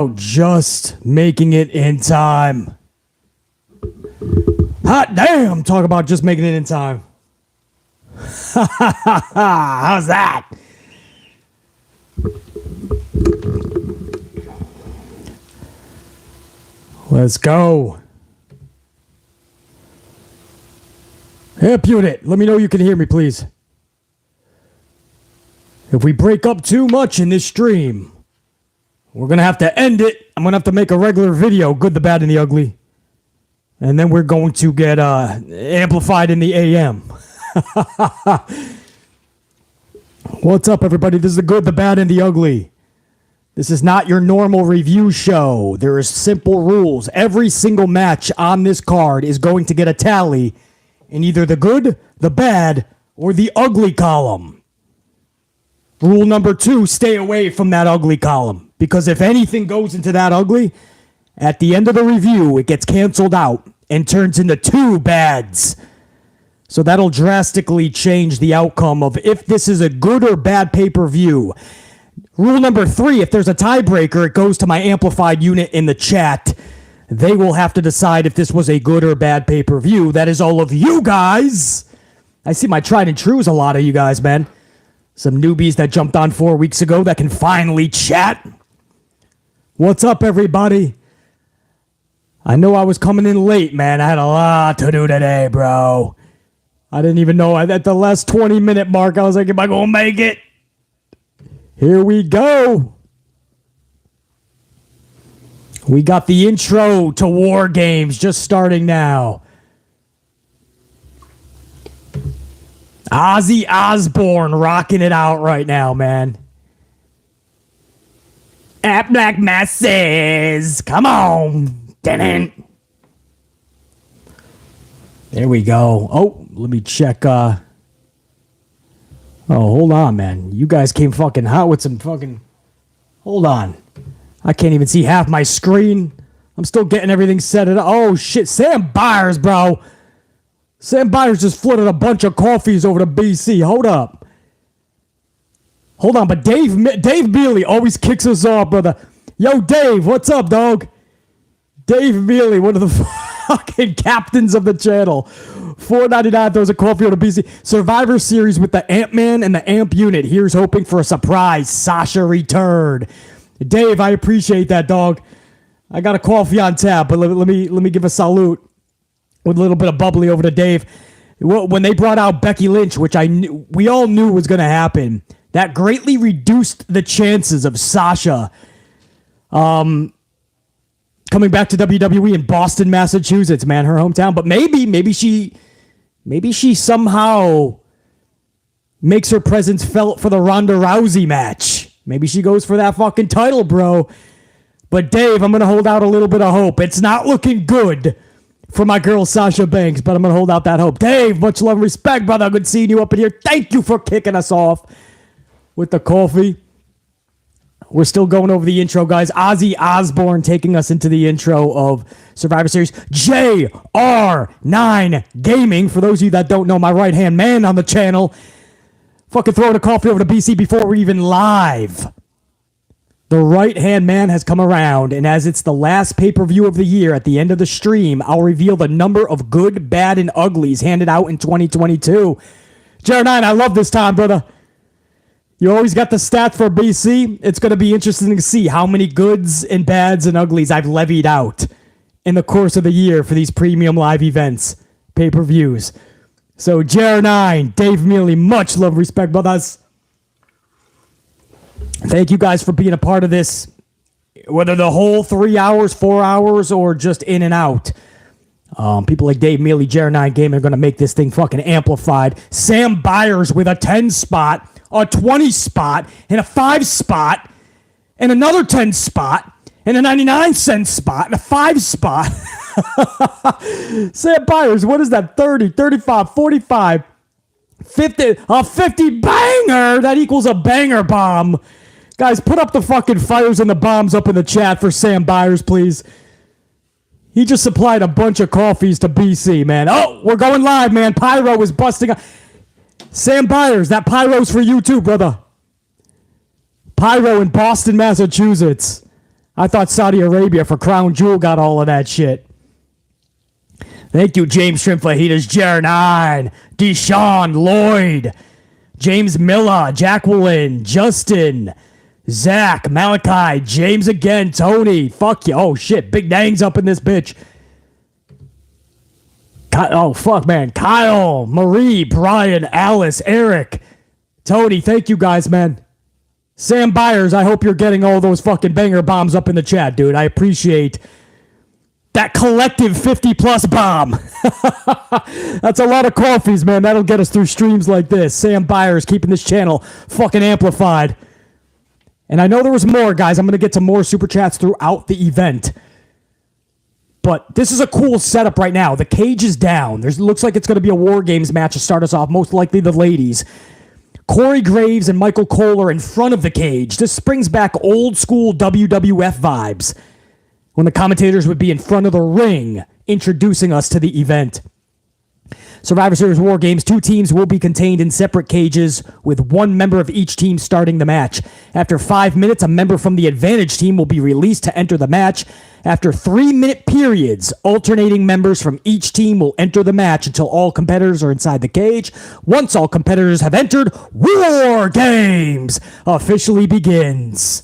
Just making it in time. Hot damn, talk about just making it in time. How's that? Let's go. Hip unit, let me know you can hear me, please. If we break up too much in this stream, we're going to have to end it. I'm going to have to make a regular video, good, the bad, and the ugly. And then we're going to get amplified in the AM. What's up, everybody? This is the good, the bad, and the ugly. This is not your normal review show. There are simple rules. Every single match on this card is going to get a tally in either the good, the bad, or the ugly column. Rule number 2, stay away from that ugly column. Because if anything goes into that ugly, at the end of the review, it gets canceled out and turns into 2 bads. So that'll drastically change the outcome of if this is a good or bad pay-per-view. Rule number 3, if there's a tiebreaker, it goes to my amplified unit in the chat. They will have to decide if this was a good or bad pay-per-view. That is all of you guys. I see my tried and trues, a lot of you guys, man. Some newbies that jumped on 4 weeks ago that can finally chat. What's up, everybody? I know I was coming in late, man. I had a lot to do today, bro. I didn't even know. At the last 20-minute mark, I was like, am I going to make it? Here we go. We got the intro to War Games just starting now. Ozzy Osbourne rocking it out right now, man. At Black Masses. Come on. There we go. Oh, let me check. Oh, hold on, man. You guys came fucking hot with some fucking... Hold on. I can't even see half my screen. I'm still getting everything set up. Oh, shit. Sam Byers, bro. Sam Byers just flooded a bunch of coffees over to BC. Hold up. Hold on, but Dave Mealy always kicks us off, brother. Yo, Dave, what's up, dog? Dave Mealy, one of the fucking captains of the channel. $4.99 throws a coffee on a BC. Survivor Series with the Ant-Man and the Amp unit. Here's hoping for a surprise Sasha return. Dave, I appreciate that, dog. I got a coffee on tap, but let me give a salute with a little bit of bubbly over to Dave. When they brought out Becky Lynch, which we all knew was going to happen, that greatly reduced the chances of Sasha coming back to WWE in Boston, Massachusetts, man, her hometown. But maybe she somehow makes her presence felt for the Ronda Rousey match. Maybe she goes for that fucking title, bro. But Dave, I'm going to hold out a little bit of hope. It's not looking good for my girl Sasha Banks, but I'm going to hold out that hope. Dave, much love and respect, brother. Good seeing you up in here. Thank you for kicking us off with the coffee. We're still going over the intro, guys. Ozzy Osbourne taking us into the intro of Survivor Series. JR9 Gaming, for those of you that don't know, my right-hand man on the channel. Fucking throwing a coffee over to BC before we're even live. The right-hand man has come around, and as it's the last pay-per-view of the year, at the end of the stream, I'll reveal the number of good, bad, and uglies handed out in 2022. JR9, I love this time, brother. You always got the stats for BC. It's going to be interesting to see how many goods and bads and uglies I've levied out in the course of the year for these premium live events, pay-per-views. So, JR9, Dave Mealy, much love, respect, brothers. Thank you guys for being a part of this, whether the whole 3 hours, 4 hours, or just in and out. People like Dave Mealy, JR9 Gaming are going to make this thing fucking amplified. Sam Byers with a 10 spot, a 20 spot, and a 5 spot, and another 10 spot, and a 99-cent spot, and a 5 spot. Sam Byers, what is that? 30, 35, 45, 50, a 50 banger. That equals a banger bomb. Guys, put up the fucking fires and the bombs up in the chat for Sam Byers, please. He just supplied a bunch of coffees to BC, man. Oh, we're going live, man. Pyro is busting up. Sam Byers, that pyro's for you too, brother. Pyro in Boston, Massachusetts. I thought Saudi Arabia for Crown Jewel got all of that shit. Thank you, James Shrimp Fajitas, Jer9, Deshaun, Lloyd, James Miller, Jacqueline, Justin, Zach, Malachi, James again, Tony. Fuck you. Oh, shit. Big Dang's up in this bitch. Oh, fuck, man. Kyle, Marie, Brian, Alice, Eric, Tony. Thank you guys, man. Sam Byers, I hope you're getting all those fucking banger bombs up in the chat, dude. I appreciate that collective 50-plus bomb. That's a lot of coffees, man. That'll get us through streams like this. Sam Byers keeping this channel fucking amplified. And I know there was more, guys. I'm going to get to more super chats throughout the event. But this is a cool setup right now. The cage is down. Looks like it's going to be a War Games match to start us off, most likely the ladies. Corey Graves and Michael Cole are in front of the cage. This brings back old school WWF vibes, when the commentators would be in front of the ring introducing us to the event. Survivor Series War Games, 2 teams will be contained in separate cages with 1 member of each team starting the match. After 5 minutes, a member from the Advantage team will be released to enter the match. After 3-minute periods, alternating members from each team will enter the match until all competitors are inside the cage. Once all competitors have entered, War Games officially begins.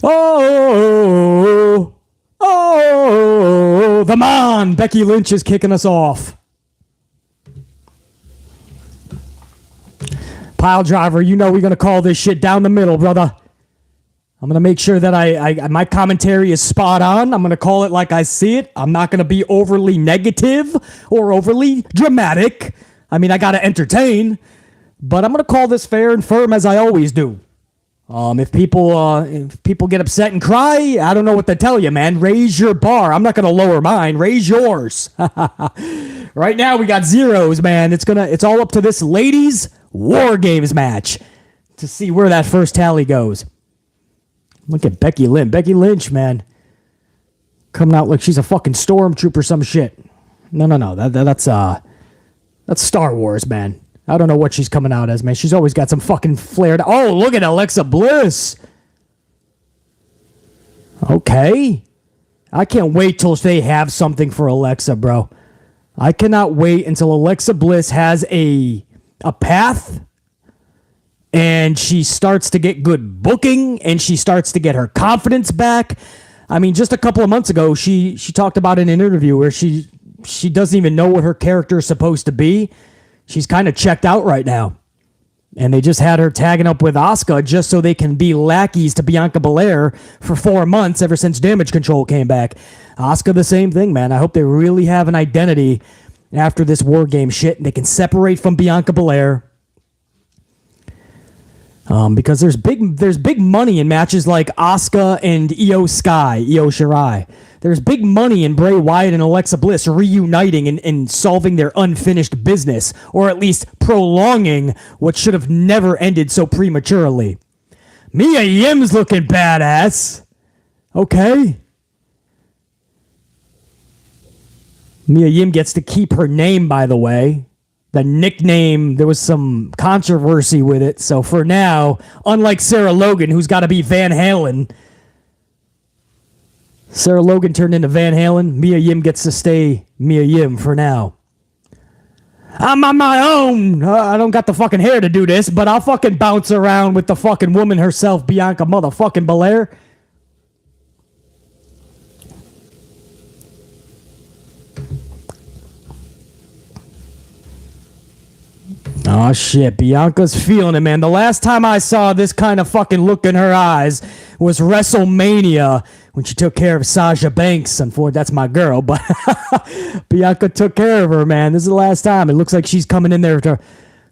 Oh, the man, Becky Lynch is kicking us off. Pile driver, you know we're going to call this shit down the middle, brother. I'm going to make sure that my commentary is spot on. I'm going to call it like I see it. I'm not going to be overly negative or overly dramatic. I mean, I got to entertain, but I'm going to call this fair and firm as I always do. If people get upset and cry, I don't know what to tell you, man. Raise your bar. I'm not going to lower mine. Raise yours. Right now we got zeros, man. It's all up to this ladies War Games match to see where that first tally goes. Look at Becky Lynch. Becky Lynch, man. Coming out like she's a fucking stormtrooper or some shit. No. That's Star Wars, man. I don't know what she's coming out as, man. She's always got some fucking flared... Oh, look at Alexa Bliss. Okay. I can't wait till they have something for Alexa, bro. I cannot wait until Alexa Bliss has a path and she starts to get good booking and she starts to get her confidence back. I mean, just a couple of months ago, she talked about in an interview where she doesn't even know what her character is supposed to be. She's kind of checked out right now. And they just had her tagging up with Asuka just so they can be lackeys to Bianca Belair for 4 months ever since Damage Control came back. Asuka, the same thing, man. I hope they really have an identity after this War Game shit and they can separate from Bianca Belair. Because there's big money in matches like Asuka and Io Shirai. There's big money in Bray Wyatt and Alexa Bliss reuniting and solving their unfinished business, or at least prolonging what should have never ended so prematurely. Mia Yim's looking badass. Okay. Mia Yim gets to keep her name, by the way. The nickname, there was some controversy with it. So for now, unlike Sarah Logan, who's got to be Van Halen. Sarah Logan turned into Van Halen. Mia Yim gets to stay Mia Yim for now. I'm on my own. I don't got the fucking hair to do this, but I'll fucking bounce around with the fucking woman herself, Bianca motherfucking Belair. Oh shit, Bianca's feeling it, man. The last time I saw this kind of fucking look in her eyes was WrestleMania when she took care of Sasha Banks. Unfortunately, that's my girl, but Bianca took care of her, man. This is the last time. It looks like she's coming in there to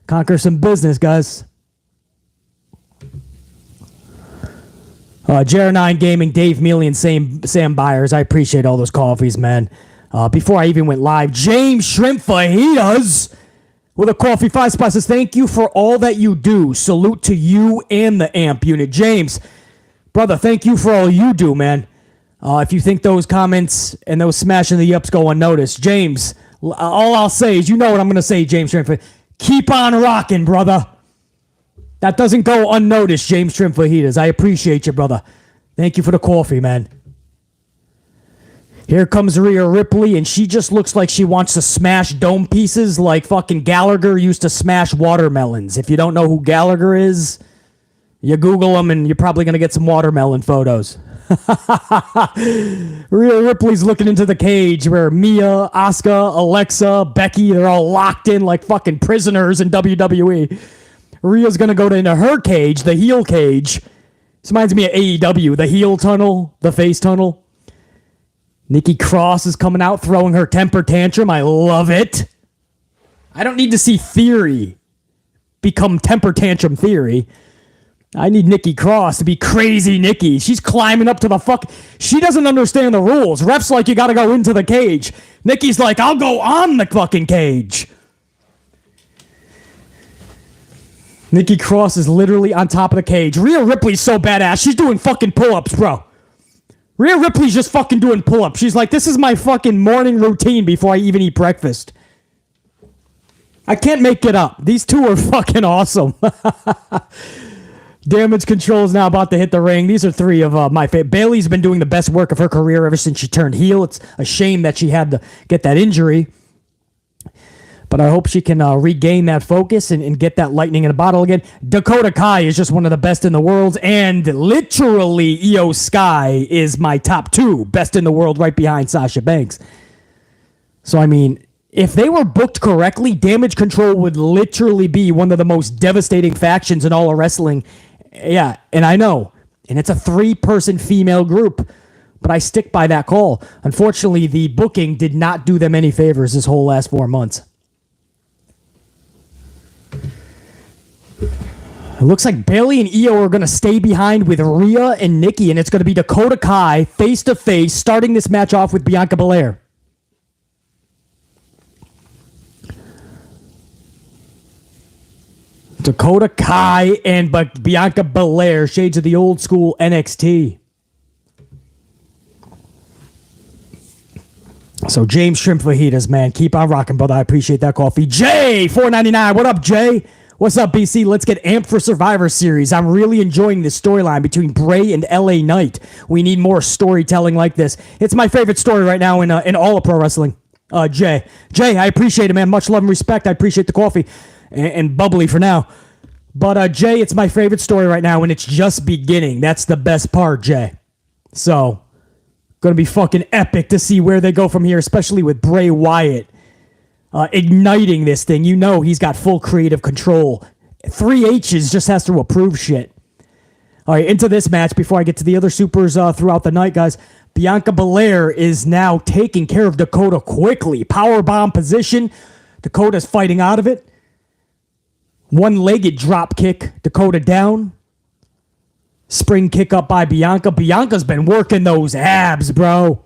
conquer some business, guys. Jer9 Gaming, Dave Mealy, and Sam Byers. I appreciate all those coffees, man. Before I even went live, James Shrimp Fajitas with a coffee 5 spots says, thank you for all that you do. Salute to you and the AMP unit. James, brother, thank you for all you do, man. If you think those comments and those smashing the ups go unnoticed, James, all I'll say is, you know what I'm going to say, James Shrimp. Keep on rocking, brother. That doesn't go unnoticed, James Shrimp Fajitas. I appreciate you, brother. Thank you for the coffee, man. Here comes Rhea Ripley, and she just looks like she wants to smash dome pieces like fucking Gallagher used to smash watermelons. If you don't know who Gallagher is, you Google him, and you're probably going to get some watermelon photos. Rhea Ripley's looking into the cage where Mia, Asuka, Alexa, Becky, they're all locked in like fucking prisoners in WWE. Rhea's going to go into her cage, the heel cage. This reminds me of AEW, the heel tunnel, the face tunnel. Nikki Cross is coming out throwing her temper tantrum. I love it. I don't need to see Theory become temper tantrum Theory. I need Nikki Cross to be crazy Nikki. She's climbing up to the fuck. She doesn't understand the rules. Ref's like, you gotta go into the cage. Nikki's like, I'll go on the fucking cage. Nikki Cross is literally on top of the cage. Rhea Ripley's so badass. She's doing fucking pull-ups, bro. Rhea Ripley's just fucking doing pull-ups. She's like, this is my fucking morning routine before I even eat breakfast. I can't make it up. These two are fucking awesome. Damage Control is now about to hit the ring. These are three of my favorite. Bayley's been doing the best work of her career ever since she turned heel. It's a shame that she had to get that injury. But I hope she can regain that focus and get that lightning in a bottle again. Dakota Kai is just one of the best in the world. And literally, Io Sky is my top two best in the world right behind Sasha Banks. So, I mean, if they were booked correctly, Damage Control would literally be one of the most devastating factions in all of wrestling. Yeah, and I know. And it's a 3-person female group. But I stick by that call. Unfortunately, the booking did not do them any favors this whole last 4 months. It looks like Bayley and Io are going to stay behind with Rhea and Nikki, and it's going to be Dakota Kai face-to-face, starting this match off with Bianca Belair. Dakota Kai and Bianca Belair, shades of the old school NXT. So James Shrimp Fajitas, man, keep on rocking, brother. I appreciate that coffee. Jay, $4.99. What up, Jay? What's up, BC? Let's get amped for Survivor Series. I'm really enjoying this storyline between Bray and LA Knight. We need more storytelling like this. It's my favorite story right now in all of pro wrestling. Jay, I appreciate it, man. Much love and respect. I appreciate the coffee and bubbly for now. But Jay, it's my favorite story right now, and it's just beginning. That's the best part, Jay. So, gonna be fucking epic to see where they go from here, especially with Bray Wyatt. Igniting this thing. You know he's got full creative control. 3 H's just has to approve shit. All right, into this match before I get to the other supers throughout the night, guys. Bianca Belair is now taking care of Dakota quickly. Powerbomb position. Dakota's fighting out of it. One-legged drop kick. Dakota down. Spring kick up by Bianca. Bianca's been working those abs, bro.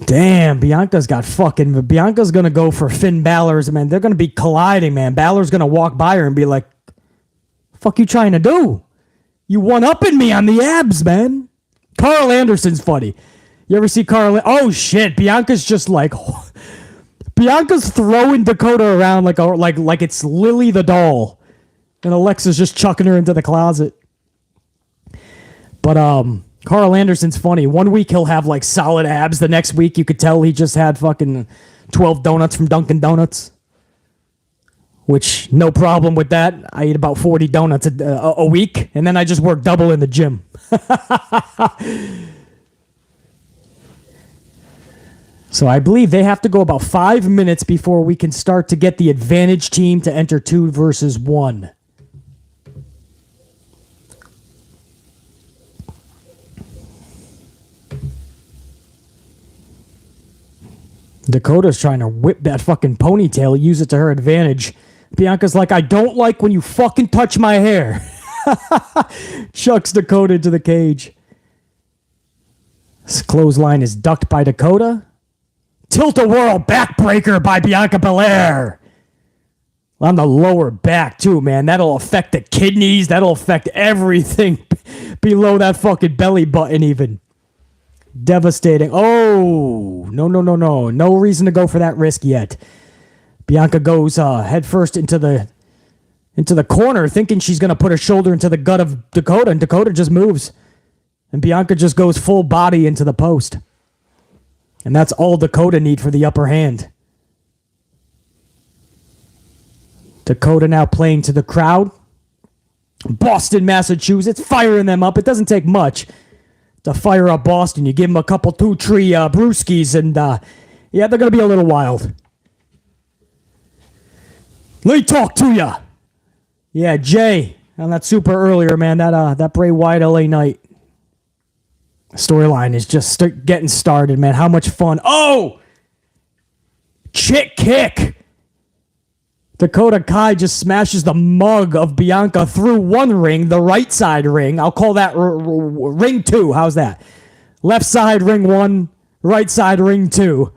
Damn, Bianca's going to go for Finn Balor's, man. They're going to be colliding, man. Balor's going to walk by her and be like, fuck you trying to do? You one-upping me on the abs, man. Carl Anderson's funny. You ever see Carl? Oh, shit. Bianca's just like... Bianca's throwing Dakota around like it's Lily the doll. And Alexa's just chucking her into the closet. But, Carl Anderson's funny. 1 week he'll have like solid abs. The next week you could tell he just had fucking 12 donuts from Dunkin' Donuts. Which, no problem with that. I eat about 40 donuts a week. And then I just work double in the gym. So I believe they have to go about 5 minutes before we can start to get the advantage team to enter 2 versus 1. Dakota's trying to whip that fucking ponytail, use it to her advantage. Bianca's like, I don't like when you fucking touch my hair. Chucks Dakota into the cage. This clothesline is ducked by Dakota. Tilt-a-whirl backbreaker by Bianca Belair. On the lower back, too, man. That'll affect the kidneys. That'll affect everything below that fucking belly button, even. Devastating. Oh, no. No reason to go for that risk yet. Bianca goes headfirst into the into the corner, thinking she's going to put her shoulder into the gut of Dakota, and Dakota just moves. And Bianca just goes full body into the post. And that's all Dakota need for the upper hand. Dakota now playing to the crowd. Boston, Massachusetts, firing them up. It doesn't take much to fire up Boston. You give them a couple 2-3 brewskis, and yeah, they're going to be a little wild. Let me talk to ya. Yeah, Jay, on that super earlier, man, that Bray Wyatt LA Knight storyline is just getting started, man. How much fun. Oh! Chick kick. Dakota Kai just smashes the mug of Bianca through one ring, the right side ring. I'll call that ring 2. How's that? Left side ring 1, right side ring 2.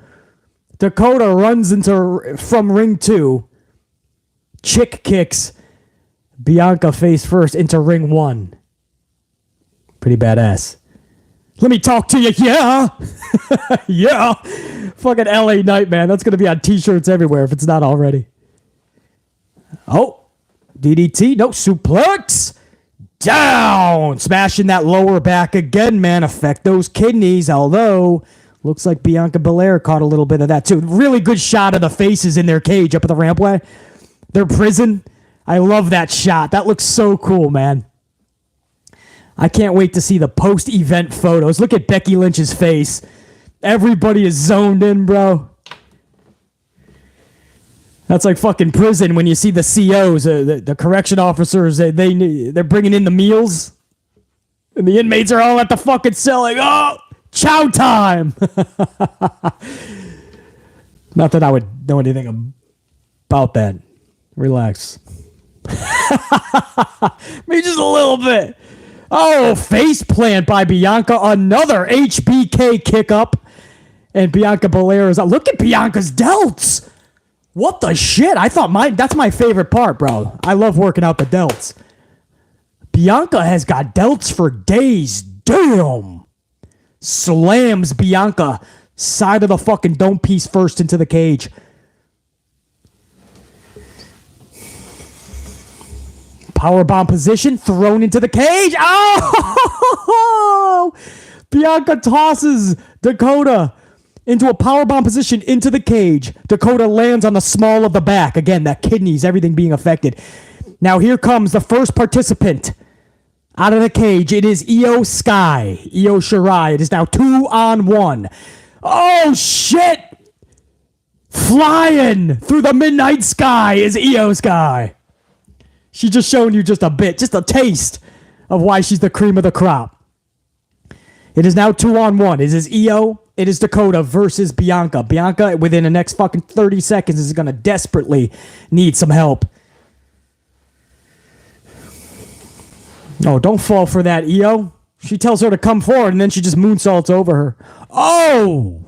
Dakota runs from ring 2. Chick kicks Bianca face first into ring 1. Pretty badass. Let me talk to you, yeah. Yeah. Fucking LA Knight, man. That's going to be on t-shirts everywhere if it's not already. Oh, DDT, no, suplex, down, smashing that lower back again, man, affect those kidneys, although, looks like Bianca Belair caught a little bit of that, too. Really good shot of the faces in their cage up at the rampway, their prison. I love that shot. That looks so cool, man. I can't wait to see the post-event photos. Look at Becky Lynch's face. Everybody is zoned in, bro. That's like fucking prison when you see the COs, the correction officers, they're bringing in the meals. And the inmates are all at the fucking cell like, oh, chow time. Not that I would know anything about that. Relax. Maybe just a little bit. Oh, face plant by Bianca. Another HBK kick up. And Bianca Belair is out. Look at Bianca's delts. What the shit? I thought that's my favorite part, bro. I love working out the delts. Bianca has got delts for days. Damn. Slams Bianca side of the fucking dome piece first into the cage. Powerbomb position thrown into the cage. Oh! Bianca tosses Dakota into a powerbomb position into the cage. Dakota lands on the small of the back. Again, that kidneys, everything being affected. Now here comes the first participant out of the cage. It is Io Sky. Io Shirai. It is now 2-on-1. Oh, shit! Flying through the midnight sky is Io Sky. She's just showing you just a bit, just a taste of why she's the cream of the crop. It is now 2-on-1. It is Io. It is Dakota versus Bianca. Bianca, within the next fucking 30 seconds, is going to desperately need some help. Oh, don't fall for that, Io. She tells her to come forward, and then she just moonsaults over her. Oh!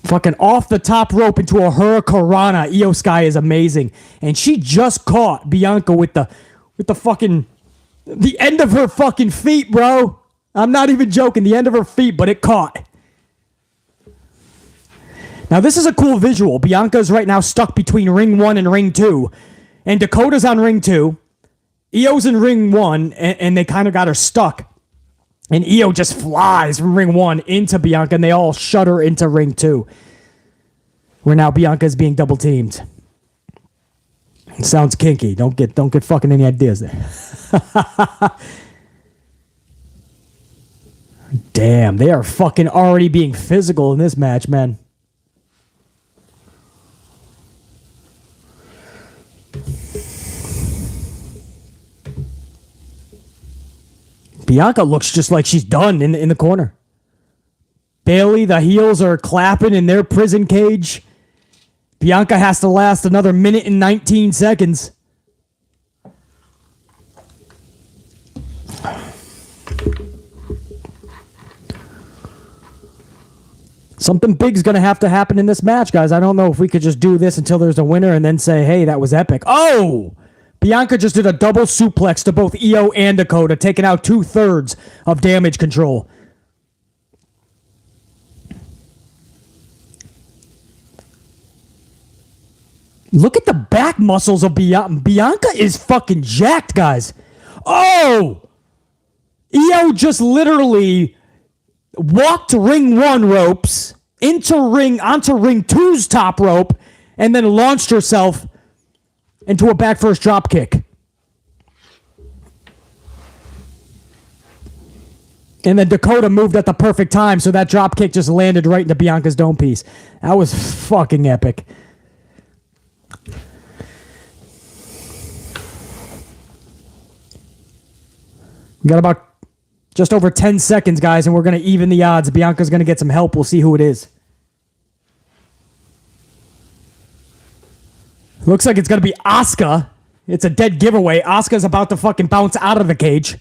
Fucking off the top rope into a Hurricanrana. Io Sky is amazing. And she just caught Bianca with the fucking... the end of her fucking feet, bro. I'm not even joking. The end of her feet, but it caught. Now, this is a cool visual. Bianca's right now stuck between ring 1 and ring 2. And Dakota's on ring 2. Io's in ring 1, and they kind of got her stuck. And Io just flies from ring 1 into Bianca, and they all shudder into ring 2. Where now Bianca is being double teamed. Sounds kinky. Don't get fucking any ideas there. Damn, they are fucking already being physical in this match, man. Bianca looks just like she's done in the corner. Bailey, the heels are clapping in their prison cage. Bianca has to last another minute and 19 seconds. Something big's going to have to happen in this match, guys. I don't know if we could just do this until there's a winner and then say, hey, that was epic. Oh! Bianca just did a double suplex to both Io and Dakota, taking out 2/3 of damage control. Look at the back muscles of Bianca. Bianca is fucking jacked, guys. Oh! Io just literally walked ring 1 ropes onto ring 2's top rope and then launched herself into a back first drop kick. And then Dakota moved at the perfect time, so that drop kick just landed right into Bianca's dome piece. That was fucking epic. We got about just over 10 seconds, guys, and we're going to even the odds. Bianca's going to get some help. We'll see who it is. Looks like it's going to be Asuka. It's a dead giveaway. Asuka's about to fucking bounce out of the cage.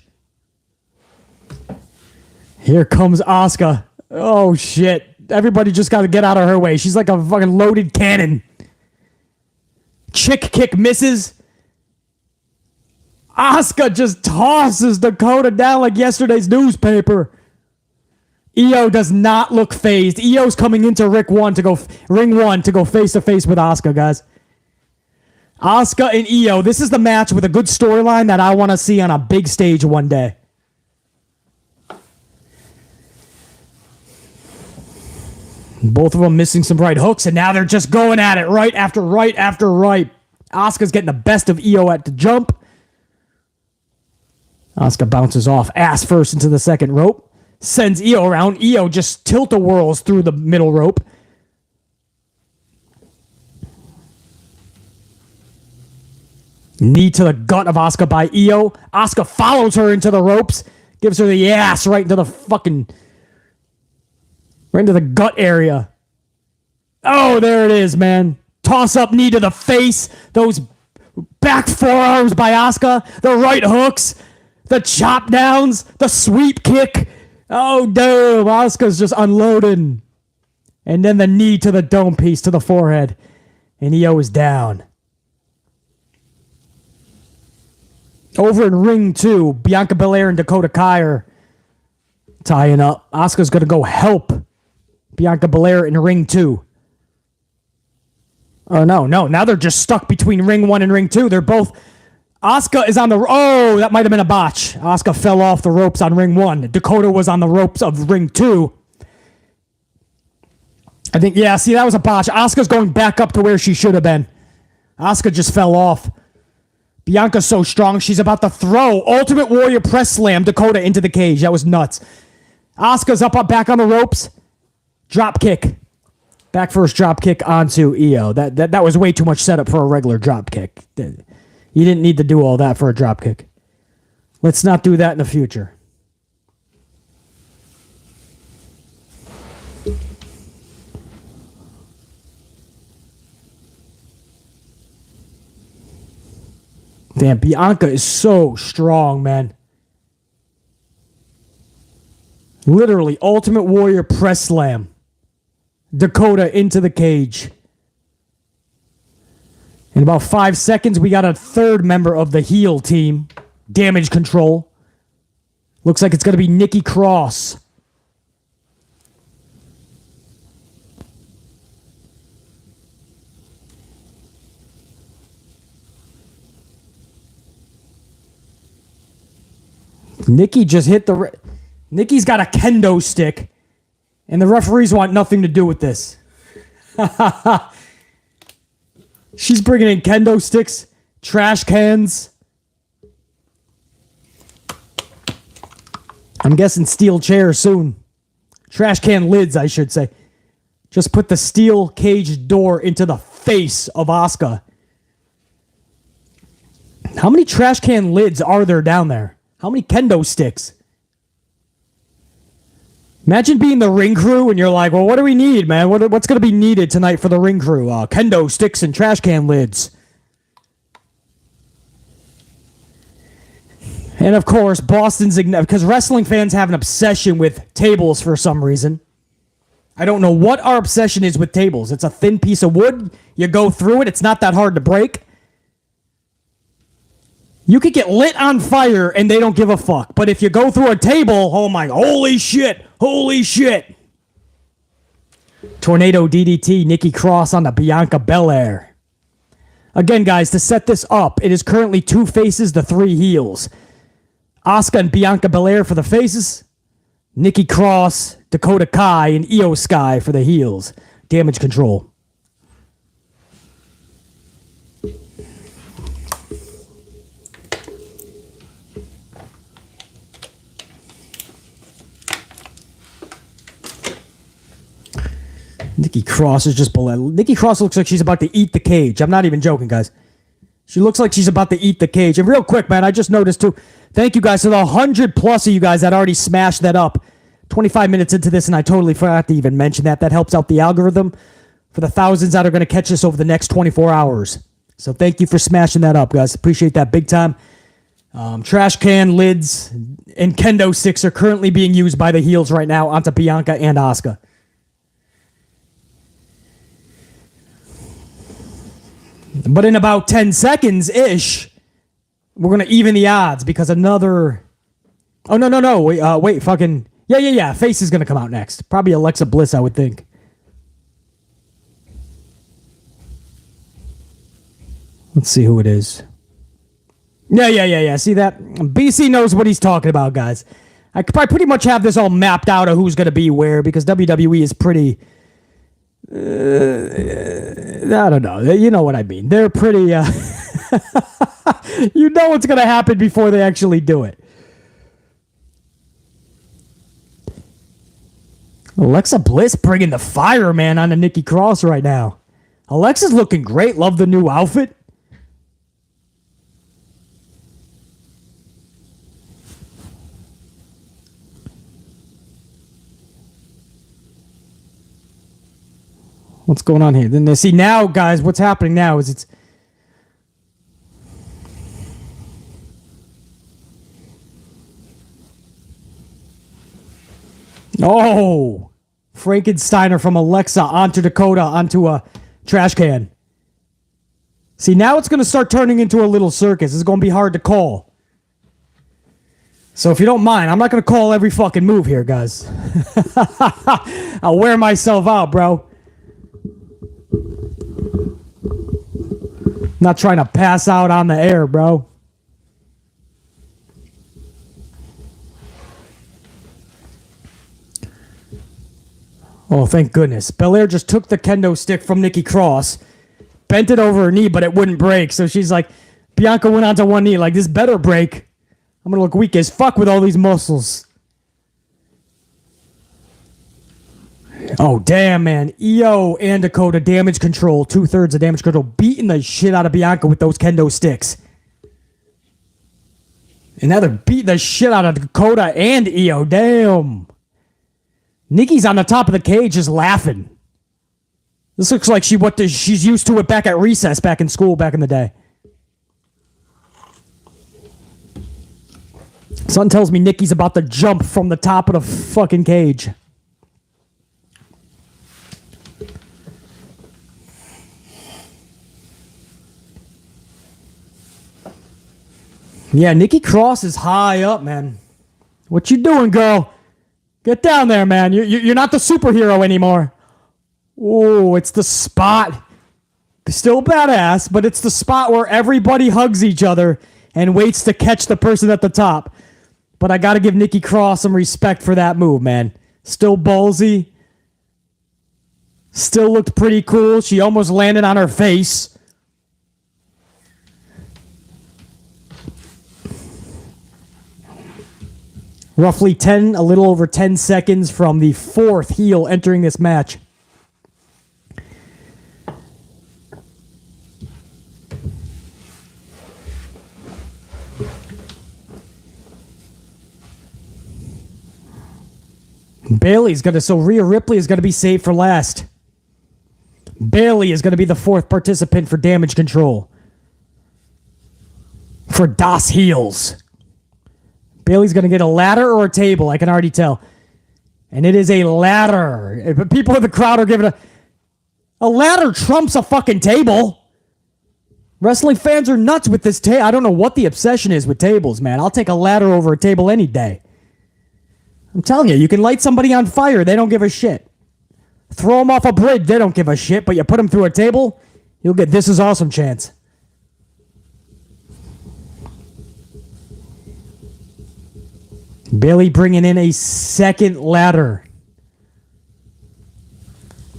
Here comes Asuka. Oh, shit. Everybody just got to get out of her way. She's like a fucking loaded cannon. Chick kick misses. Asuka just tosses Dakota down like yesterday's newspaper. Io does not look phased. Io's coming into ring 1 to go face to face with Asuka, guys. Asuka and Io. This is the match with a good storyline that I want to see on a big stage one day. Both of them missing some right hooks, and now they're just going at it right after right after right. Asuka's getting the best of Io at the jump. Asuka bounces off ass first into the second rope. Sends Io around. Io just tilt-a-whirls through the middle rope. Knee to the gut of Asuka by Io. Asuka follows her into the ropes. Gives her the ass right into the fucking... right into the gut area. Oh, there it is, man. Toss up knee to the face. Those back forearms by Asuka. The right hooks. The chop downs. The sweep kick. Oh, damn. Asuka's just unloading. And then the knee to the dome piece to the forehead. And Io is down. Over in ring 2, Bianca Belair and Dakota Kai are tying up. Asuka's going to go help Bianca Belair in ring 2. Oh, no. Now they're just stuck between ring 1 and ring 2. They're both... Asuka is on the... Oh, that might have been a botch. Asuka fell off the ropes on ring 1. Dakota was on the ropes of ring 2. I think... Yeah, see, that was a botch. Asuka's going back up to where she should have been. Asuka just fell off. Bianca's so strong, she's about to throw Ultimate Warrior Press Slam Dakota into the cage. That was nuts. Asuka's up back on the ropes. Drop kick. Back first drop kick onto Io. That was way too much setup for a regular drop kick. You didn't need to do all that for a drop kick. Let's not do that in the future. Damn, Bianca is so strong, man. Literally, Ultimate Warrior Press Slam. Dakota into the cage. In about 5 seconds, we got a third member of the heel team. Damage Control. Looks like it's going to be Nikki Cross. Nikki just hit the... Nikki's got a kendo stick, and the referees want nothing to do with this. She's bringing in kendo sticks, trash cans. I'm guessing steel chairs soon. Trash can lids, I should say. Just put the steel cage door into the face of Asuka. How many trash can lids are there down there? How many kendo sticks? Imagine being the ring crew and you're like, well, what do we need, man? What's going to be needed tonight for the ring crew? Kendo sticks and trash can lids. And of course, because wrestling fans have an obsession with tables for some reason. I don't know what our obsession is with tables. It's a thin piece of wood. You go through it. It's not that hard to break. You could get lit on fire and they don't give a fuck. But if you go through a table, oh my, holy shit. Tornado DDT, Nikki Cross on the Bianca Belair. Again, guys, to set this up, it is currently 2 faces to 3 heels. Asuka and Bianca Belair for the faces. Nikki Cross, Dakota Kai, and Io Sky for the heels. Damage control. Nikki Cross is just below. Nikki Cross looks like she's about to eat the cage. I'm not even joking, guys. She looks like she's about to eat the cage. And real quick, man, I just noticed too. Thank you guys to the 100 plus of you guys that already smashed that up. 25 minutes into this, and I totally forgot to even mention that. That helps out the algorithm for the thousands that are going to catch this over the next 24 hours. So thank you for smashing that up, guys. Appreciate that big time. Trash can lids and kendo sticks are currently being used by the heels right now onto Bianca and Asuka. But in about 10 seconds-ish, we're going to even the odds because another... Oh, no. Wait, fucking... Yeah. Face is going to come out next. Probably Alexa Bliss, I would think. Let's see who it is. Yeah. See that? BC knows what he's talking about, guys. I pretty much have this all mapped out of who's going to be where because WWE is pretty... I don't know. You know what I mean. They're pretty... you know what's going to happen before they actually do it. Alexa Bliss bringing the fire, man, on to Nikki Cross right now. Alexa's looking great. Love the new outfit. What's going on here? Then they see now, guys, what's happening now is it's... Oh! Frankensteiner from Alexa onto Dakota onto a trash can. See, now it's going to start turning into a little circus. It's going to be hard to call. So if you don't mind, I'm not going to call every fucking move here, guys. I'll wear myself out, bro. Not trying to pass out on the air, bro. Oh, thank goodness. Belair just took the kendo stick from Nikki Cross, bent it over her knee, but it wouldn't break. So she's like, Bianca went onto one knee, like, this better break. I'm going to look weak as fuck with all these muscles. Oh, damn, man. Io and Dakota, damage control. 2/3 of damage control. Beating the shit out of Bianca with those kendo sticks. And now they're beating the shit out of Dakota and Io. Damn. Nikki's on the top of the cage just laughing. This looks like she's used to it back at recess, back in school, back in the day. Something tells me Nikki's about to jump from the top of the fucking cage. Yeah, Nikki Cross is high up, man. What you doing, girl? Get down there, man. You're not the superhero anymore. Oh, it's the spot. Still badass, but it's the spot where everybody hugs each other and waits to catch the person at the top. But I got to give Nikki Cross some respect for that move, man. Still ballsy. Still looked pretty cool. She almost landed on her face. Roughly a little over 10 seconds from the 4th heel entering this match. Rhea Ripley is going to be saved for last. Bayley is going to be the 4th participant for damage control. For Das Heels. Bailey's going to get a ladder or a table, I can already tell. And it is a ladder. People in the crowd are giving a ladder trumps a fucking table. Wrestling fans are nuts with this table. I don't know what the obsession is with tables, man. I'll take a ladder over a table any day. I'm telling you, you can light somebody on fire. They don't give a shit. Throw them off a bridge. They don't give a shit. But you put them through a table, you'll get This Is Awesome chance. Bayley bringing in a second ladder.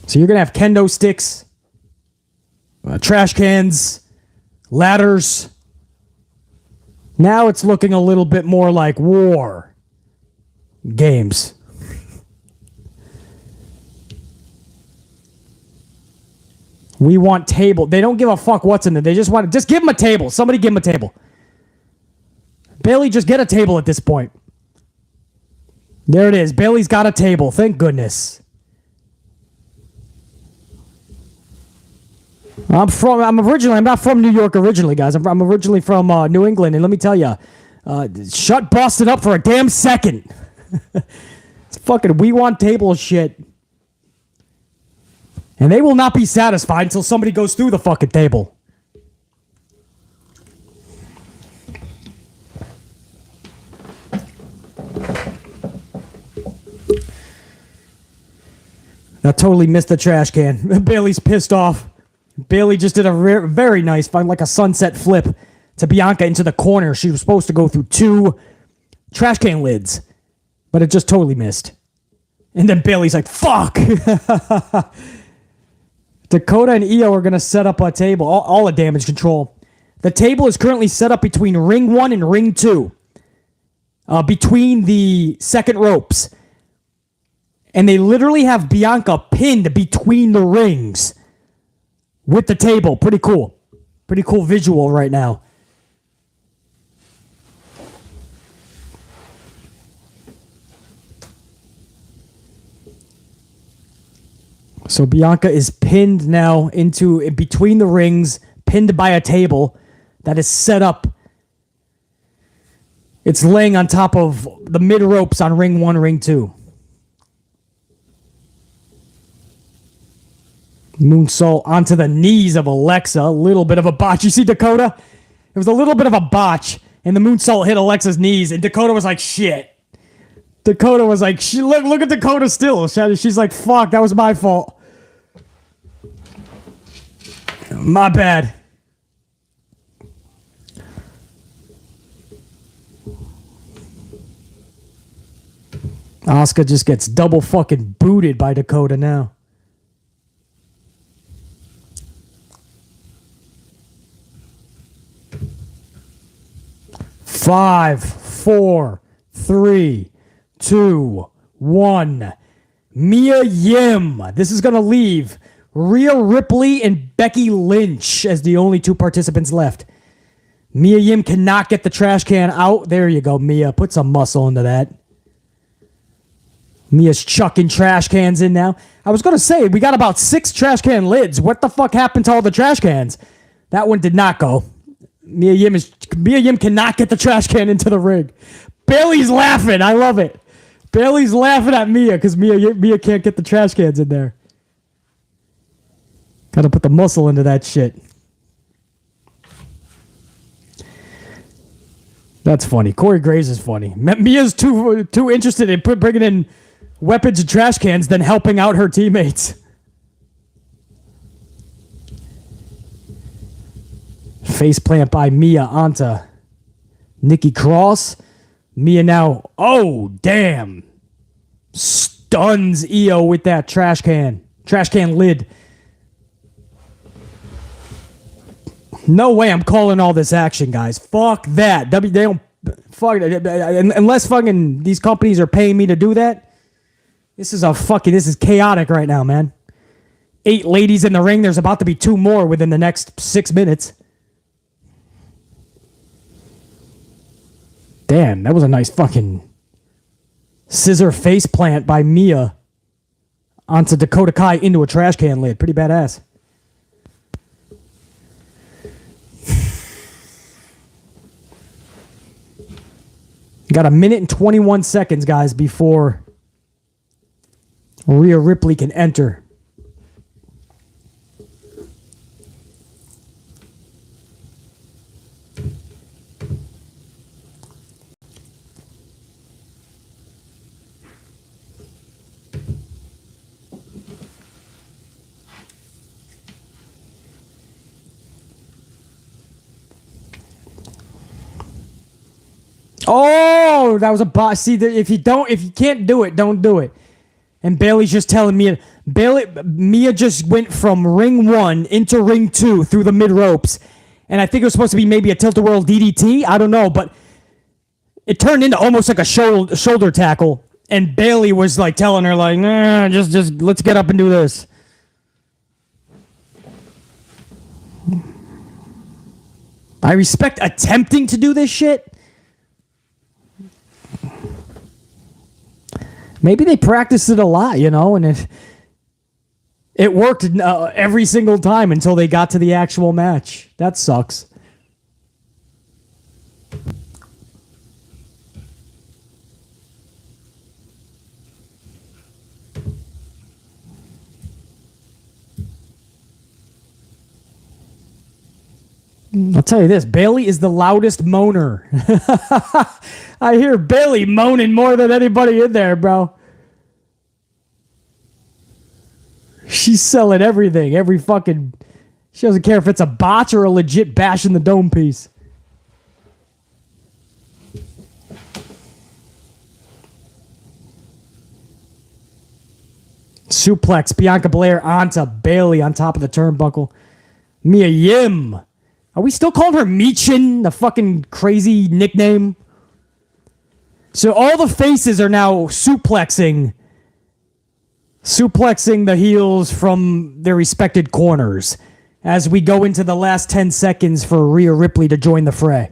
So you're going to have kendo sticks, trash cans, ladders. Now it's looking a little bit more like war games. We want table. They don't give a fuck what's in it. They just want to just give them a table. Somebody give them a table. Bayley, just get a table at this point. There it is. Bayley's got a table. Thank goodness. I'm not from New York originally, guys. I'm originally from New England, and let me tell you, shut Boston up for a damn second. It's fucking we want table shit. And they will not be satisfied until somebody goes through the fucking table. I totally missed the trash can. Bayley's pissed off. Bayley just did a very nice, like a sunset flip to Bianca into the corner. She was supposed to go through 2 trash can lids, but it just totally missed. And then Bayley's like, fuck! Dakota and Io are going to set up a table, all a damage control. The table is currently set up between ring 1 and ring 2, between the second ropes. And they literally have Bianca pinned between the rings with the table. Pretty cool. Pretty cool visual right now. So Bianca is pinned now into between the rings, pinned by a table that is set up. It's laying on top of the mid ropes on ring 1, ring 2. Moonsault onto the knees of Alexa. A little bit of a botch. You see Dakota? It was a little bit of a botch, and the moonsault hit Alexa's knees, and Dakota was like, shit. Dakota was like, look at Dakota still. She's like, fuck, that was my fault. My bad. Asuka just gets double fucking booted by Dakota now. Five, 4, 3, 2, 1. Mia Yim. This is going to leave Rhea Ripley and Becky Lynch as the only 2 participants left. Mia Yim cannot get the trash can out. There you go, Mia. Put some muscle into that. Mia's chucking trash cans in now. I was going to say, we got about 6 trash can lids. What the fuck happened to all the trash cans? That one did not go. Mia Yim cannot get the trash can into the ring. Bayley's laughing. I love it. Bayley's laughing at Mia because Mia can't get the trash cans in there. Got to put the muscle into that shit. That's funny. Corey Graves is funny. Mia's too interested in bringing in weapons and trash cans than helping out her teammates. Faceplant by Mia onto Nikki Cross. Mia now, oh, damn. Stuns Io with that trash can lid. No way I'm calling all this action, guys. Fuck that. They don't, fuck it. Unless fucking these companies are paying me to do that. This is chaotic right now, man. 8 ladies in the ring. There's about to be 2 more within the next 6 minutes. Damn, that was a nice fucking scissor face plant by Mia onto Dakota Kai into a trash can lid. Pretty badass. Got 1 minute and 21 seconds, guys, before Rhea Ripley can enter. Oh, Oh, that was a bot. See, if you can't do it, don't do it. And Bailey's just telling Mia just went from ring 1 into ring 2 through the mid ropes. And I think it was supposed to be maybe a tilt-a-whirl DDT. I don't know, but it turned into almost like a shoulder tackle. And Bailey was like telling her, like, nah, just let's get up and do this. I respect attempting to do this shit. Maybe they practiced it a lot, and it worked every single time until they got to the actual match. That sucks. I'll tell you this, Bailey is the loudest moaner. I hear Bailey moaning more than anybody in there, bro. She's selling everything, she doesn't care if it's a botch or a legit bash in the dome piece. Suplex, Bianca Belair onto Bailey on top of the turnbuckle. Mia Yim. Are we still calling her Meechin, the fucking crazy nickname? So all the faces are now suplexing the heels from their respected corners as we go into the last 10 seconds for Rhea Ripley to join the fray.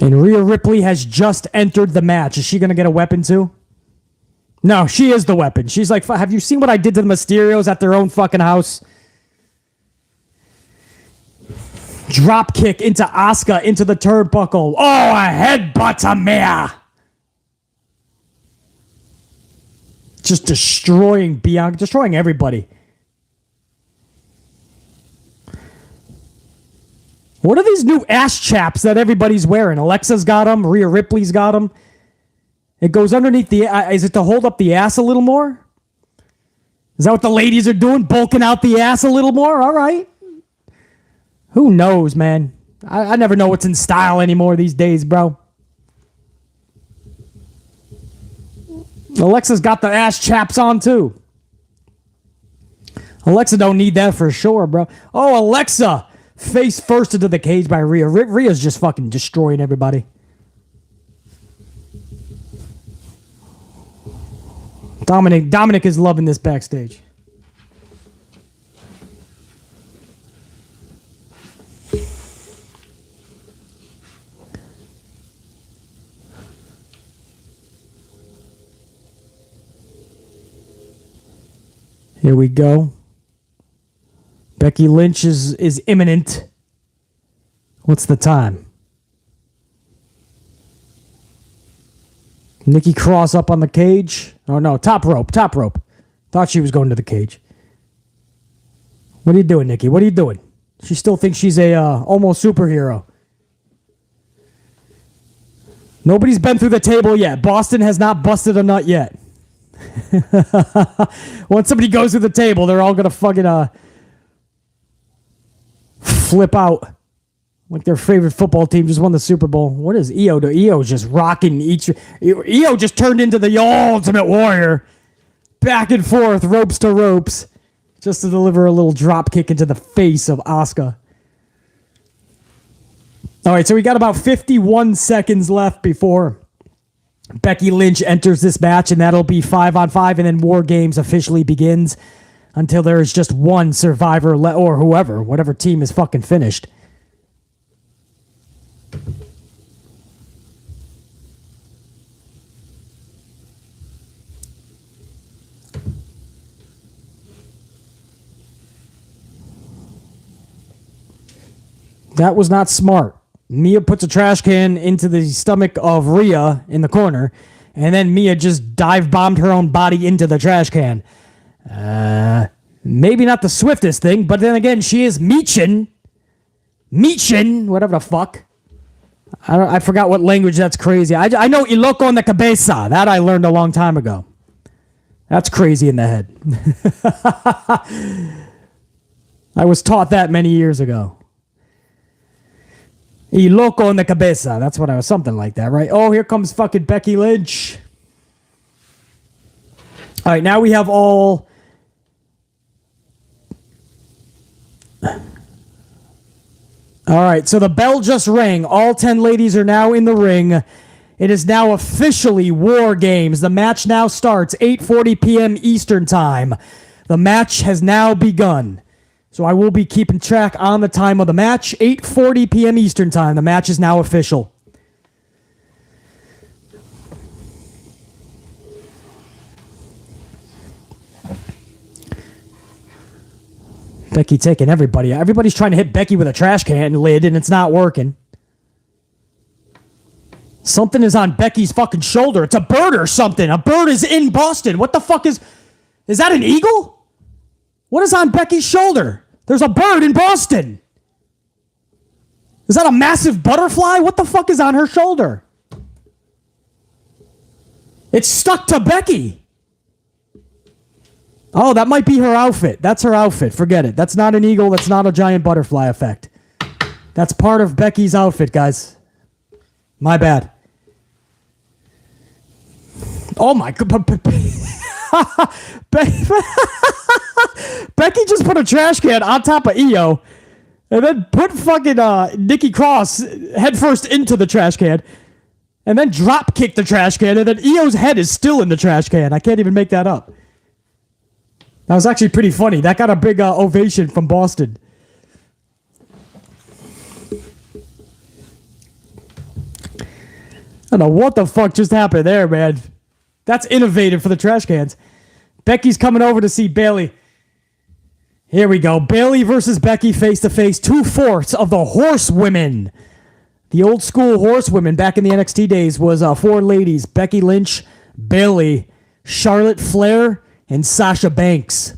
And Rhea Ripley has just entered the match. Is she going to get a weapon too? No, she is the weapon. She's like, have you seen what I did to the Mysterios at their own fucking house? Drop kick into Asuka into the turnbuckle. Oh, a headbutt to Mia. Just destroying Bianca, destroying everybody. What are these new ass chaps that everybody's wearing? Alexa's got them. Rhea Ripley's got them. It goes underneath the... is it to hold up the ass a little more? Is that what the ladies are doing? Bulking out the ass a little more? All right. Who knows, man? I never know what's in style anymore these days, bro. Alexa's got the ass chaps on, too. Alexa don't need that for sure, bro. Oh, Alexa... face first into the cage by Rhea. Rhea's just fucking destroying everybody. Dominic is loving this backstage. Here we go. Becky Lynch is imminent. What's the time? Nikki Cross up on the cage. Oh no, top rope. Thought she was going to the cage. What are you doing, Nikki? What are you doing? She still thinks she's a almost superhero. Nobody's been through the table yet. Boston has not busted a nut yet. Once somebody goes through the table, they're all gonna fucking flip out like their favorite football team just won the Super Bowl. What is EO do? EO's just rocking each. EO just turned into the Ultimate Warrior, back and forth, ropes to ropes, just to deliver a little drop kick into the face of Asuka. All right, so we got about 51 seconds left before Becky Lynch enters this match, and that'll be 5-on-5, and then War Games officially begins until there is just one survivor or whatever team is fucking finished. That was not smart. Mia puts a trash can into the stomach of Rhea in the corner, and then Mia just dive bombed her own body into the trash can. Maybe not the swiftest thing, but then again, she is Meechin, whatever the fuck. I forgot what language that's crazy. I know Iloko en la cabeza. That I learned a long time ago. That's crazy in the head. I was taught that many years ago. Y loco en la cabeza. That's what I was, something like that, right? Oh, here comes fucking Becky Lynch. All right, now we have all... All right, so the bell just rang. All 10 ladies are now in the ring. It is now officially War Games. The match now starts 8:40 p.m. Eastern Time. The match has now begun. So I will be keeping track on the time of the match. 8:40 p.m. Eastern Time. The match is now official. Becky taking everybody. Everybody's trying to hit Becky with a trash can lid, and it's not working. Something is on Becky's fucking shoulder. It's a bird or something. A bird is in Boston. What the fuck is... Is that an eagle? What is on Becky's shoulder? There's a bird in Boston. Is that a massive butterfly? What the fuck is on her shoulder? It's stuck to Becky. Oh, that might be her outfit. That's her outfit. Forget it. That's not an eagle. That's not a giant butterfly effect. That's part of Becky's outfit, guys. My bad. Oh my god. Becky just put a trash can on top of Io and then put fucking Nikki Cross headfirst into the trash can and then drop kicked the trash can, and then Io's head is still in the trash can. I can't even make that up. That was actually pretty funny. That got a big ovation from Boston. I don't know what the fuck just happened there, man. That's innovative for the trash cans. Becky's coming over to see Bayley. Here we go. Bayley versus Becky face to face. 2/4 of the horsewomen. The old school horsewomen back in the NXT days was 4 ladies. Becky Lynch, Bayley, Charlotte Flair, and Sasha Banks.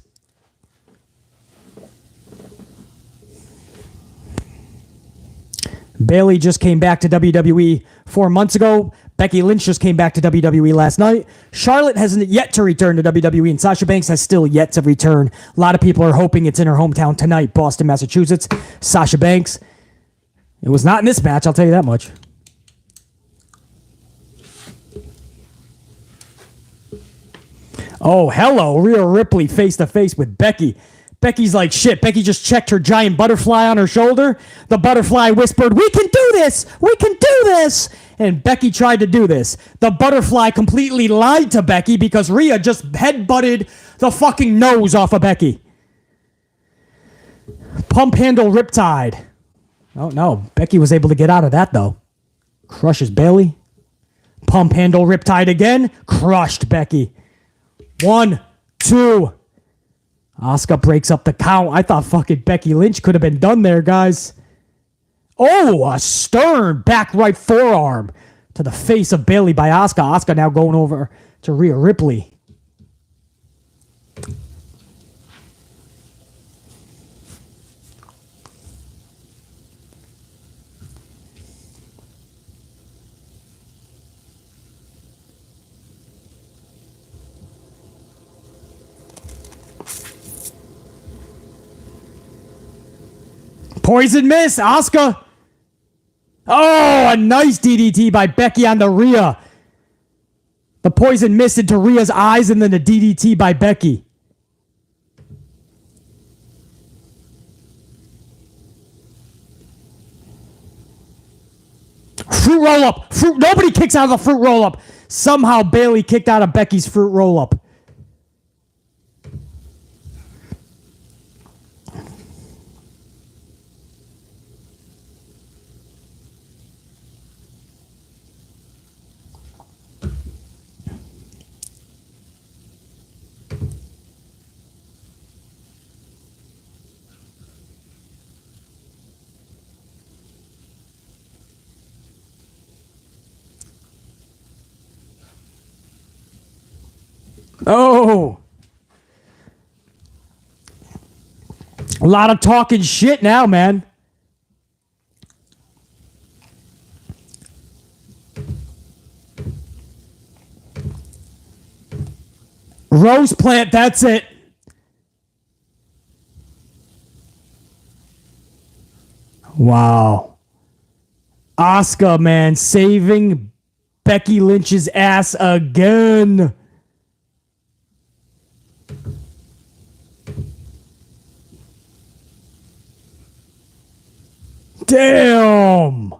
Bayley just came back to WWE 4 months ago. Becky Lynch just came back to WWE last night. Charlotte hasn't yet to return to WWE, and Sasha Banks has still yet to return. A lot of people are hoping it's in her hometown tonight, Boston, Massachusetts. Sasha Banks. It was not in this match, I'll tell you that much. Oh, hello. Rhea Ripley face-to-face with Becky. Becky's like, shit. Becky just checked her giant butterfly on her shoulder. The butterfly whispered, "We can do this! We can do this!" And Becky tried to do this. The butterfly completely lied to Becky because Rhea just headbutted the fucking nose off of Becky. Pump handle riptide. Oh, no. Becky was able to get out of that, though. Crushes Bayley. Pump handle riptide again. Crushed Becky. 1, 2. Asuka breaks up the count. I thought fucking Becky Lynch could have been done there, guys. Oh, a stern back right forearm to the face of Bayley by Asuka. Asuka now going over to Rhea Ripley. Poison miss, Asuka. Oh, a nice DDT by Becky on the Rhea. The poison miss into Rhea's eyes and then the DDT by Becky. Fruit roll-up. Nobody kicks out of the fruit roll-up. Somehow Bayley kicked out of Becky's fruit roll-up. Oh. A lot of talking shit now, man. Rose plant, that's it. Wow. Asuka, man, saving Becky Lynch's ass again. Damn.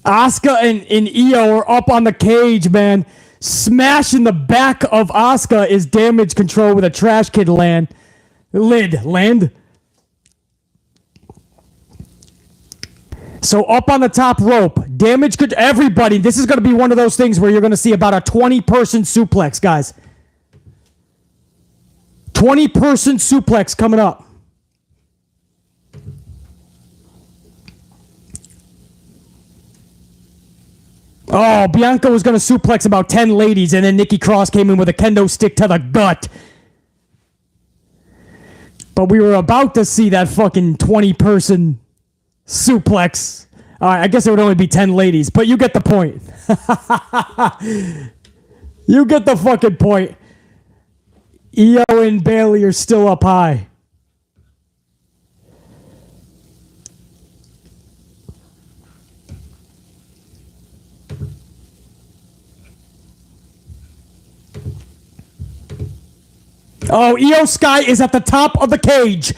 Asuka and Io are up on the cage, man. Smashing the back of Asuka is damage control with a trash kid land. So up on the top rope, damage could everybody. This is going to be one of those things where you're going to see about a 20-person suplex, guys. 20-person suplex coming up. Oh, Bianca was going to suplex about 10 ladies, and then Nikki Cross came in with a kendo stick to the gut. But we were about to see that fucking 20-person suplex. All right, I guess it would only be 10 ladies, but you get the point. You get the fucking point. Io and Bayley are still up high. Oh, Io Sky is at the top of the cage.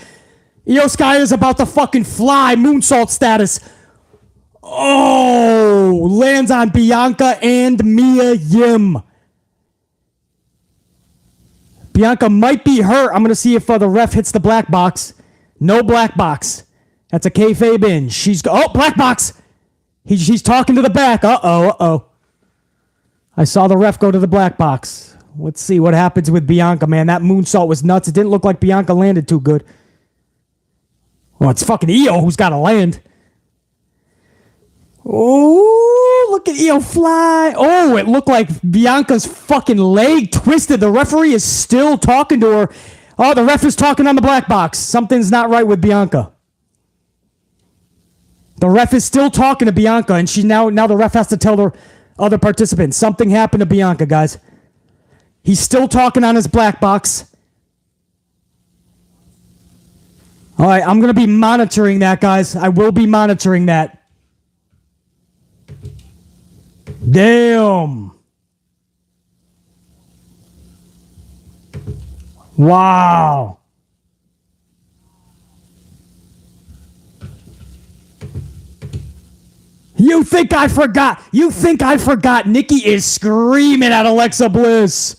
Io Sky is about to fucking fly. Moonsault status. Oh, lands on Bianca and Mia Yim. Bianca might be hurt. I'm going to see if the ref hits the black box. No black box. That's a kayfabe in. Black box. She's talking to the back. Uh-oh. I saw the ref go to the black box. Let's see what happens with Bianca, man. That moonsault was nuts. It didn't look like Bianca landed too good. Well, it's fucking Io who's got to land. Oh, look at Io fly. Oh, it looked like Bianca's fucking leg twisted. The referee is still talking to her. Oh, the ref is talking on the black box. Something's not right with Bianca. The ref is still talking to Bianca, and now the ref has to tell the other participants. Something happened to Bianca, guys. He's still talking on his black box. All right, I'm going to be monitoring that, guys. I will be monitoring that. Damn. Wow. You think I forgot? You think I forgot? Nikki is screaming at Alexa Bliss.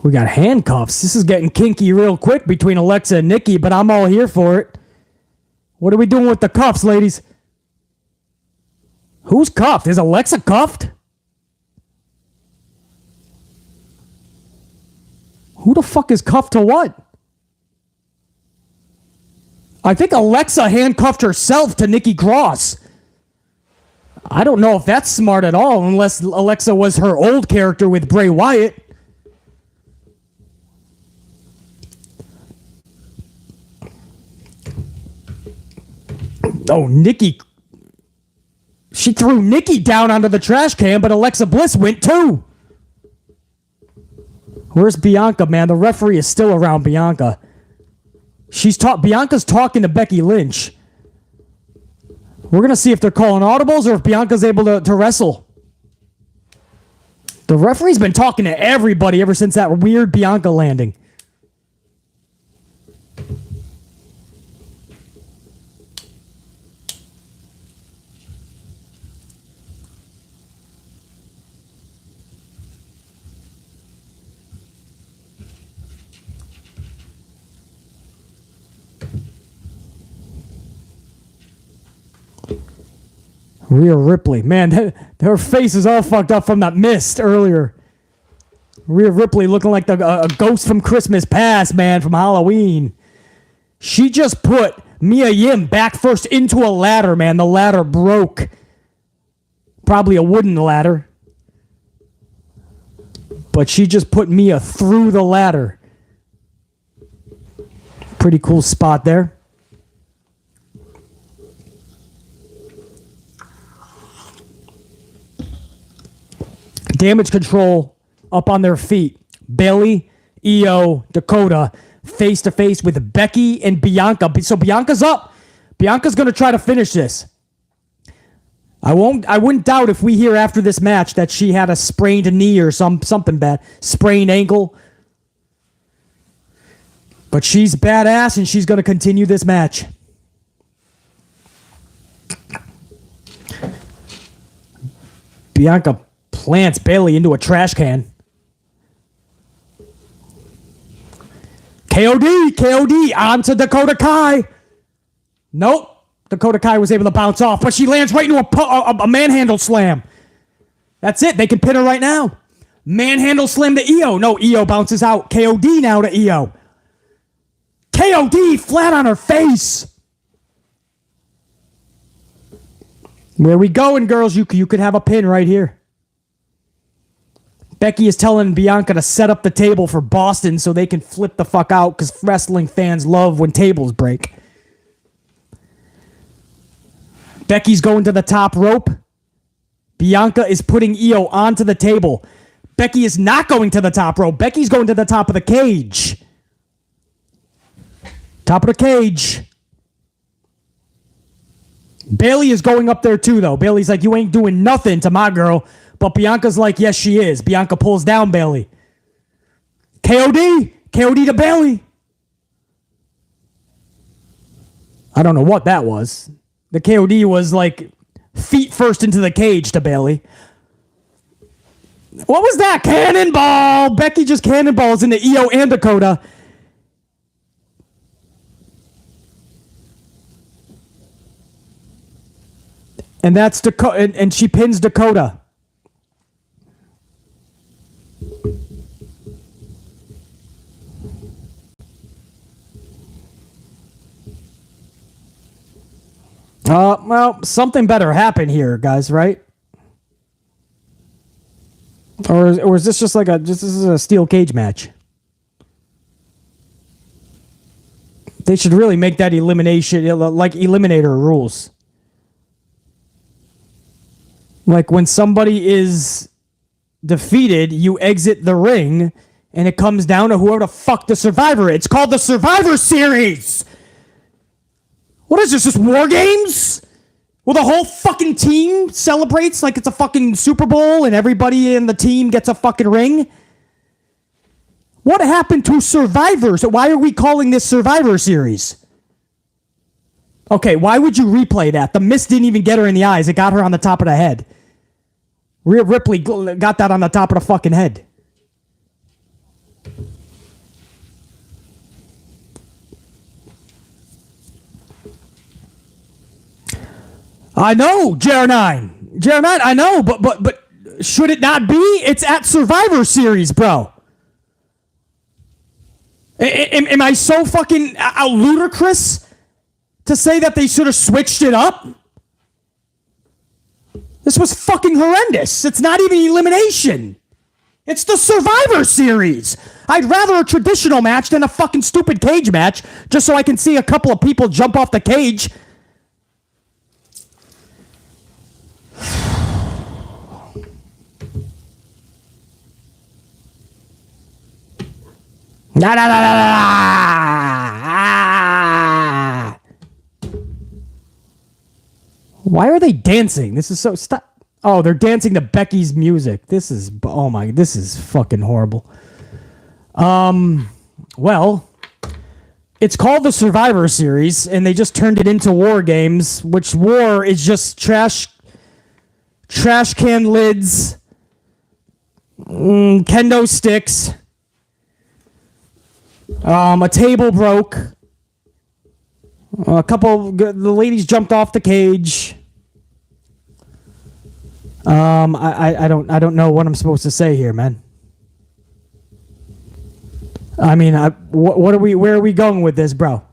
We got handcuffs. This is getting kinky real quick between Alexa and Nikki, but I'm all here for it. What are we doing with the cuffs, ladies? Who's cuffed? Is Alexa cuffed? Who the fuck is cuffed to what? I think Alexa handcuffed herself to Nikki Cross. I don't know if that's smart at all, unless Alexa was her old character with Bray Wyatt. Oh, Nikki. She threw Nikki down onto the trash can, but Alexa Bliss went too. Where's Bianca, man? The referee is still around Bianca. Bianca's talking to Becky Lynch. We're going to see if they're calling audibles or if Bianca's able to wrestle. The referee's been talking to everybody ever since that weird Bianca landing. Rhea Ripley. Man, her face is all fucked up from that mist earlier. Rhea Ripley looking like a ghost from Christmas past, man, from Halloween. She just put Mia Yim back first into a ladder, man. The ladder broke. Probably a wooden ladder. But she just put Mia through the ladder. Pretty cool spot there. Damage Control up on their feet. Bayley, Io, Dakota face to face with Becky and Bianca. So Bianca's up. Bianca's going to try to finish this. I wouldn't doubt if we hear after this match that she had a sprained knee or something bad. Sprained ankle. But she's badass and she's going to continue this match. Bianca plants Bayley into a trash can. KOD onto Dakota Kai. Nope. Dakota Kai was able to bounce off, but she lands right into a manhandle slam. That's it. They can pin her right now. Manhandle slam to Io. No, Io bounces out. KOD now to Io. KOD flat on her face. Where we going, girls? You could have a pin right here. Becky is telling Bianca to set up the table for Boston so they can flip the fuck out because wrestling fans love when tables break. Becky's going to the top rope. Bianca is putting Io onto the table. Becky is not going to the top rope. Becky's going to the top of the cage. Top of the cage. Bayley is going up there too, though. Bayley's like, you ain't doing nothing to my girl. But Bianca's like, yes, she is. Bianca pulls down Bayley. KOD to Bayley. I don't know what that was. The KOD was like feet first into the cage to Bayley. What was that? Cannonball! Becky just cannonballs into Io and Dakota. And that's Dakota, and she pins Dakota. Well, something better happened here, guys, right? Or is this just like this is a steel cage match? They should really make that elimination like eliminator rules. Like when somebody is defeated, you exit the ring and it comes down to whoever the fuck the survivor is. It's called the Survivor Series. What is this, just War Games? Well, the whole fucking team celebrates like it's a fucking Super Bowl and everybody in the team gets a fucking ring? What happened to Survivors? Why are we calling this Survivor Series? Okay, why would you replay that? The mist didn't even get her in the eyes. It got her on the top of the head. Rhea Ripley got that on the top of the fucking head. I know, JR9, I know, but should it not be? It's at Survivor Series, bro. Am I so fucking ludicrous to say that they should have switched it up? This was fucking horrendous. It's not even elimination. It's the Survivor Series. I'd rather a traditional match than a fucking stupid cage match just so I can see a couple of people jump off the cage. Nah. Why are they dancing? This is so stop. Oh, they're dancing to Becky's music. This is fucking horrible. Well, it's called the Survivor Series, and they just turned it into War Games, which war is just trash can lids, kendo sticks. A table broke. The ladies jumped off the cage. I don't know what I'm supposed to say here, man. I mean, where are we going with this, bro?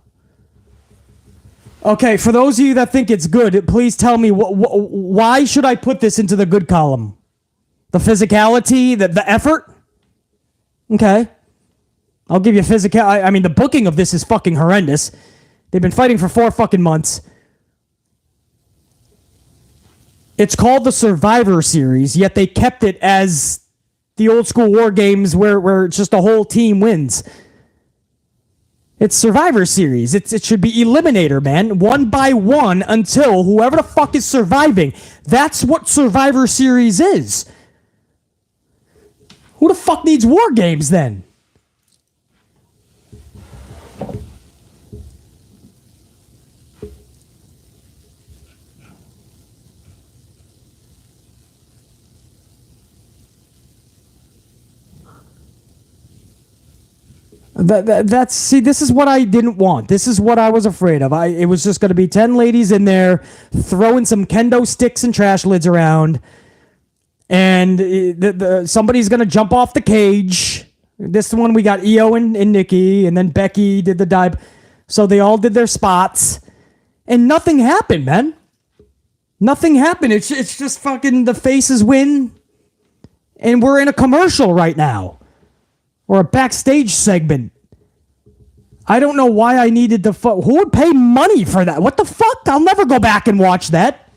Okay, for those of you that think it's good, please tell me why should I put this into the good column? The physicality, the effort? Okay. I'll give you physical. I mean, the booking of this is fucking horrendous. They've been fighting for 4 fucking months. It's called the Survivor Series, yet they kept it as the old school war games where it's just a whole team wins. It's Survivor Series. It should be Eliminator, man. 1 by 1 until whoever the fuck is surviving. That's what Survivor Series is. Who the fuck needs war games then? See, this is what I didn't want. This is what I was afraid of. It was just going to be 10 ladies in there throwing some kendo sticks and trash lids around, and somebody's going to jump off the cage. This one we got Io and Nikki, and then Becky did the dive. So they all did their spots, and nothing happened, man. Nothing happened. It's just fucking the faces win, and we're in a commercial right now. Or a backstage segment. I don't know why I needed to... Who would pay money for that? What the fuck? I'll never go back and watch that.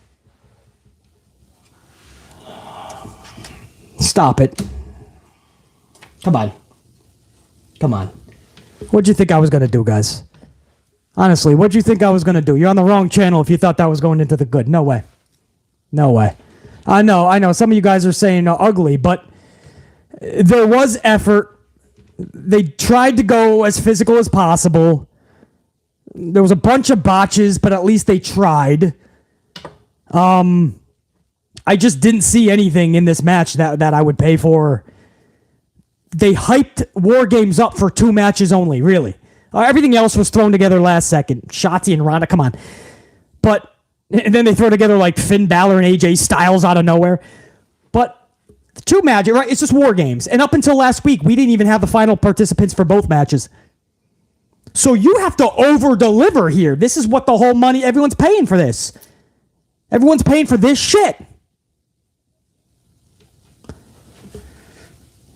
Stop it. Come on. Come on. What'd you think I was going to do, guys? Honestly, what'd you think I was going to do? You're on the wrong channel if you thought that was going into the good. No way. No way. I know. Some of you guys are saying ugly, but there was effort. They tried to go as physical as possible. There was a bunch of botches, but at least they tried. I just didn't see anything in this match that I would pay for. They hyped War Games up for 2 matches only, really. Everything else was thrown together last second. Shotzi and Ronda, come on. And then they throw together like Finn Balor and AJ Styles out of nowhere. But 2 matches, right? It's just War Games. And up until last week, we didn't even have the final participants for both matches. So you have to over-deliver here. This is what the whole money... Everyone's paying for this. Everyone's paying for this shit.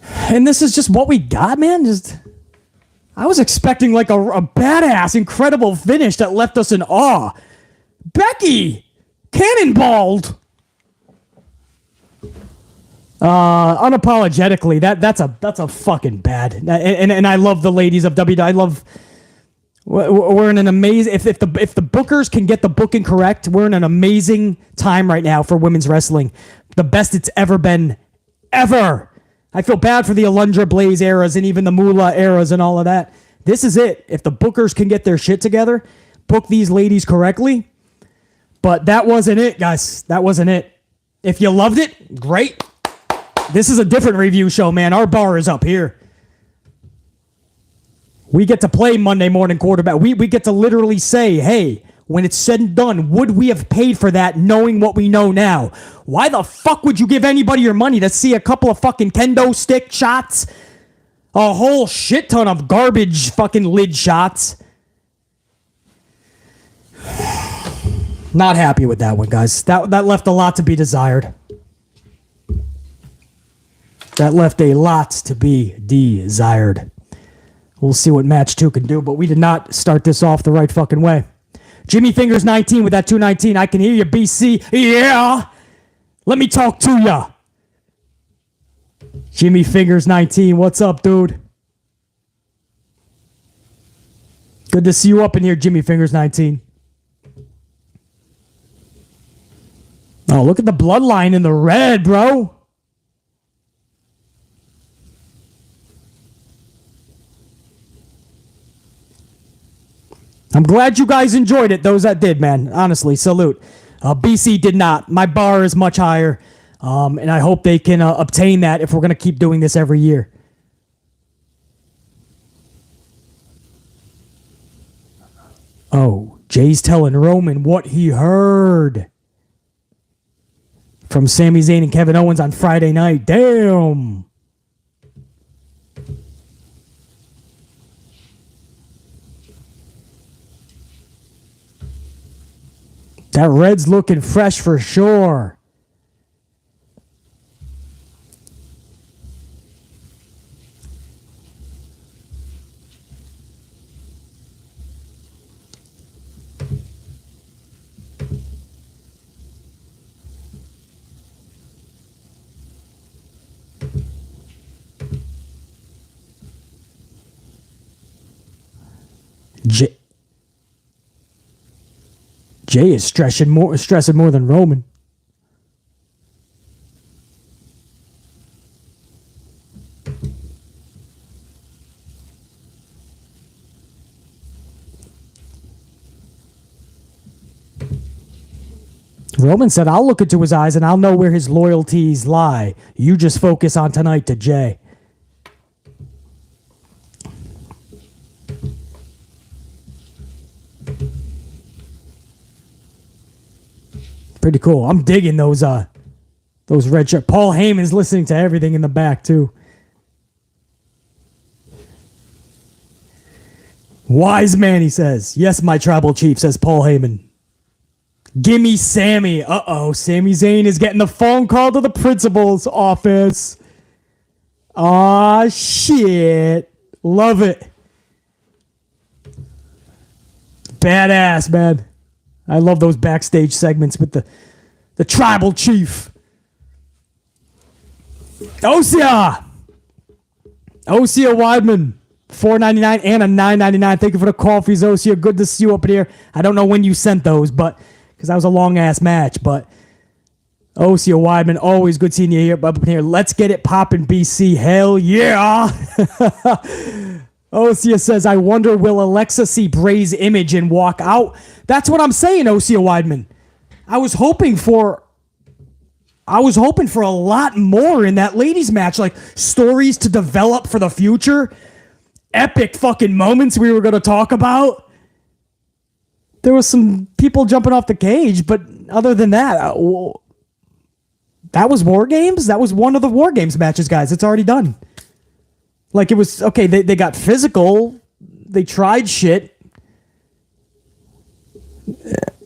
And this is just what we got, man. I was expecting like a badass, incredible finish that left us in awe. Becky! Cannonballed! Unapologetically, that's a fucking bad. And I love the ladies of WWE. I love. We're in an amazing. If the bookers can get the booking correct, we're in an amazing time right now for women's wrestling. The best it's ever been, ever. I feel bad for the Alundra Blaze eras and even the Moolah eras and all of that. This is it. If the bookers can get their shit together, book these ladies correctly. But that wasn't it, guys. That wasn't it. If you loved it, great. This is a different review show, man. Our bar is up here. We get to play Monday morning quarterback. We get to literally say, hey, when it's said and done, would we have paid for that knowing what we know now? Why the fuck would you give anybody your money to see a couple of fucking kendo stick shots? A whole shit ton of garbage fucking lid shots. Not happy with that one, guys. That left a lot to be desired. That left a lot to be desired. We'll see what match 2 can do, but we did not start this off the right fucking way. Jimmy Fingers 19 with that 219. I can hear you, BC. Yeah! Let me talk to ya. Jimmy Fingers 19. What's up, dude? Good to see you up in here, Jimmy Fingers 19. Oh, look at the bloodline in the red, bro. I'm glad you guys enjoyed it, those that did, man. Honestly, salute. BC did not. My bar is much higher, and I hope they can obtain that if we're going to keep doing this every year. Oh, Jay's telling Roman what he heard from Sami Zayn and Kevin Owens on Friday night. Damn. That red's looking fresh for sure. Jay is stressing more than Roman. Roman said, I'll look into his eyes and I'll know where his loyalties lie. You just focus on tonight to Jay. Pretty cool. I'm digging those red shirts. Paul Heyman's listening to everything in the back too. Wise man, he says. Yes, my tribal chief, says Paul Heyman. Gimme Sammy. Uh-oh, Sami Zayn is getting the phone call to the principal's office. Aw, shit. Love it. Badass, man. I love those backstage segments with the tribal chief. Osea Weidman, $4.99 and a $9.99. Thank you for the coffees, Osea. Good to see you up in here. I don't know when you sent those, but because that was a long-ass match. But Osea Weidman, always good seeing you here. Up in here. Let's get it poppin', BC. Hell yeah. Osea says, I wonder, will Alexa see Bray's image and walk out? That's what I'm saying, Osea Weidman. I was hoping for a lot more in that ladies match, like stories to develop for the future, epic fucking moments we were going to talk about. There was some people jumping off the cage, but other than that, that was War Games? That was one of the War Games matches, guys. It's already done. Like, it was, okay, they got physical. They tried shit.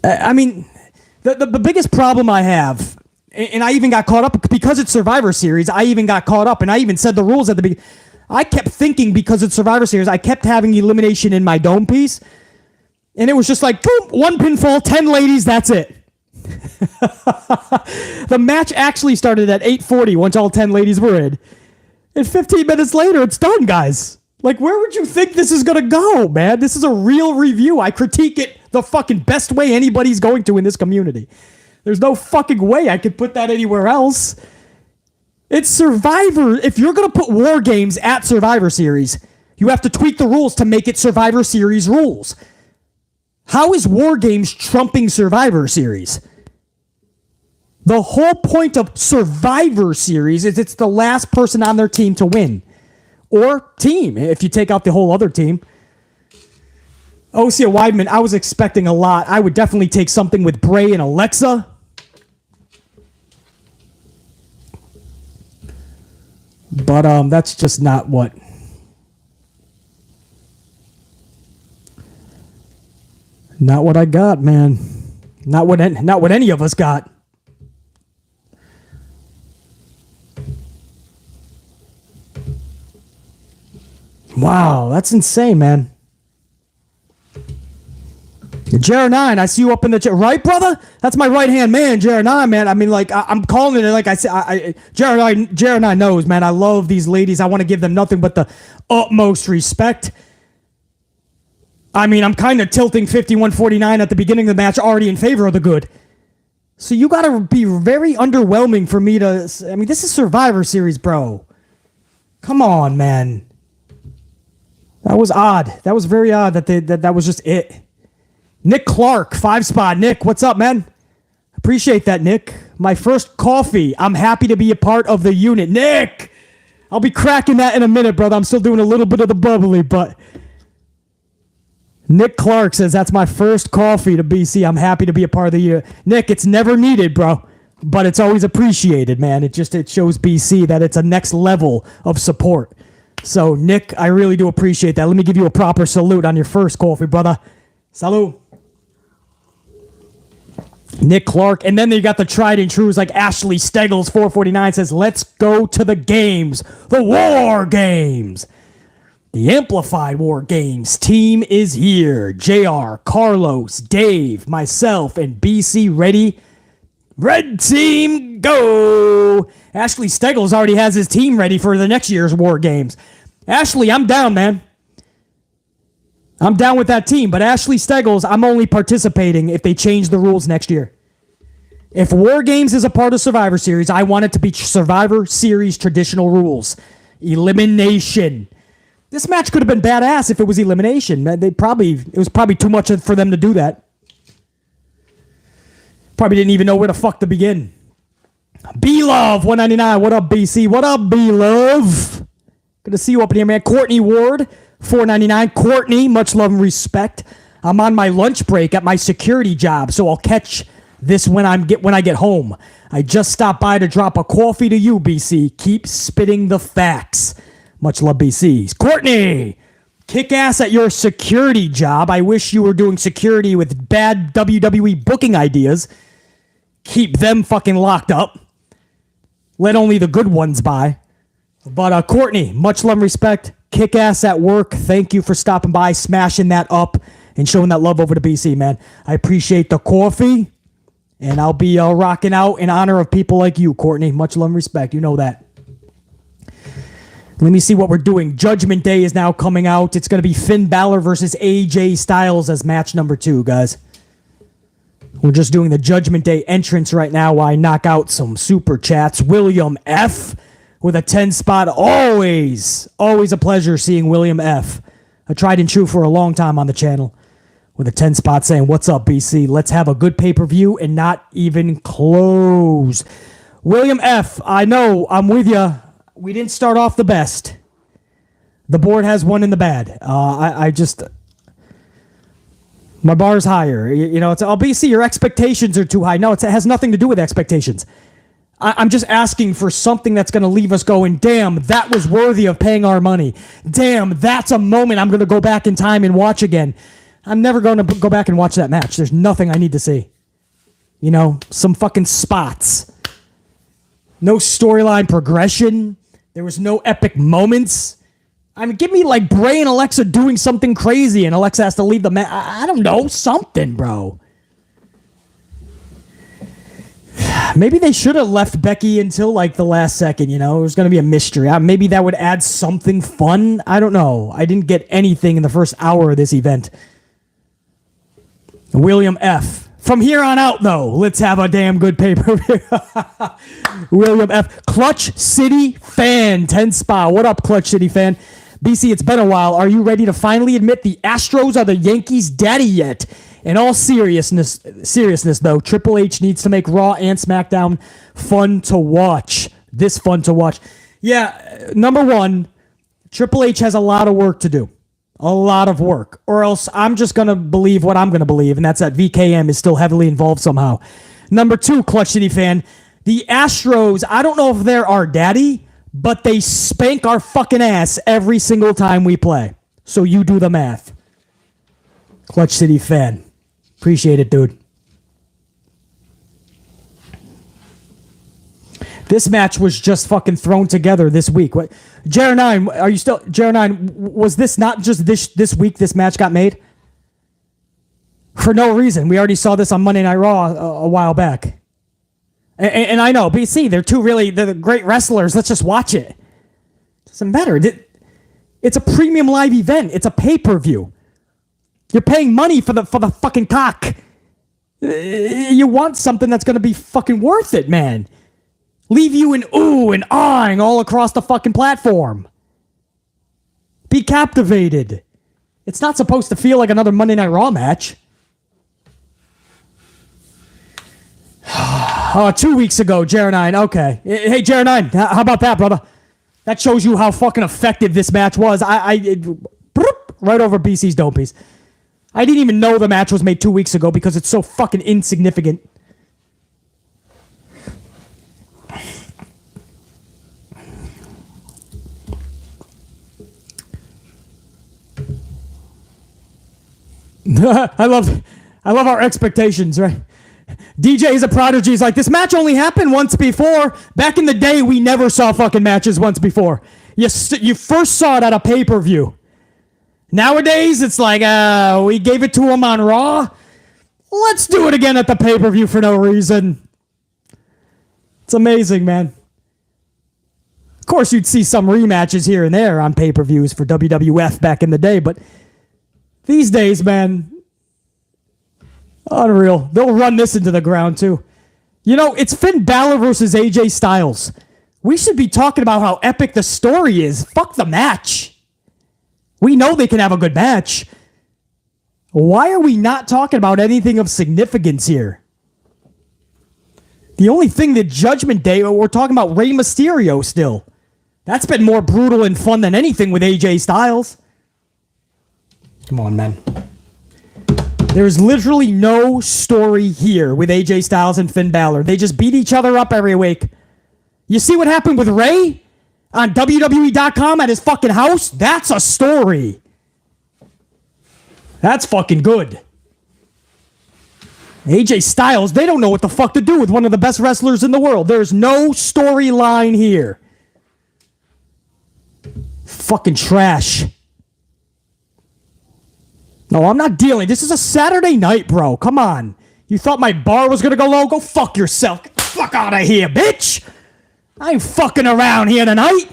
I mean, the biggest problem I have, and I even got caught up, because it's Survivor Series, I even got caught up, and I even said the rules at the beginning. I kept thinking, because it's Survivor Series, I kept having elimination in my dome piece, and it was just like, boom, one pinfall, 10 ladies, that's it. The match actually started at 8:40 once all 10 ladies were in. And 15 minutes later, it's done, guys. Like, where would you think this is going to go, man? This is a real review. I critique it the fucking best way anybody's going to in this community. There's no fucking way I could put that anywhere else. It's Survivor. If you're going to put War Games at Survivor Series, you have to tweak the rules to make it Survivor Series rules. How is War Games trumping Survivor Series? The whole point of Survivor Series is it's the last person on their team to win. Or team, if you take out the whole other team. Osea Weidman, I was expecting a lot. I would definitely take something with Bray and Alexa. But that's just not what... Not what I got, man. Not what any of us got. Wow, that's insane, man. Jer9, I see you up in the chat. Right, brother? That's my right-hand man, Jer9, man. I mean, like, I'm calling it, like I said, Jer9 knows, man. I love these ladies. I want to give them nothing but the utmost respect. I mean, I'm kind of tilting 51-49 at the beginning of the match, already in favor of the good. So you got to be very underwhelming for me to... I mean, this is Survivor Series, bro. Come on, man. That was odd. That was very odd that was just it. Nick Clark, 5-spot. Nick, what's up, man? Appreciate that, Nick. My first coffee. I'm happy to be a part of the unit. Nick! I'll be cracking that in a minute, brother. I'm still doing a little bit of the bubbly, but... Nick Clark says, that's my first coffee to BC. I'm happy to be a part of the unit. Nick, it's never needed, bro. But it's always appreciated, man. It shows BC that it's a next level of support. So, Nick, I really do appreciate that. Let me give you a proper salute on your first coffee, brother. Salute. Nick Clark. And then you got the tried and trues like Ashley Steggles, 449, says, let's go to the games. The War Games. The Amplified War Games team is here. JR, Carlos, Dave, myself, and BC ready. Red team, go! Ashley Steggles already has his team ready for the next year's War Games. Ashley, I'm down, man. I'm down with that team, but Ashley Steggles, I'm only participating if they change the rules next year. If War Games is a part of Survivor Series, I want it to be Survivor Series traditional rules. Elimination. This match could have been badass if it was elimination. It was probably too much for them to do that. Probably didn't even know where the fuck to begin. B-Love, 199. What up, BC? What up, B-Love? Good to see you up in here, man. Courtney Ward, 499. Courtney, much love and respect. I'm on my lunch break at my security job, so I'll catch this when I get home. I just stopped by to drop a coffee to you, BC. Keep spitting the facts. Much love, BC. Courtney, kick ass at your security job. I wish you were doing security with bad WWE booking ideas. Keep them fucking locked up. Let only the good ones by. But Courtney, much love and respect. Kick ass at work. Thank you for stopping by, smashing that up, and showing that love over to BC, man. I appreciate the coffee, and I'll be rocking out in honor of people like you, Courtney. Much love and respect. You know that. Let me see what we're doing. Judgment Day is now coming out. It's going to be Finn Balor versus AJ Styles as match number 2, guys. We're just doing the Judgment Day entrance right now while I knock out some super chats. William F. with a 10 spot. Always a pleasure seeing William F. I tried and true for a long time on the channel with a 10 spot saying, what's up, BC? Let's have a good pay-per-view and not even close. William F., I know, I'm with you. We didn't start off the best. The board has one in the bad. My bar's higher. It's BC, your expectations are too high. No, it has nothing to do with expectations. I'm just asking for something that's going to leave us going, damn, that was worthy of paying our money. Damn, that's a moment I'm going to go back in time and watch again. I'm never going to go back and watch that match. There's nothing I need to see. Some fucking spots. No storyline progression. There was no epic moments. I mean, give me like Bray and Alexa doing something crazy and Alexa has to leave the match. I don't know, something, bro. Maybe they should have left Becky until like the last second, It was going to be a mystery. Maybe that would add something fun. I don't know. I didn't get anything in the first hour of this event. William F. From here on out, though, let's have a damn good pay-per-view. William F. Clutch City Fan, 10 spot. What up, Clutch City Fan? BC, it's been a while. Are you ready to finally admit the Astros are the Yankees' daddy yet? In all seriousness, though, Triple H needs to make Raw and SmackDown fun to watch. This fun to watch. Yeah, number one, Triple H has a lot of work to do. A lot of work. Or else I'm just going to believe what I'm going to believe, and that's that VKM is still heavily involved somehow. Number two, Clutch City Fan, the Astros, I don't know if they're our daddy, but they spank our fucking ass every single time we play. So you do the math. Clutch City Fan. Appreciate it, dude. This match was just fucking thrown together this week. What? Jer9, are you still... Jer9, was this not just this week this match got made? For no reason. We already saw this on Monday Night Raw a while back. And I know, BC, they're great wrestlers. Let's just watch it. Doesn't matter. It's a premium live event. It's a pay-per-view. You're paying money for the fucking cock. You want something that's going to be fucking worth it, man. Leave you in ooh and ahhing all across the fucking platform. Be captivated. It's not supposed to feel like another Monday Night Raw match. 2 weeks ago, Jer9. Okay. Hey, Jer9, how about that, brother? That shows you how fucking effective this match was. Right over BC's dome piece. I didn't even know the match was made 2 weeks ago because it's so fucking insignificant. I love our expectations, right? DJ is a prodigy. He's like, this match only happened once before. Back in the day, we never saw fucking matches once before. You first saw it at a pay-per-view. Nowadays, it's like, we gave it to him on Raw. Let's do it again at the pay-per-view for no reason. It's amazing, man. Of course, you'd see some rematches here and there on pay-per-views for WWF back in the day, but these days, man, unreal. They'll run this into the ground, too. You know, it's Finn Balor versus AJ Styles. We should be talking about how epic the story is. Fuck the match. We know they can have a good match. Why are we not talking about anything of significance here? The only thing that Judgment Day, we're talking about Rey Mysterio still. That's been more brutal and fun than anything with AJ Styles. Come on, man. There's literally no story here with AJ Styles and Finn Balor. They just beat each other up every week. You see what happened with Rey on WWE.com at his fucking house? That's a story. That's fucking good. AJ Styles, they don't know what the fuck to do with one of the best wrestlers in the world. There's no storyline here. Fucking trash. No, I'm not dealing. This is a Saturday night, bro. Come on. You thought my bar was gonna go low? Go fuck yourself. Get the fuck out of here, bitch. I ain't fucking around here tonight.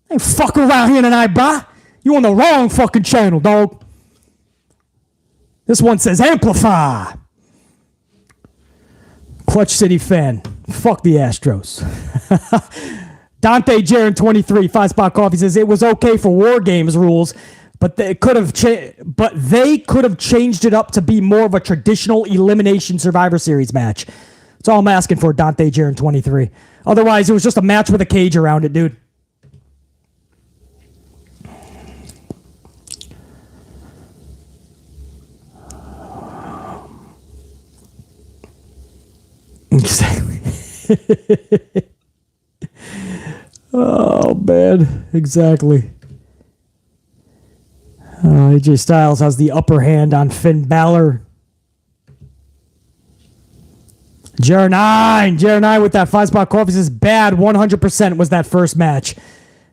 I ain't fucking around here tonight, bruh. You on the wrong fucking channel, dog. This one says amplify. Clutch City fan. Fuck the Astros. Dante Jaron 23 5-spot coffee says it was okay for War Games rules, but they could have changed it up to be more of a traditional elimination Survivor Series match. That's all I'm asking for, Dante Jaron 23. Otherwise, it was just a match with a cage around it, dude. Exactly. Oh, man. Exactly. AJ Styles has the upper hand on Finn Balor. Jer9 with that 5-spot coffee says bad 100% was that first match.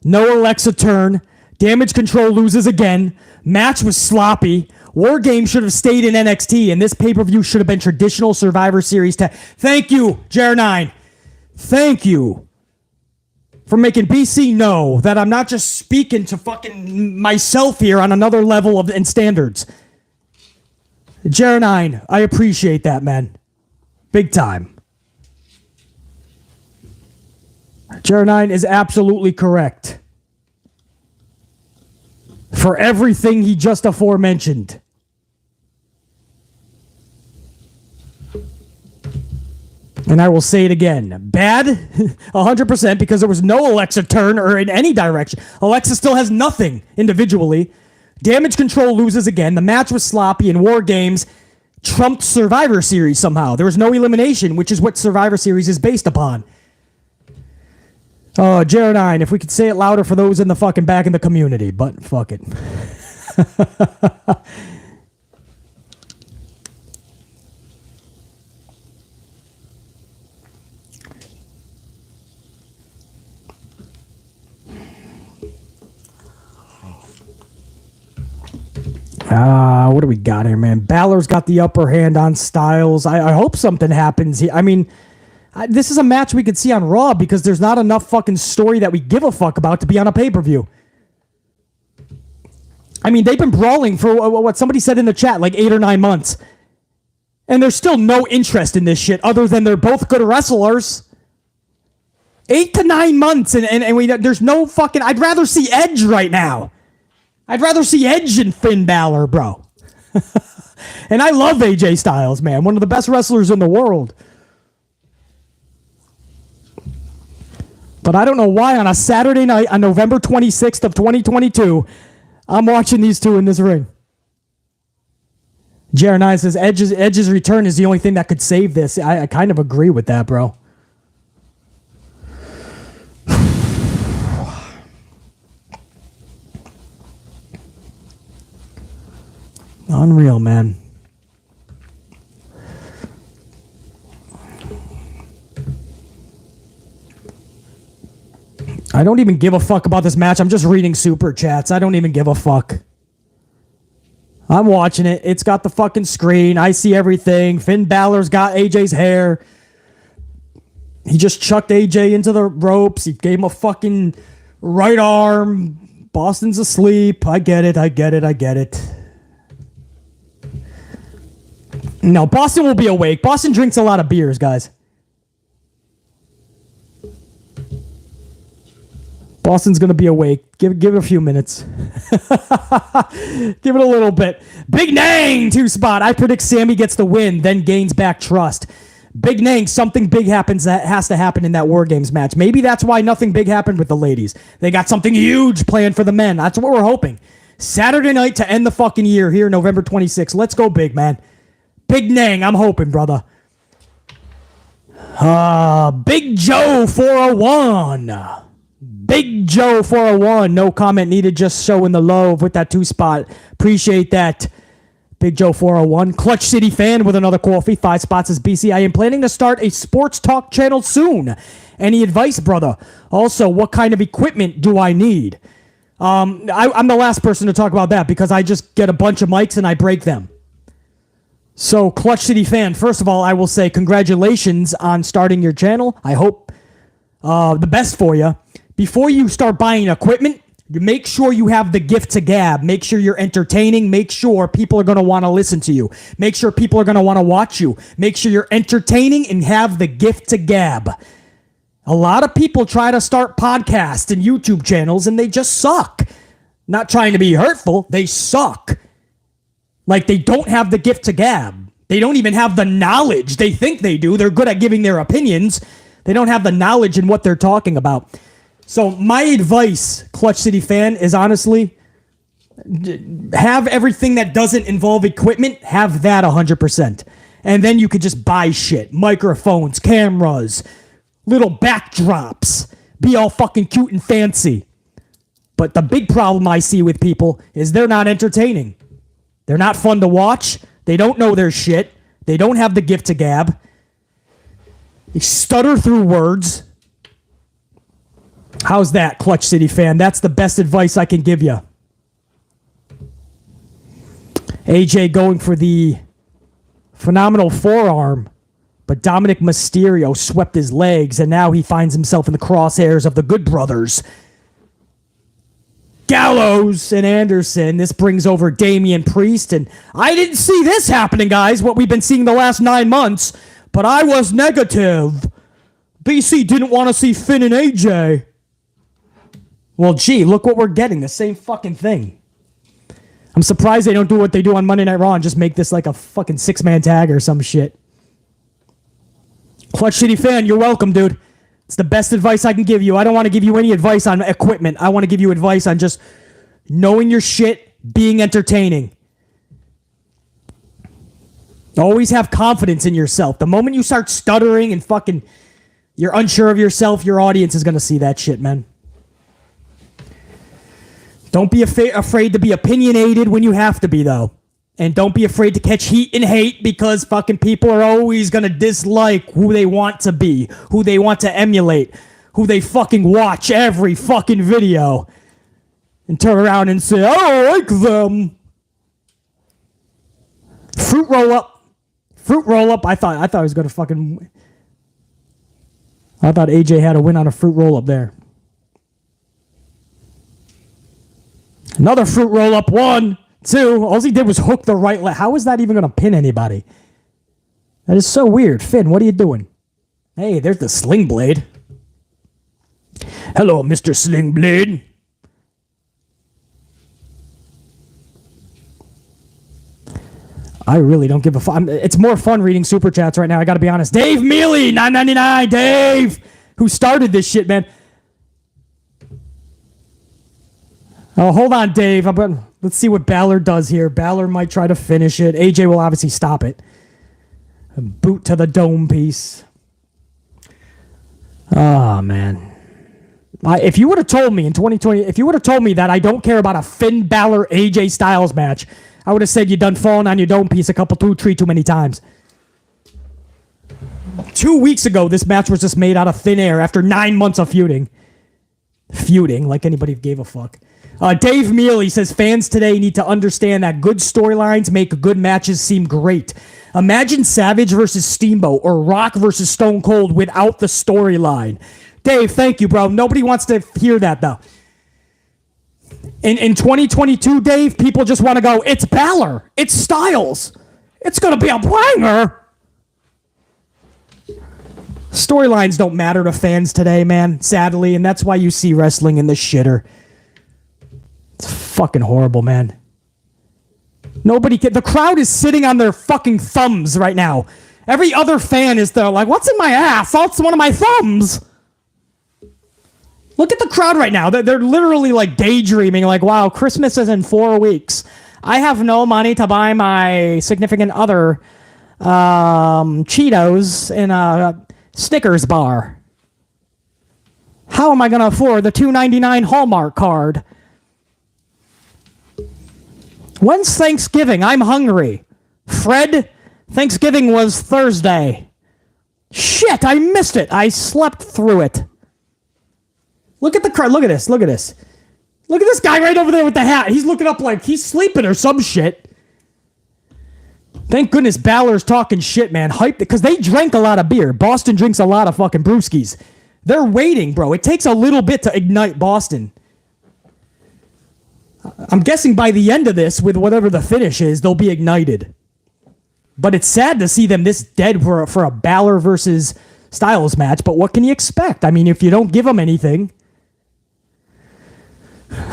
No Alexa turn. Damage Control loses again. Match was sloppy. War Games should have stayed in NXT, and this pay-per-view should have been traditional Survivor Series. Thank you, Jer9. Thank you for making BC know that I'm not just speaking to fucking myself here on another level of and standards. Jer9, I appreciate that, man. Big time. Jer9 is absolutely correct for everything he just aforementioned. And I will say it again. Bad, 100%, because there was no Alexa turn or in any direction. Alexa still has nothing individually. Damage Control loses again. The match was sloppy, and War Games trumped Survivor Series somehow. There was no elimination, which is what Survivor Series is based upon. Oh, Jer9, if we could say it louder for those in the fucking back in the community, but fuck it. What do we got here, man? Balor's got the upper hand on Styles. I hope something happens here. I mean, this is a match we could see on Raw because there's not enough fucking story that we give a fuck about to be on a pay-per-view. I mean, they've been brawling for what somebody said in the chat, like 8 or 9 months. And there's still no interest in this shit other than they're both good wrestlers. 8 to 9 months and there's no fucking... I'd rather see Edge right now. I'd rather see Edge and Finn Balor, bro. And I love AJ Styles, man. One of the best wrestlers in the world. But I don't know why on a Saturday night on November 26th of 2022, I'm watching these two in this ring. Jer9 says Edge's return is the only thing that could save this. I kind of agree with that, bro. Unreal, man. I don't even give a fuck about this match. I'm just reading super chats. I don't even give a fuck. I'm watching it. It's got the fucking screen. I see everything. Finn Balor's got AJ's hair. He just chucked AJ into the ropes. He gave him a fucking right arm. Boston's asleep. I get it. No, Boston will be awake. Boston drinks a lot of beers, guys. Boston's going to be awake. Give it a few minutes. Give it a little bit. Big Nang, 2 spot. I predict Sammy gets the win, then gains back trust. Big Nang, something big happens that has to happen in that War Games match. Maybe that's why nothing big happened with the ladies. They got something huge planned for the men. That's what we're hoping. Saturday night to end the fucking year here, November 26th. Let's go big, man. Big Nang, I'm hoping, brother. Big Joe 401. Big Joe 401. No comment needed, just showing the love with that 2 spot. Appreciate that. Big Joe 401. Clutch City fan with another coffee. 5 spots is BC. I am planning to start a sports talk channel soon. Any advice, brother? Also, what kind of equipment do I need? I'm the last person to talk about that because I just get a bunch of mics and I break them. So, Clutch City fan, first of all, I will say congratulations on starting your channel. I hope the best for you. Before you start buying equipment, you make sure you have the gift to gab. Make sure you're entertaining. Make sure people are going to want to listen to you. Make sure people are going to want to watch you. Make sure you're entertaining and have the gift to gab. A lot of people try to start podcasts and YouTube channels and they just suck. Not trying to be hurtful. They suck. Like they don't have the gift to gab. They don't even have the knowledge. They think they do. They're good at giving their opinions. They don't have the knowledge in what they're talking about. So my advice, Clutch City fan, is honestly, have everything that doesn't involve equipment, have that 100%. And then you could just buy shit. Microphones, cameras, little backdrops. Be all fucking cute and fancy. But the big problem I see with people is they're not entertaining. They're not fun to watch. They don't know their shit. They don't have the gift to gab. They stutter through words. How's that, Clutch City fan? That's the best advice I can give you. AJ going for the phenomenal forearm, but Dominic Mysterio swept his legs, and now he finds himself in the crosshairs of the Good Brothers. Gallows and Anderson. This brings over Damian Priest, and I didn't see this happening, guys, what we've been seeing the last 9 months, but I was negative. BC didn't want to see Finn and AJ. Well, gee, look what we're getting. The same fucking thing. I'm surprised they don't do what they do on Monday Night Raw and just make this like a fucking 6-man tag or some shit. Clutch City fan, you're welcome, dude. It's the best advice I can give you. I don't want to give you any advice on equipment. I want to give you advice on just knowing your shit, being entertaining. Always have confidence in yourself. The moment you start stuttering and fucking you're unsure of yourself, your audience is going to see that shit, man. Don't be afraid to be opinionated when you have to be, though. And don't be afraid to catch heat and hate because fucking people are always going to dislike who they want to be, who they want to emulate, who they fucking watch every fucking video and turn around and say, I don't like them. Fruit roll up. I thought I was going to fucking... I thought AJ had a win on a fruit roll up there. Another fruit roll up. 1, 2. All he did was hook the right leg. How is that even going to pin anybody? That is so weird. Finn, what are you doing? Hey, there's the Sling Blade. Hello, Mr. Sling Blade. I really don't give a fuck. It's more fun reading super chats right now. I got to be honest. Dave Mealy, $9.99. Dave, who started this shit, man. Oh, hold on, Dave. Let's see what Balor does here. Balor might try to finish it. AJ will obviously stop it. A boot to the dome piece. Oh, man. If you would have told me in 2020, if you would have told me that I don't care about a Finn Balor AJ Styles match, I would have said you done fallen on your dome piece a couple, 2, 3 too many times. 2 weeks ago, this match was just made out of thin air after 9 months of feuding. feuding like anybody gave a fuck. Dave Mealy says fans today need to understand that good storylines make good matches seem great. Imagine Savage versus Steamboat or Rock versus Stone Cold without the storyline. Dave, thank you, bro. Nobody wants to hear that, though. In 2022, Dave, people just want to go, it's Balor. It's Styles. It's going to be a banger. Storylines don't matter to fans today, man, sadly, and that's why you see wrestling in the shitter. It's fucking horrible, man. The crowd is sitting on their fucking thumbs right now. Every other fan is there like, what's in my ass? Oh, it's one of my thumbs. Look at the crowd right now. They're literally like daydreaming, like, wow, Christmas is in 4 weeks. I have no money to buy my significant other Cheetos in a Snickers bar. How am I going to afford the $2.99 Hallmark card? When's Thanksgiving? I'm hungry. Fred, Thanksgiving was Thursday. Shit, I missed it. I slept through it. Look at the crowd. Look at this. Look at this. Look at this guy right over there with the hat. He's looking up like he's sleeping or some shit. Thank goodness Balor's talking shit, man. Hype, because they drank a lot of beer. Boston drinks a lot of fucking brewskis. They're waiting, bro. It takes a little bit to ignite Boston. I'm guessing by the end of this, with whatever the finish is, they'll be ignited. But it's sad to see them this dead for a Balor versus Styles match. But what can you expect? I mean, if you don't give them anything.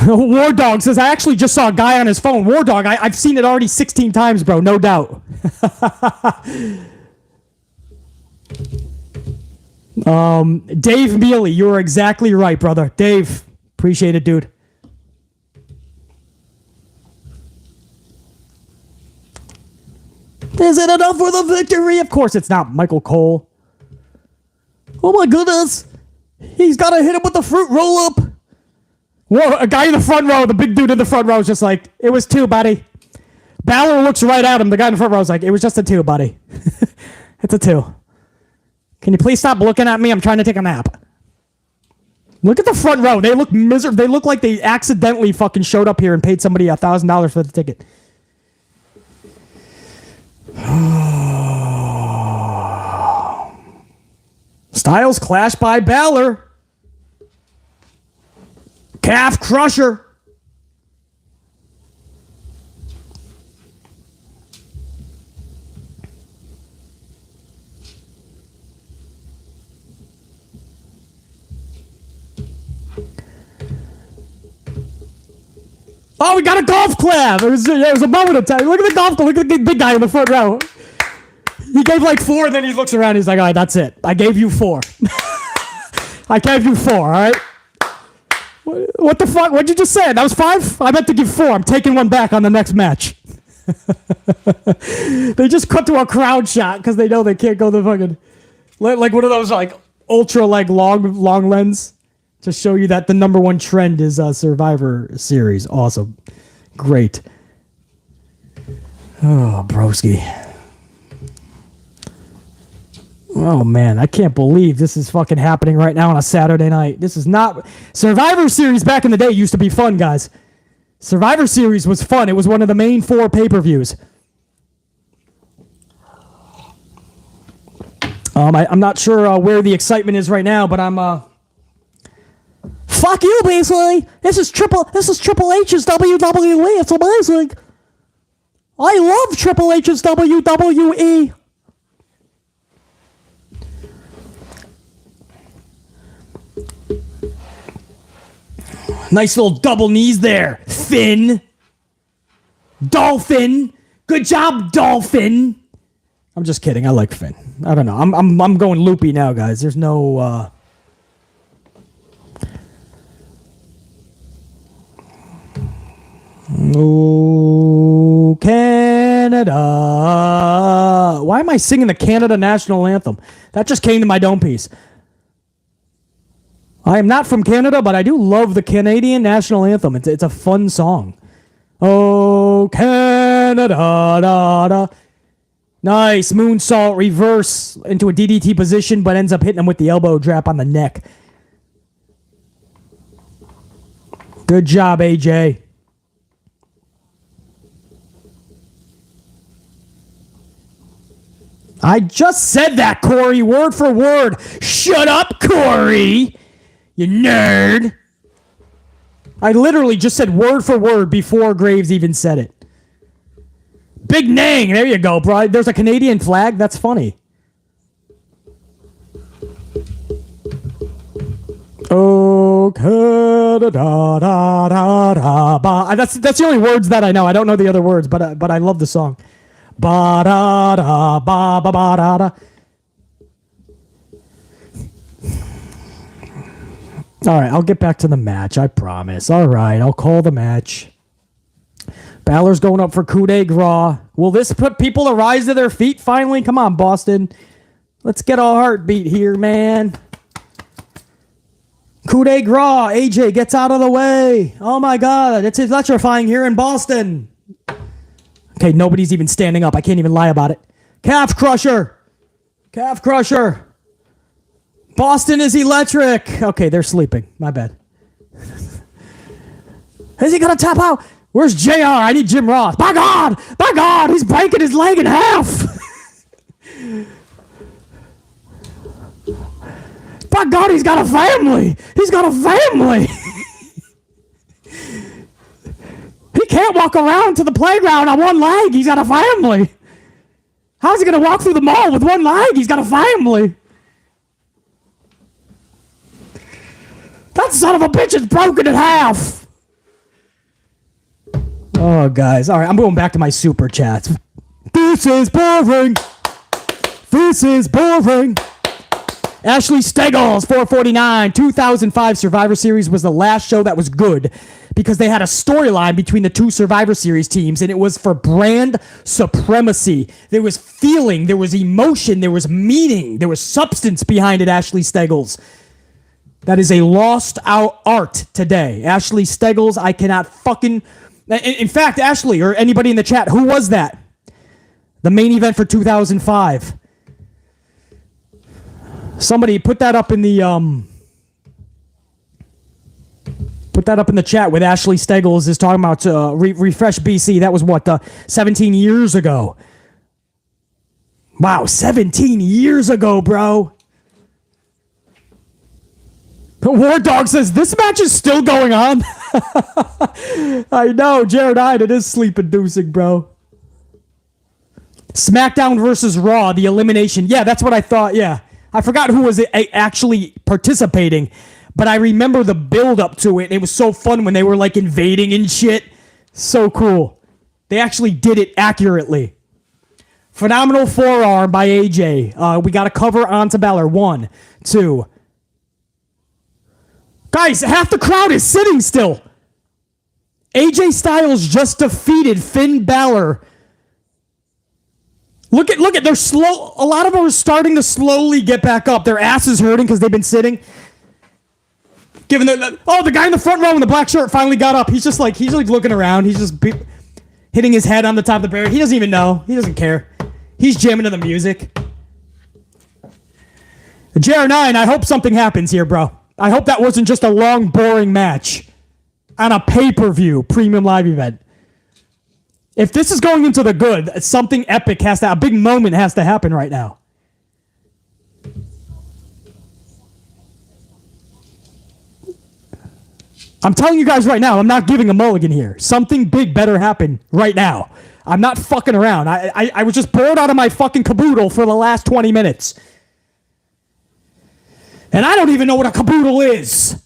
War Dog says, I actually just saw a guy on his phone. War Dog, I've seen it already 16 times, bro. No doubt. Dave Mealy, you are exactly right, brother. Dave, appreciate it, dude. Is it enough for the victory? Of course it's not, Michael Cole. Oh my goodness. He's got to hit him with the fruit roll-up. Whoa, a guy in the front row, the big dude in the front row is just like, it was 2, buddy. Balor looks right at him. The guy in the front row is like, it was just a 2, buddy. It's a 2. Can you please stop looking at me? I'm trying to take a nap. Look at the front row. They look miserable. They look like they accidentally fucking showed up here and paid somebody $1,000 for the ticket. Styles clash by Balor. Calf crusher. Oh, we got a golf clap. It was a moment of time. Look at the golf clap. Look at the big guy in the front row. He gave like 4, and then he looks around. He's like, all right, that's it. I gave you 4. I gave you 4, all right? What the fuck? What'd you just say? That was 5? I meant to give 4. I'm taking 1 back on the next match. They just cut to a crowd shot because they know they can't go the fucking... Like one of those like ultra like long lens to show you that the number 1 trend is Survivor Series. Awesome. Great. Oh, broski. Oh, man, I can't believe this is fucking happening right now on a Saturday night. This is not... Survivor Series back in the day used to be fun, guys. Survivor Series was fun. It was one of the main 4 pay-per-views. I'm not sure where the excitement is right now, but I'm... Fuck you, basically. This is Triple H's WWE. It's amazing. I love Triple H's WWE. Nice little double knees there, Finn. Dolphin. Good job, Dolphin. I'm just kidding. I like Finn. I don't know. I'm going loopy now, guys. There's no Oh, Canada. Why am I singing the Canada national anthem? That just came to my dome piece. I am not from Canada, but I do love the Canadian national anthem. It's a fun song. Oh, Canada, da, da. Nice. Moonsault reverse into a DDT position, but ends up hitting him with the elbow drop on the neck. Good job, AJ. I just said that, Corey, word for word. Shut up, Corey, you nerd. I literally just said word for word before Graves even said it. Big Nang, there you go, bro. There's a Canadian flag. That's funny. Oh, Canada, da, da, da, ba. That's the only words that I know. I don't know the other words, but I love the song. Ba da da ba ba ba da da. All right, I'll get back to the match. I promise. All right, I'll call the match. Balor's going up for coup de grace. Will this put people to rise to their feet finally? Come on, Boston. Let's get a heartbeat here, man. Coup de grace. AJ gets out of the way. Oh my God, it's electrifying here in Boston. Okay, nobody's even standing up. I can't even lie about it. Calf crusher. Calf crusher. Boston is electric. Okay, they're sleeping. My bad. Is he going to tap out? Where's JR? I need Jim Ross. By God! By God! He's breaking his leg in half! By God, he's got a family! He's got a family! He can't walk around to the playground on one leg. He's got a family. How's he going to walk through the mall with one leg? He's got a family. That son of a bitch is broken in half. Oh, guys. All right, I'm going back to my super chats. This is boring. This is boring. Ashley Steggles, 449. 2005 Survivor Series was the last show that was good because they had a storyline between the two Survivor Series teams, and it was for brand supremacy. There was feeling, there was emotion, there was meaning, there was substance behind it, Ashley Steggles. That is a lost art today. Ashley Steggles, I cannot fucking... In fact, Ashley, or anybody in the chat, who was that? The main event for 2005. Somebody put that up in the chat with Ashley Steggles is talking about Refresh BC. That was what, 17 years ago. Wow, 17 years ago, bro. War Dog says, this match is still going on. I know, Jared Hyde, it is sleep-inducing, bro. SmackDown versus Raw, the elimination. Yeah, that's what I thought, yeah. I forgot who was actually participating, but I remember the build-up to it. It was so fun when they were, like, invading and shit. So cool. They actually did it accurately. Phenomenal forearm by AJ. We got a cover onto Balor. 1, 2. Guys, half the crowd is sitting still. AJ Styles just defeated Finn Balor. Look at, they're slow. A lot of them are starting to slowly get back up. Their ass is hurting because they've been sitting. The guy in the front row in the black shirt finally got up. He's looking around. He's just hitting his head on the top of the barrier. He doesn't even know. He doesn't care. He's jamming to the music. JR9, I hope something happens here, bro. I hope that wasn't just a long, boring match on a pay-per-view premium live event. If this is going into the good, something epic a big moment has to happen right now. I'm telling you guys right now, I'm not giving a mulligan here. Something big better happen right now. I'm not fucking around. I was just bored out of my fucking caboodle for the last 20 minutes. And I don't even know what a caboodle is.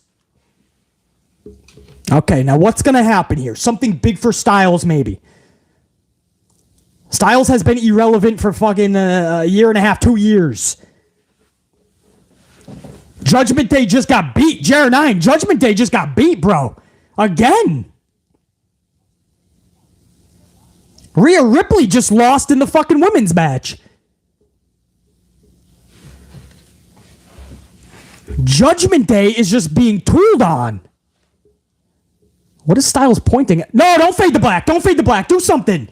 Okay, now what's going to happen here? Something big for Styles, maybe. Styles has been irrelevant for fucking a year and a half, 2 years. Judgment Day just got beat. JR9, Judgment Day just got beat, bro. Again. Rhea Ripley just lost in the fucking women's match. Judgment Day is just being tooled on. What is Styles pointing at? No, don't fade the black. Don't fade the black. Do something.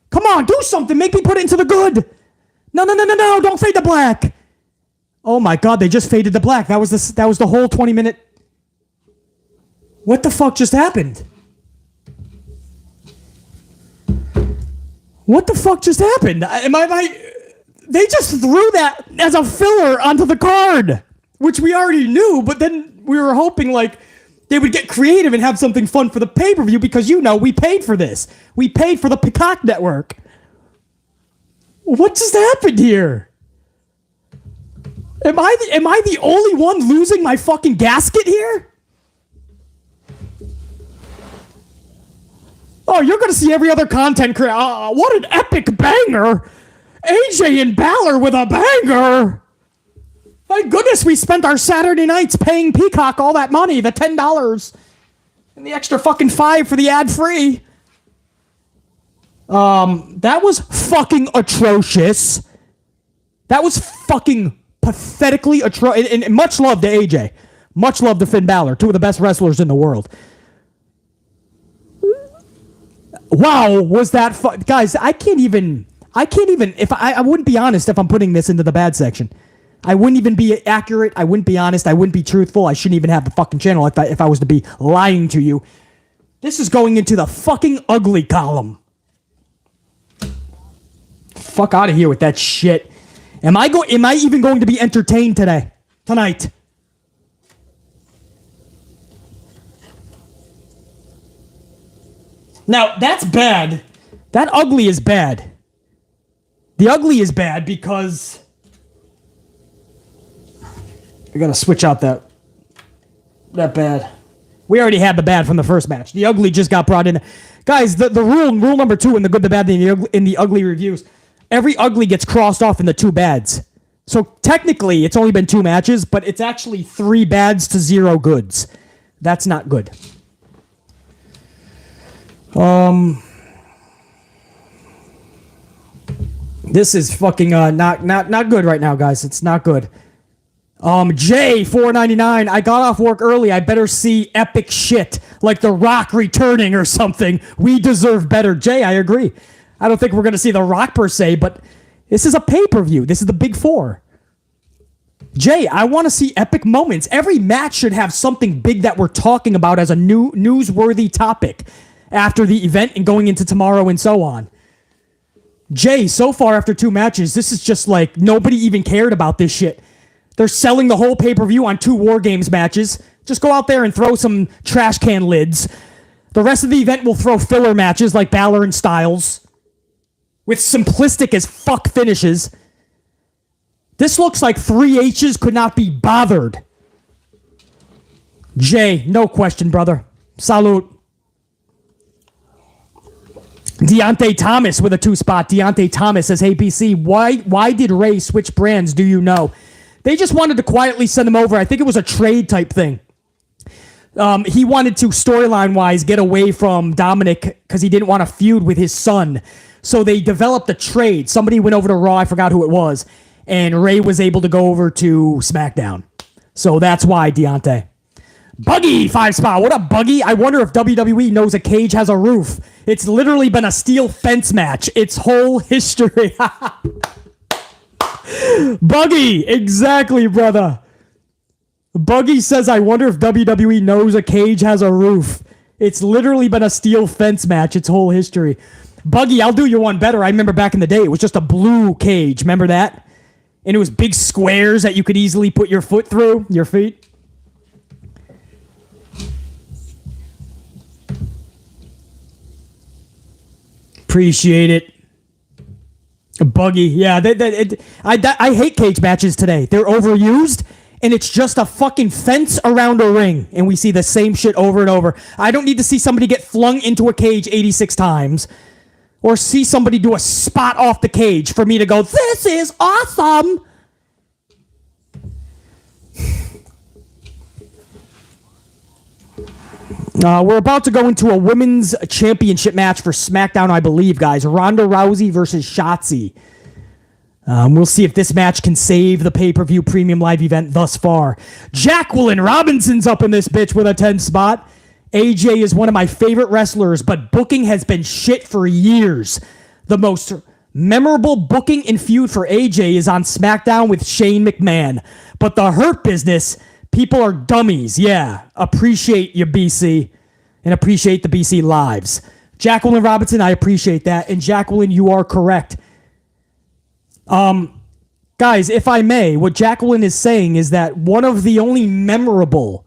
Come on, do something. Make me put it into the good. No. Don't fade the black. Oh my God, they just faded the black. That was the whole 20-minute. What the fuck just happened? What the fuck just happened? They just threw that as a filler onto the card, which we already knew, but then we were hoping like they would get creative and have something fun for the pay-per-view because, you know, we paid for this. We paid for the Peacock Network. What just happened here? Am I the only one losing my fucking gasket here? Oh, you're going to see every other content creator. What an epic banger. AJ and Balor with a banger. My goodness, we spent our Saturday nights paying Peacock all that money, the $10, and the extra fucking $5 for the ad-free. That was fucking atrocious. That was fucking pathetically atrocious. And much love to AJ. Much love to Finn Balor, two of the best wrestlers in the world. Wow, was that guys, I can't even, if I wouldn't be honest if I'm putting this into the bad section. I wouldn't even be accurate. I wouldn't be honest. I wouldn't be truthful. I shouldn't even have the fucking channel if I was to be lying to you. This is going into the fucking ugly column. Fuck out of here with that shit. Am I even going to be entertained tonight? Now, that's bad. That ugly is bad. The ugly is bad because I gotta switch out that bad. We already had the bad from the first match. The ugly just got brought in. Guys, the rule number 2 in the good, the bad, in the ugly reviews, every ugly gets crossed off in the 2 bads. So technically, it's only been 2 matches, but it's actually 3 bads to 0 goods. That's not good. This is fucking not good right now, guys. It's not good. Jay, $4.99. I got off work early. I better see epic shit like The Rock returning or something. We deserve better. Jay, I agree. I don't think we're going to see The Rock per se, but this is a pay-per-view. This is the Big 4. Jay, I want to see epic moments. Every match should have something big that we're talking about as a newsworthy topic after the event and going into tomorrow and so on. Jay, so far after 2 matches, this is just like nobody even cared about this shit. They're selling the whole pay-per-view on 2 War Games matches. Just go out there and throw some trash can lids. The rest of the event will throw filler matches like Balor and Styles with simplistic as fuck finishes. This looks like 3H's could not be bothered. Jay, no question, brother. Salute. Deontay Thomas with a 2 spot. Deontay Thomas says, hey, BC, why did Ray switch brands? Do you know? They just wanted to quietly send him over. I think it was a trade type thing. He wanted to, storyline-wise, get away from Dominic because he didn't want to feud with his son. So they developed a trade. Somebody went over to Raw. I forgot who it was. And Ray was able to go over to SmackDown. So that's why, Deontay. Buggy, 5 spot. What up, Buggy? I wonder if WWE knows a cage has a roof. It's literally been a steel fence match. Its whole history. Buggy, exactly, brother. Buggy says, I wonder if WWE knows a cage has a roof. It's literally been a steel fence match its whole history. Buggy, I'll do you one better. I remember back in the day, it was just a blue cage. Remember that? And it was big squares that you could easily put your foot through, your feet. Appreciate it. Buggy, yeah. I hate cage matches today. They're overused, and it's just a fucking fence around a ring, and we see the same shit over and over. I don't need to see somebody get flung into a cage 86 times, or see somebody do a spot off the cage for me to go, this is awesome. We're about to go into a women's championship match for SmackDown, I believe, guys. Ronda Rousey versus Shotzi. We'll see if this match can save the pay-per-view premium live event thus far. Jacqueline Robinson's up in this bitch with a 10 spot. AJ is one of my favorite wrestlers, but booking has been shit for years. The most memorable booking and feud for AJ is on SmackDown with Shane McMahon. But the Hurt Business People are dummies. Yeah. Appreciate you, BC. And appreciate the BC lives. Jacqueline Robinson, I appreciate that. And Jacqueline, you are correct. Guys, if I may, what Jacqueline is saying is that one of the only memorable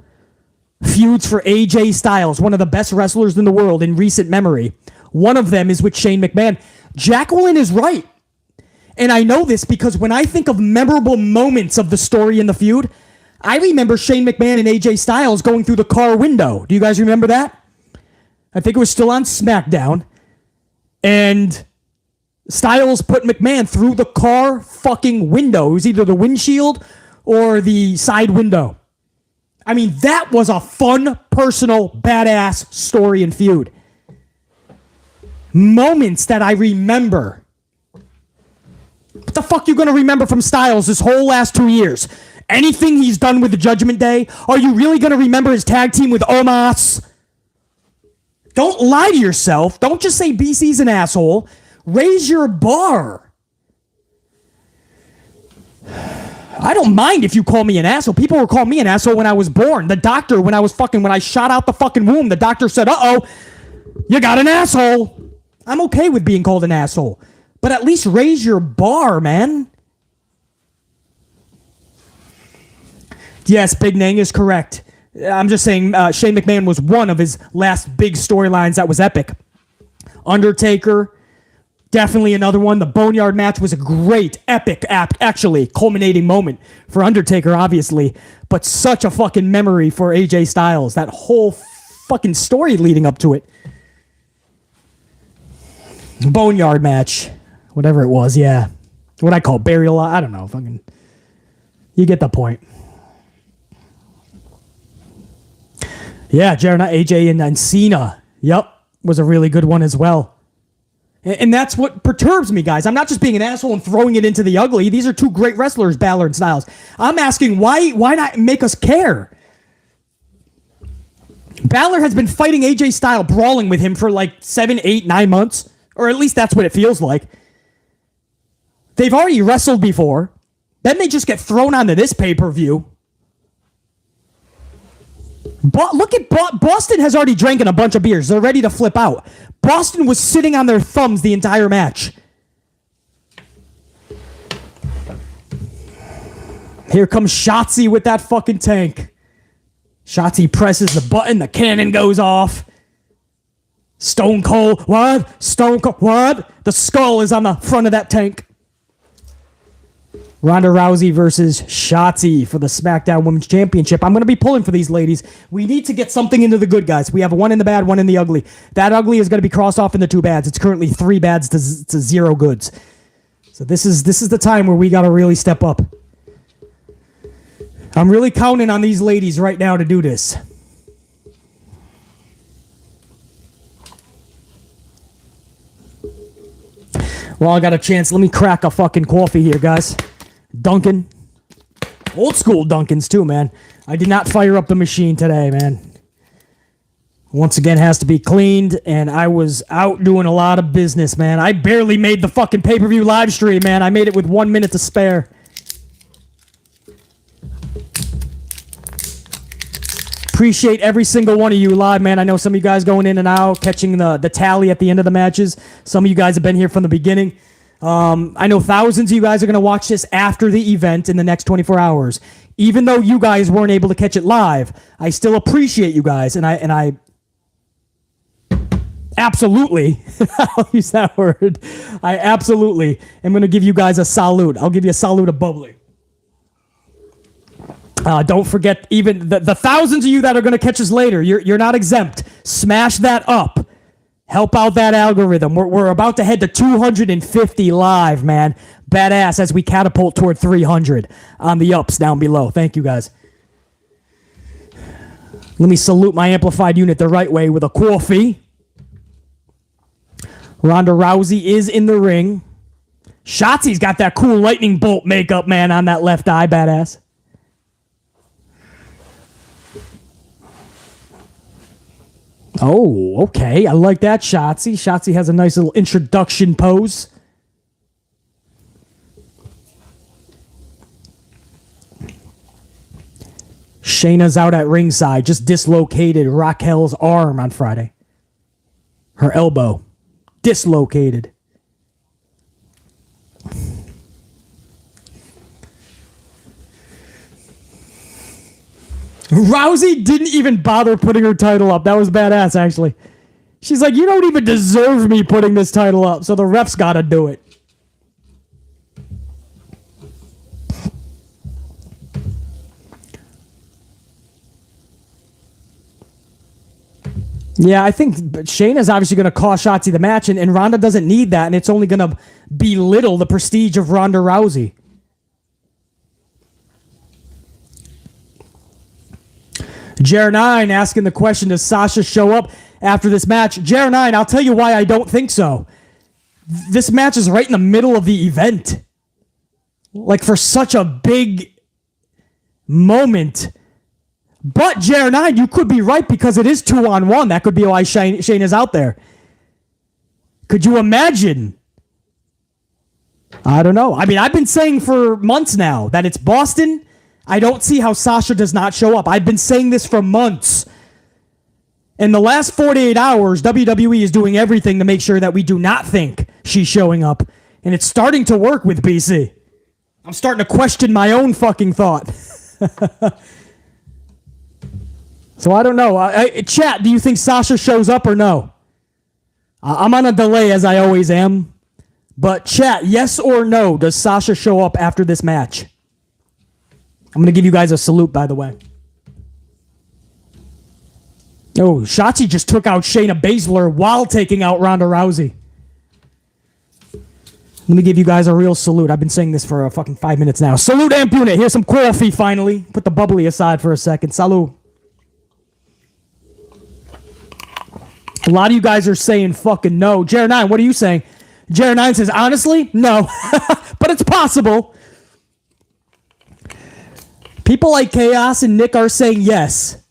feuds for AJ Styles, one of the best wrestlers in the world in recent memory, one of them is with Shane McMahon. Jacqueline is right. And I know this because when I think of memorable moments of the story in the feud, I remember Shane McMahon and AJ Styles going through the car window. Do you guys remember that? I think it was still on SmackDown. And Styles put McMahon through the car fucking window. It was either the windshield or the side window. I mean, that was a fun, personal, badass story and feud. Moments that I remember. What the fuck you gonna remember from Styles this whole last 2 years? Anything he's done with the Judgment Day? Are you really gonna remember his tag team with Omos? Don't lie to yourself. Don't just say BC's an asshole. Raise your bar. I don't mind if you call me an asshole. People were calling me an asshole when I was born. The doctor, when I shot out the fucking womb, the doctor said, uh-oh, you got an asshole. I'm okay with being called an asshole. But at least raise your bar, man. Yes, Big Nang is correct. I'm just saying Shane McMahon was one of his last big storylines that was epic. Undertaker, definitely another one. The Boneyard match was a great, epic, actually, culminating moment for Undertaker, obviously. But such a fucking memory for AJ Styles. That whole fucking story leading up to it. Boneyard match. Whatever it was, yeah. What I call burial, I don't know. Fucking, you get the point. Yeah, AJ and Cena. Yep, was a really good one as well. And that's what perturbs me, guys. I'm not just being an asshole and throwing it into the ugly. These are two great wrestlers, Balor and Styles. I'm asking, why not make us care? Balor has been fighting AJ Styles, brawling with him for like 7, 8, 9 months. Or at least that's what it feels like. They've already wrestled before. Then they just get thrown onto this pay-per-view. But look at Boston has already drank a bunch of beers. They're ready to flip out. Boston was sitting on their thumbs the entire match. Here comes Shotzi with that fucking tank. Shotzi presses the button. The cannon goes off. Stone Cold. What? Stone Cold. What? The skull is on the front of that tank. Ronda Rousey versus Shotzi for the SmackDown Women's Championship. I'm going to be pulling for these ladies. We need to get something into the good, guys. We have one in the bad, one in the ugly. That ugly is going to be crossed off in the 2 bads. It's currently 3 bads to 0 goods. So this is the time where we got to really step up. I'm really counting on these ladies right now to do this. Well, I got a chance. Let me crack a fucking coffee here, guys. Dunkin'. Old school Dunkins, too, man. I did not fire up the machine today, man. Once again, has to be cleaned, and I was out doing a lot of business, man. I barely made the fucking pay-per-view live stream, man. I made it with 1 minute to spare. Appreciate every single one of you live, man. I know some of you guys going in and out, catching the tally at the end of the matches. Some of you guys have been here from the beginning. I know thousands of you guys are going to watch this after the event in the next 24 hours. Even though you guys weren't able to catch it live, I still appreciate you guys, and I absolutely, I'll use that word, I absolutely am going to give you guys a salute. I'll give you a salute of bubbly. Don't forget, even the thousands of you that are going to catch us later, you're not exempt. Smash that up. Help out that algorithm. We're about to head to 250 live, man. Badass as we catapult toward 300 on the ups down below. Thank you, guys. Let me salute my amplified unit the right way with a coffee. Ronda Rousey is in the ring. Shotzi's got that cool lightning bolt makeup, man, on that left eye. Badass. Oh, okay. I like that, Shotzi. Shotzi has a nice little introduction pose. Shayna's out at ringside, just dislocated Raquel's arm on Friday. Her elbow. Dislocated. Rousey didn't even bother putting her title up. That was badass, actually. She's like, you don't even deserve me putting this title up, so the refs gotta do it. Yeah, I think Shayna's obviously going to cost Shotzi the match, and Ronda doesn't need that, and it's only going to belittle the prestige of Ronda Rousey. Jer9 asking the question, does Sasha show up after this match? Jer9, I'll tell you why I don't think so. This match is right in the middle of the event. Like, for such a big moment. But, Jer9, you could be right because it is 2-on-1. That could be why Shayna's out there. Could you imagine? I don't know. I mean, I've been saying for months now that it's Boston. I don't see how Sasha does not show up. I've been saying this for months. In the last 48 hours, WWE is doing everything to make sure that we do not think she's showing up. And it's starting to work with BC. I'm starting to question my own fucking thought. So I don't know. Chat, do you think Sasha shows up or no? I'm on a delay as I always am. But chat, yes or no, does Sasha show up after this match? I'm going to give you guys a salute, by the way. Oh, Shotzi just took out Shayna Baszler while taking out Ronda Rousey. Let me give you guys a real salute. I've been saying this for fucking 5 minutes now. Salute, Amp Unit. Here's some coffee, finally. Put the bubbly aside for a second. Salute. A lot of you guys are saying fucking no. Jer9, what are you saying? Jer9 says, honestly, no. But it's possible. People like Chaos and Nick are saying yes.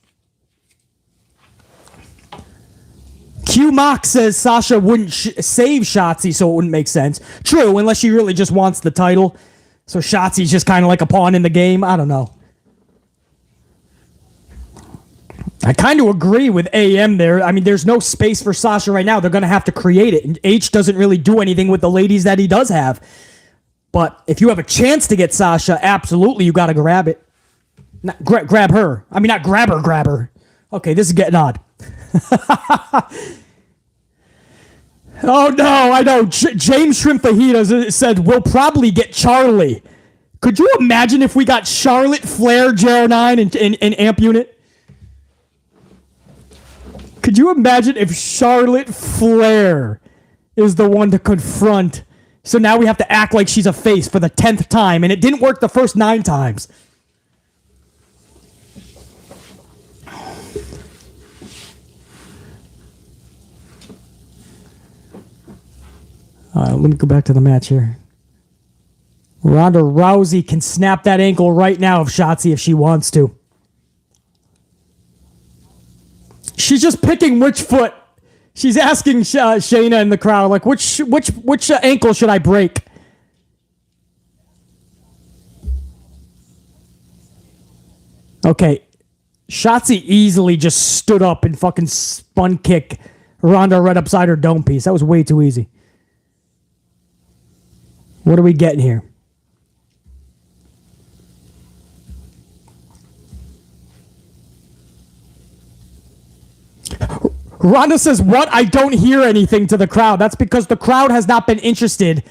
Q-Mock says Sasha wouldn't save Shotzi, so it wouldn't make sense. True, unless she really just wants the title. So Shotzi's just kind of like a pawn in the game. I don't know. I kind of agree with AM there. I mean, there's no space for Sasha right now. They're going to have to create it. And H doesn't really do anything with the ladies that he does have. But if you have a chance to get Sasha, absolutely, you got to grab it. Not grab her. I mean, not grab her. Okay, this is getting odd. Oh, no, I know. James Shrimp Fajitas said, we'll probably get Charlie. Could you imagine if we got Charlotte, Flair, JR9, and Amp Unit? Could you imagine if Charlotte Flair is the one to confront? So now we have to act like she's a face for the 10th time, and it didn't work the first 9 times. Let me go back to the match here. Ronda Rousey can snap that ankle right now of Shotzi if she wants to. She's just picking which foot. She's asking Shayna in the crowd, like, which ankle should I break? Okay. Shotzi easily just stood up and fucking spun kick Ronda right upside her dome piece. That was way too easy. What are we getting here? Ronda says, what? I don't hear anything to the crowd. That's because the crowd has not been interested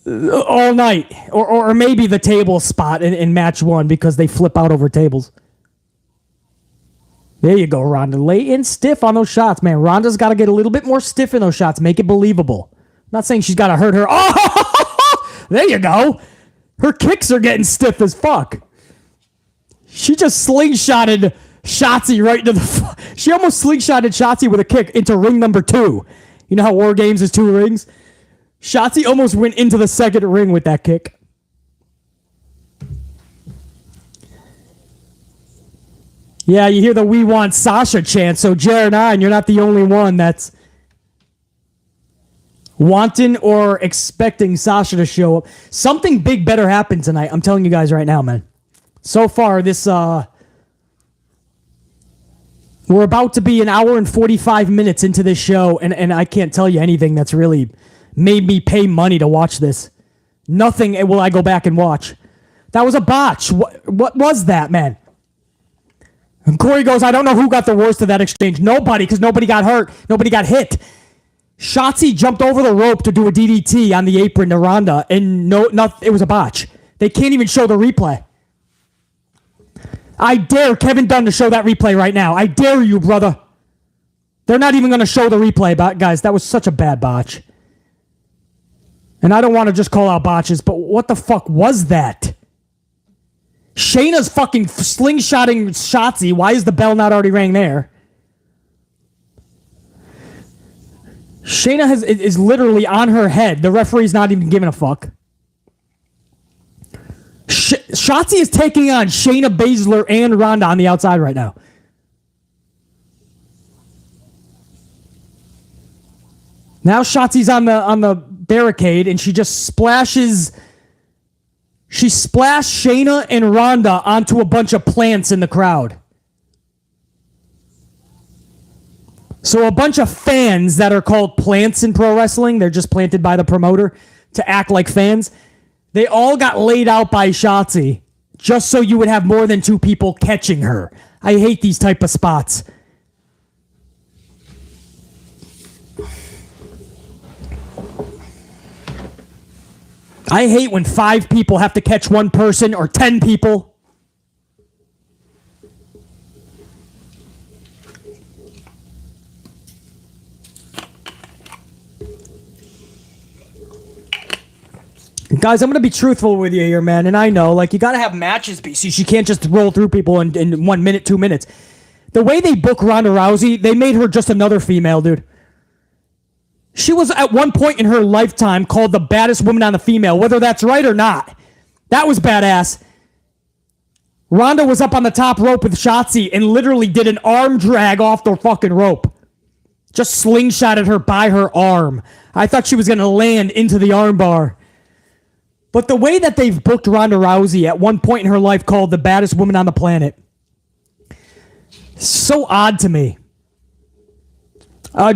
all night. Or maybe the table spot in match 1 because they flip out over tables. There you go, Ronda. Lay in stiff on those shots, man. Ronda's got to get a little bit more stiff in those shots. Make it believable. I'm not saying she's got to hurt her. Oh, there you go. Her kicks are getting stiff as fuck. She just slingshotted Shotzi right into the... She almost slingshotted Shotzi with a kick into ring number 2. You know how War Games is 2 rings? Shotzi almost went into the 2nd ring with that kick. Yeah, you hear the "We Want Sasha" chant, so Jer9, you're not the only one that's wanting or expecting Sasha to show up. Something big better happen tonight. I'm telling you guys right now, man. So far, this, we're about to be an hour and 45 minutes into this show, and I can't tell you anything that's really made me pay money to watch this. Nothing will I go back and watch. That was a botch. What was that, man? And Corey goes, I don't know who got the worst of that exchange. Nobody, because nobody got hurt. Nobody got hit. Shotzi jumped over the rope to do a DDT on the apron to Ronda, and it was a botch. They can't even show the replay. I dare Kevin Dunn to show that replay right now. I dare you, brother. They're not even going to show the replay, but guys, that was such a bad botch. And I don't want to just call out botches, but what the fuck was that? Shayna's fucking slingshotting Shotzi. Why is the bell not already rang there? Shayna is literally on her head. The referee's not even giving a fuck. Shotzi is taking on Shayna Baszler and Ronda on the outside right now. Now Shotzi's on the barricade and she just splashes. She splashed Shayna and Ronda onto a bunch of plants in the crowd. So a bunch of fans that are called plants in pro wrestling, they're just planted by the promoter to act like fans. They all got laid out by Shotzi just so you would have more than two people catching her. I hate these type of spots. I hate when 5 people have to catch one person or 10 people. Guys, I'm going to be truthful with you here, man. And I know, like, you got to have matches, BC. You can't just roll through people in 1 minute, 2 minutes. The way they book Ronda Rousey, they made her just another female, dude. She was at one point in her lifetime called the baddest woman on the female, whether that's right or not. That was badass. Ronda was up on the top rope with Shotzi and literally did an arm drag off the fucking rope. Just slingshotted her by her arm. I thought she was going to land into the arm bar. But the way that they've booked Ronda Rousey at one point in her life called the baddest woman on the planet, so odd to me.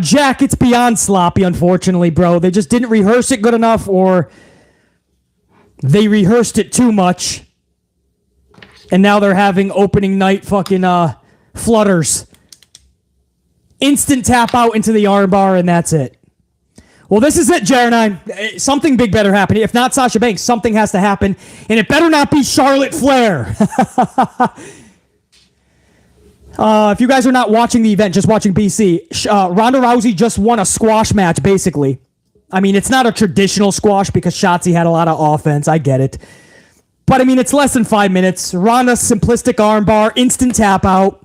Jack, it's beyond sloppy, unfortunately, bro. They just didn't rehearse it good enough, or they rehearsed it too much, and now they're having opening night fucking flutters. Instant tap out into the armbar, and that's it. Well, this is it, Jared. Something big better happen. If not Sasha Banks, something has to happen, and it better not be Charlotte Flair. If you guys are not watching the event, just watching BC, Ronda Rousey just won a squash match, basically. I mean, it's not a traditional squash because Shotzi had a lot of offense. I get it. But, I mean, it's less than 5 minutes. Ronda, simplistic armbar, instant tap out.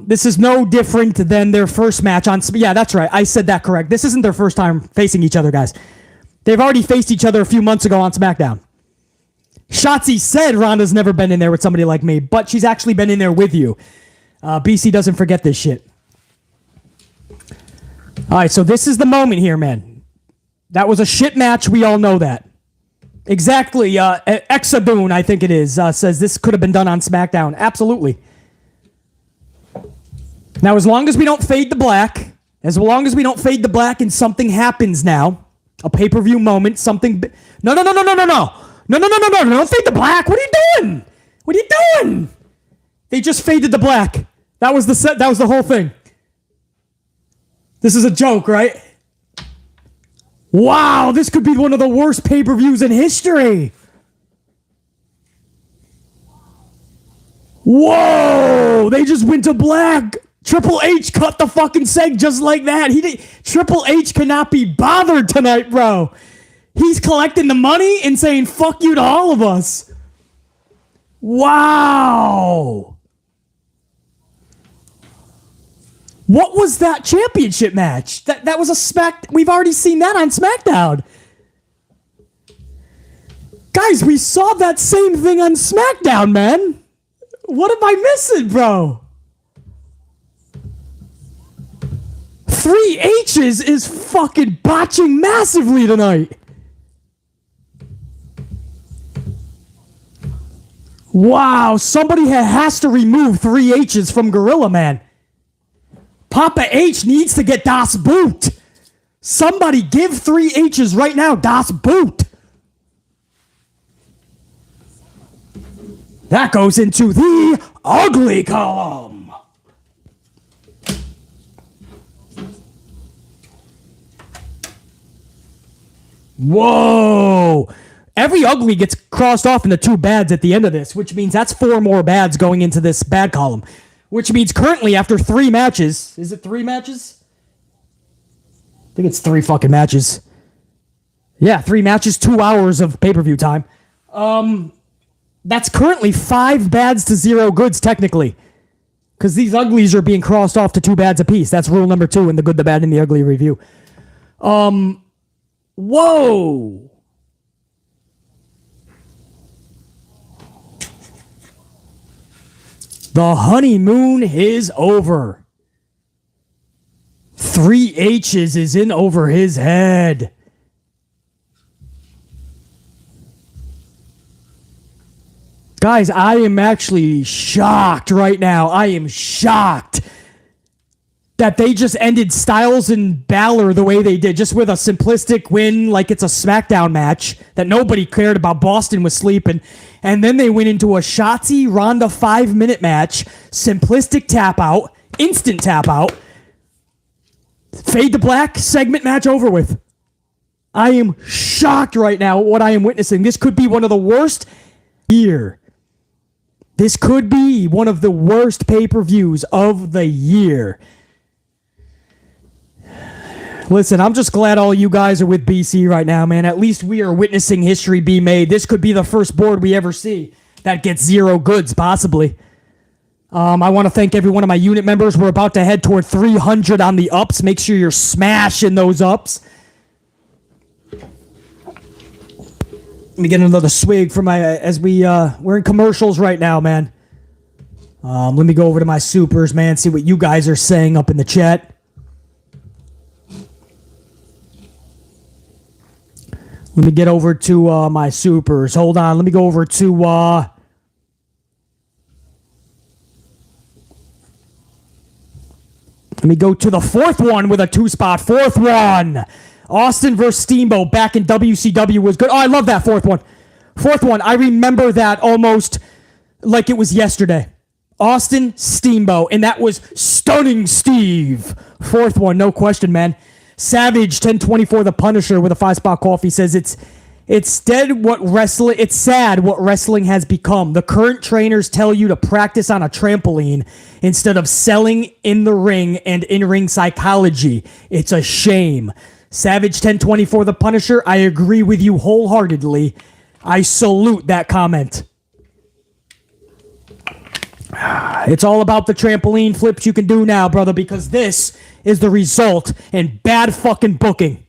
This is no different than their first match on... Yeah, that's right. I said that correct. This isn't their first time facing each other, guys. They've already faced each other a few months ago on SmackDown. Shotzi said Ronda's never been in there with somebody like me, but she's actually been in there with you. BC doesn't forget this shit. All right, so this is the moment here, man. That was a shit match. We all know that. Exactly. Exaboon, I think it is, says this could have been done on SmackDown. Absolutely. Now, as long as we don't fade to black, and something happens now, a pay-per-view moment, something... No. No, don't fade to black. What are you doing? They just faded to black. That was the whole thing. This is a joke, right? Wow, this could be one of the worst pay-per-views in history. Whoa, they just went to black. Triple H cut the fucking seg just like that. Triple H cannot be bothered tonight, bro. He's collecting the money and saying fuck you to all of us. Wow. What was that championship match? That was we've already seen that on SmackDown. Guys, we saw that same thing on SmackDown, man. What am I missing, bro? 3 H's is fucking botching massively tonight. Wow, somebody has to remove 3 H's from Gorilla Man. Papa H needs to get Das Boot. Somebody give 3 H's right now, Das Boot. That goes into the ugly column. Whoa. Every ugly gets crossed off into 2 bads at the end of this, which means that's 4 more bads going into this bad column. Which means currently after 3 matches, is it 3 matches? I think it's 3 fucking matches. Yeah, 3 matches, 2 hours of pay-per-view time. That's currently 5 bads to 0 goods, technically. Because these uglies are being crossed off to 2 bads apiece. That's rule number 2 in the good, the bad, and the ugly review. Whoa! The honeymoon is over. 3 H's is in over his head. Guys, I am actually shocked right now. I am shocked that they just ended Styles and Balor the way they did, just with a simplistic win like it's a SmackDown match that nobody cared about. Boston was sleeping. And then they went into a Shotzi Ronda 5-minute match, simplistic tap out, instant tap out, fade to black, segment match over with. I am shocked right now at what I am witnessing. This could be one of the worst year. This could be one of the worst pay-per-views of the year. Listen, I'm just glad all you guys are with BC right now, man. At least we are witnessing history be made. This could be the first board we ever see that gets 0 goods, possibly. I want to thank every one of my unit members. We're about to head toward 300 on the ups. Make sure you're smashing those ups. Let me get another swig for my, we're in commercials right now, man. Let me go over to my supers, man, see what you guys are saying up in the chat. Let me get over to my supers. Hold on. Let me go over to... let me go to the 4th one with a 2-spot. 4th one. Austin versus Steamboat back in WCW was good. Oh, I love that 4th one. 4th one. I remember that almost like it was yesterday. Austin, Steamboat. And that was Stunning Steve. 4th one. No question, man. Savage 1024 the Punisher with a 5-spot coffee says it's sad what wrestling has become. The current trainers tell you to practice on a trampoline instead of selling in the ring and in-ring psychology. It's a shame. Savage 1024 the Punisher, I agree with you wholeheartedly. I salute that comment. It's all about the trampoline flips you can do now, brother, because this is the result in bad fucking booking.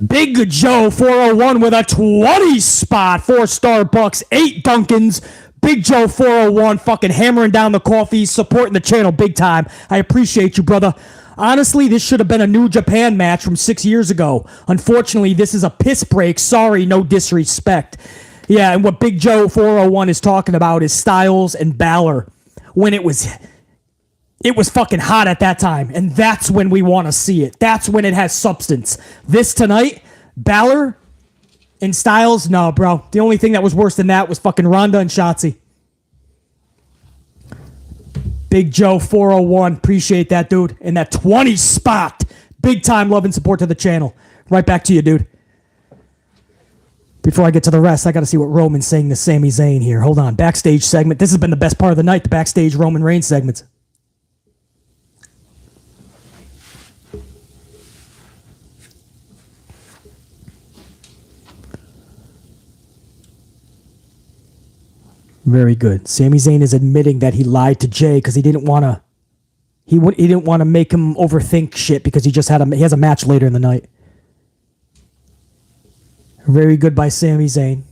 Big Joe 401 with a 20 spot, 4-star Bucks, 8 Duncans. Big Joe 401 fucking hammering down the coffee, supporting the channel big time. I appreciate you, brother. Honestly, this should have been a New Japan match from 6 years ago. Unfortunately, this is a piss break. Sorry, no disrespect. Yeah, and what Big Joe 401 is talking about is Styles and Balor when it was fucking hot at that time, and that's when we want to see it. That's when it has substance. This tonight, Balor and Styles, no, bro. The only thing that was worse than that was fucking Ronda and Shotzi. Big Joe 401, appreciate that, dude. And that 20 spot. Big time love and support to the channel. Right back to you, dude. Before I get to the rest, I got to see what Roman's saying to Sami Zayn here. Hold on. Backstage segment. This has been the best part of the night, the backstage Roman Reigns segments. Very good. Sami Zayn is admitting that he lied to Jay because he didn't want to. He didn't want to make him overthink shit because he has a match later in the night. Very good by Sami Zayn.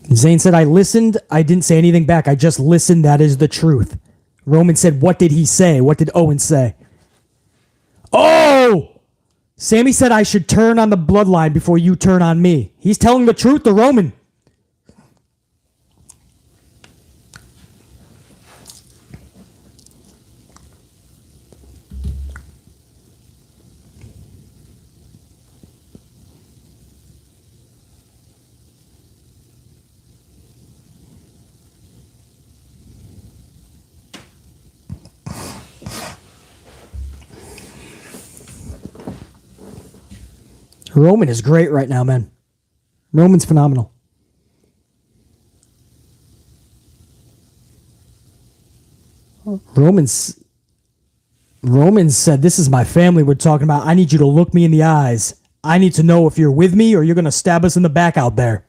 Zayn said, I listened. I didn't say anything back. I just listened. That is the truth. Roman said, what did he say? What did Owens say? Oh! Sammy said I should turn on the bloodline before you turn on me. He's telling the truth to Roman. Roman is great right now, man. Roman's phenomenal. Roman said, this is my family we're talking about. I need you to look me in the eyes. I need to know if you're with me or you're going to stab us in the back out there.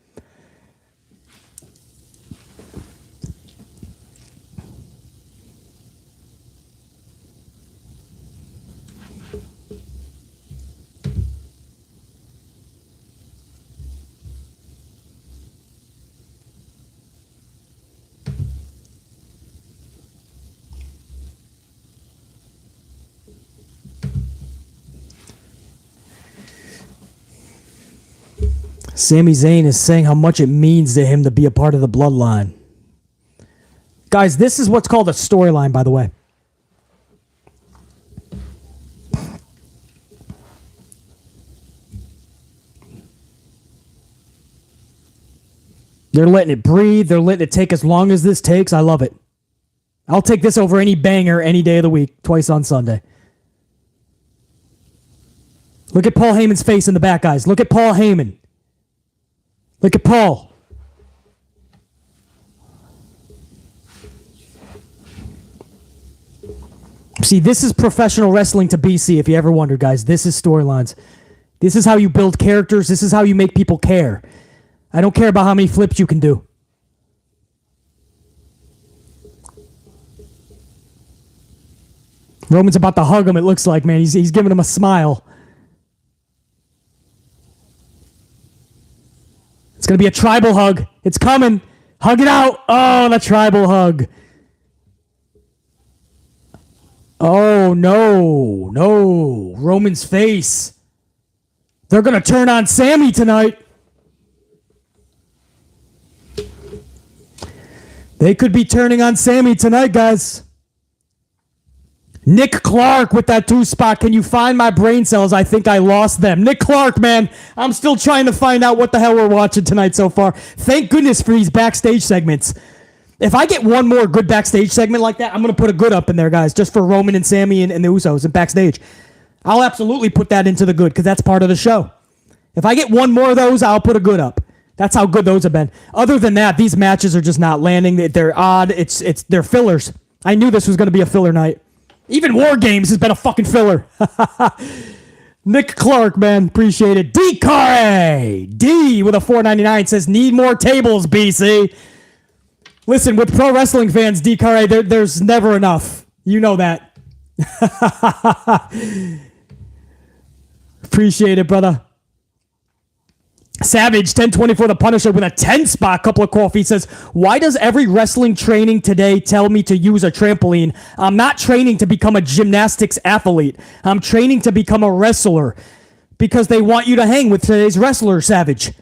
Sami Zayn is saying how much it means to him to be a part of the bloodline. Guys, this is what's called a storyline, by the way. They're letting it breathe. They're letting it take as long as this takes. I love it. I'll take this over any banger any day of the week, twice on Sunday. Look at Paul Heyman's face in the back, guys. Look at Paul Heyman. Look at Paul. See, this is professional wrestling to BC, if you ever wondered, guys. This is storylines. This is how you build characters. This is how you make people care. I don't care about how many flips you can do. Roman's about to hug him, it looks like, man. He's giving him a smile. It's going to be a tribal hug. It's coming. Hug it out. Oh, the tribal hug. Oh, no. No. Roman's face. They're going to turn on Sammy tonight. They could be turning on Sammy tonight, guys. Nick Clark with that 2-spot. Can you find my brain cells? I think I lost them. Nick Clark, man. I'm still trying to find out what the hell we're watching tonight so far. Thank goodness for these backstage segments. If I get one more good backstage segment like that, I'm going to put a good up in there, guys, just for Roman and Sammy and the Usos and backstage. I'll absolutely put that into the good because that's part of the show. If I get one more of those, I'll put a good up. That's how good those have been. Other than that, these matches are just not landing. They're odd. They're fillers. I knew this was going to be a filler night. Even War Games has been a fucking filler. Nick Clark, man. Appreciate it. D. Carey. D with a $4.99 says, need more tables, BC. Listen, with pro wrestling fans, D. Carey, there's never enough. You know that. Appreciate it, brother. Savage 1024 the Punisher with a 10-spot couple of coffee says, why does every wrestling training today tell me to use a trampoline? I'm not training to become a gymnastics athlete. I'm training to become a wrestler because they want you to hang with today's wrestler, Savage.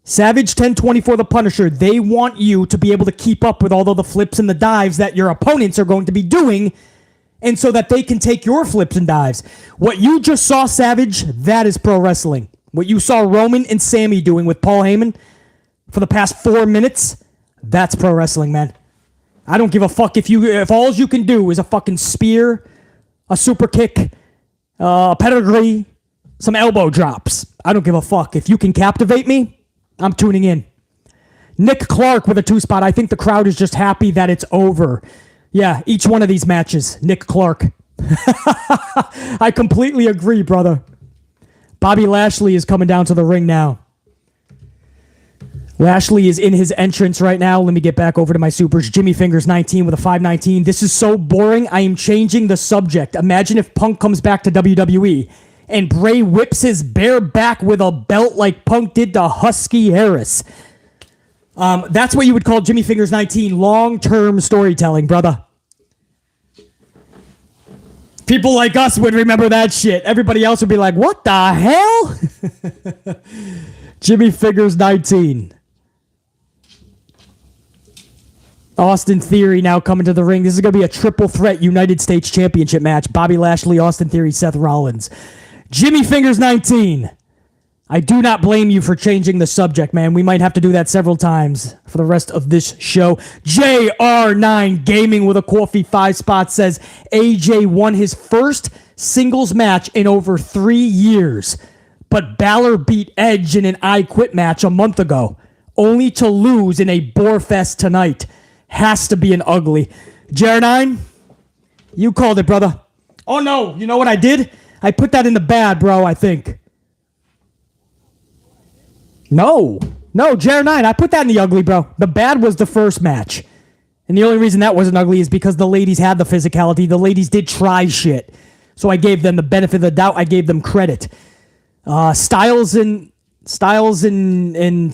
Savage 1024 the Punisher, they want you to be able to keep up with all of the flips and the dives that your opponents are going to be doing, and so that they can take your flips and dives. What you just saw, Savage, that is pro wrestling. What you saw Roman and Sammy doing with Paul Heyman for the past 4 minutes, that's pro wrestling, man. I don't give a fuck if all you can do is a fucking spear, a super kick, a pedigree, some elbow drops. I don't give a fuck. If you can captivate me, I'm tuning in. Nick Clark with a 2-spot. I think the crowd is just happy that it's over. Yeah, each one of these matches, Nick Clark. I completely agree, brother. Bobby Lashley is coming down to the ring now. Lashley is in his entrance right now. Let me get back over to my supers. Jimmy Fingers 19 with a 519. This is so boring. I am changing the subject. Imagine if Punk comes back to WWE and Bray whips his bare back with a belt like Punk did to Husky Harris. That's what you would call Jimmy Fingers 19 long-term storytelling, brother. People like us would remember that shit. Everybody else would be like, what the hell? Jimmy Fingers 19. Austin Theory now coming to the ring. This is going to be a triple threat United States Championship match. Bobby Lashley, Austin Theory, Seth Rollins. Jimmy Fingers 19. I do not blame you for changing the subject, man. We might have to do that several times for the rest of this show. JR9 Gaming with a coffee 5 spot says AJ won his first singles match in over 3 years, but Balor beat Edge in an I Quit match a month ago, only to lose in a bore fest tonight. Has to be an ugly. JR9, you called it, brother. Oh no, you know what I did? I put that in the bad, bro, I think. No, JR9, I put that in the ugly, bro. The bad was the first match. And the only reason that wasn't ugly is because the ladies had the physicality. The ladies did try shit. So I gave them the benefit of the doubt. I gave them credit. Styles and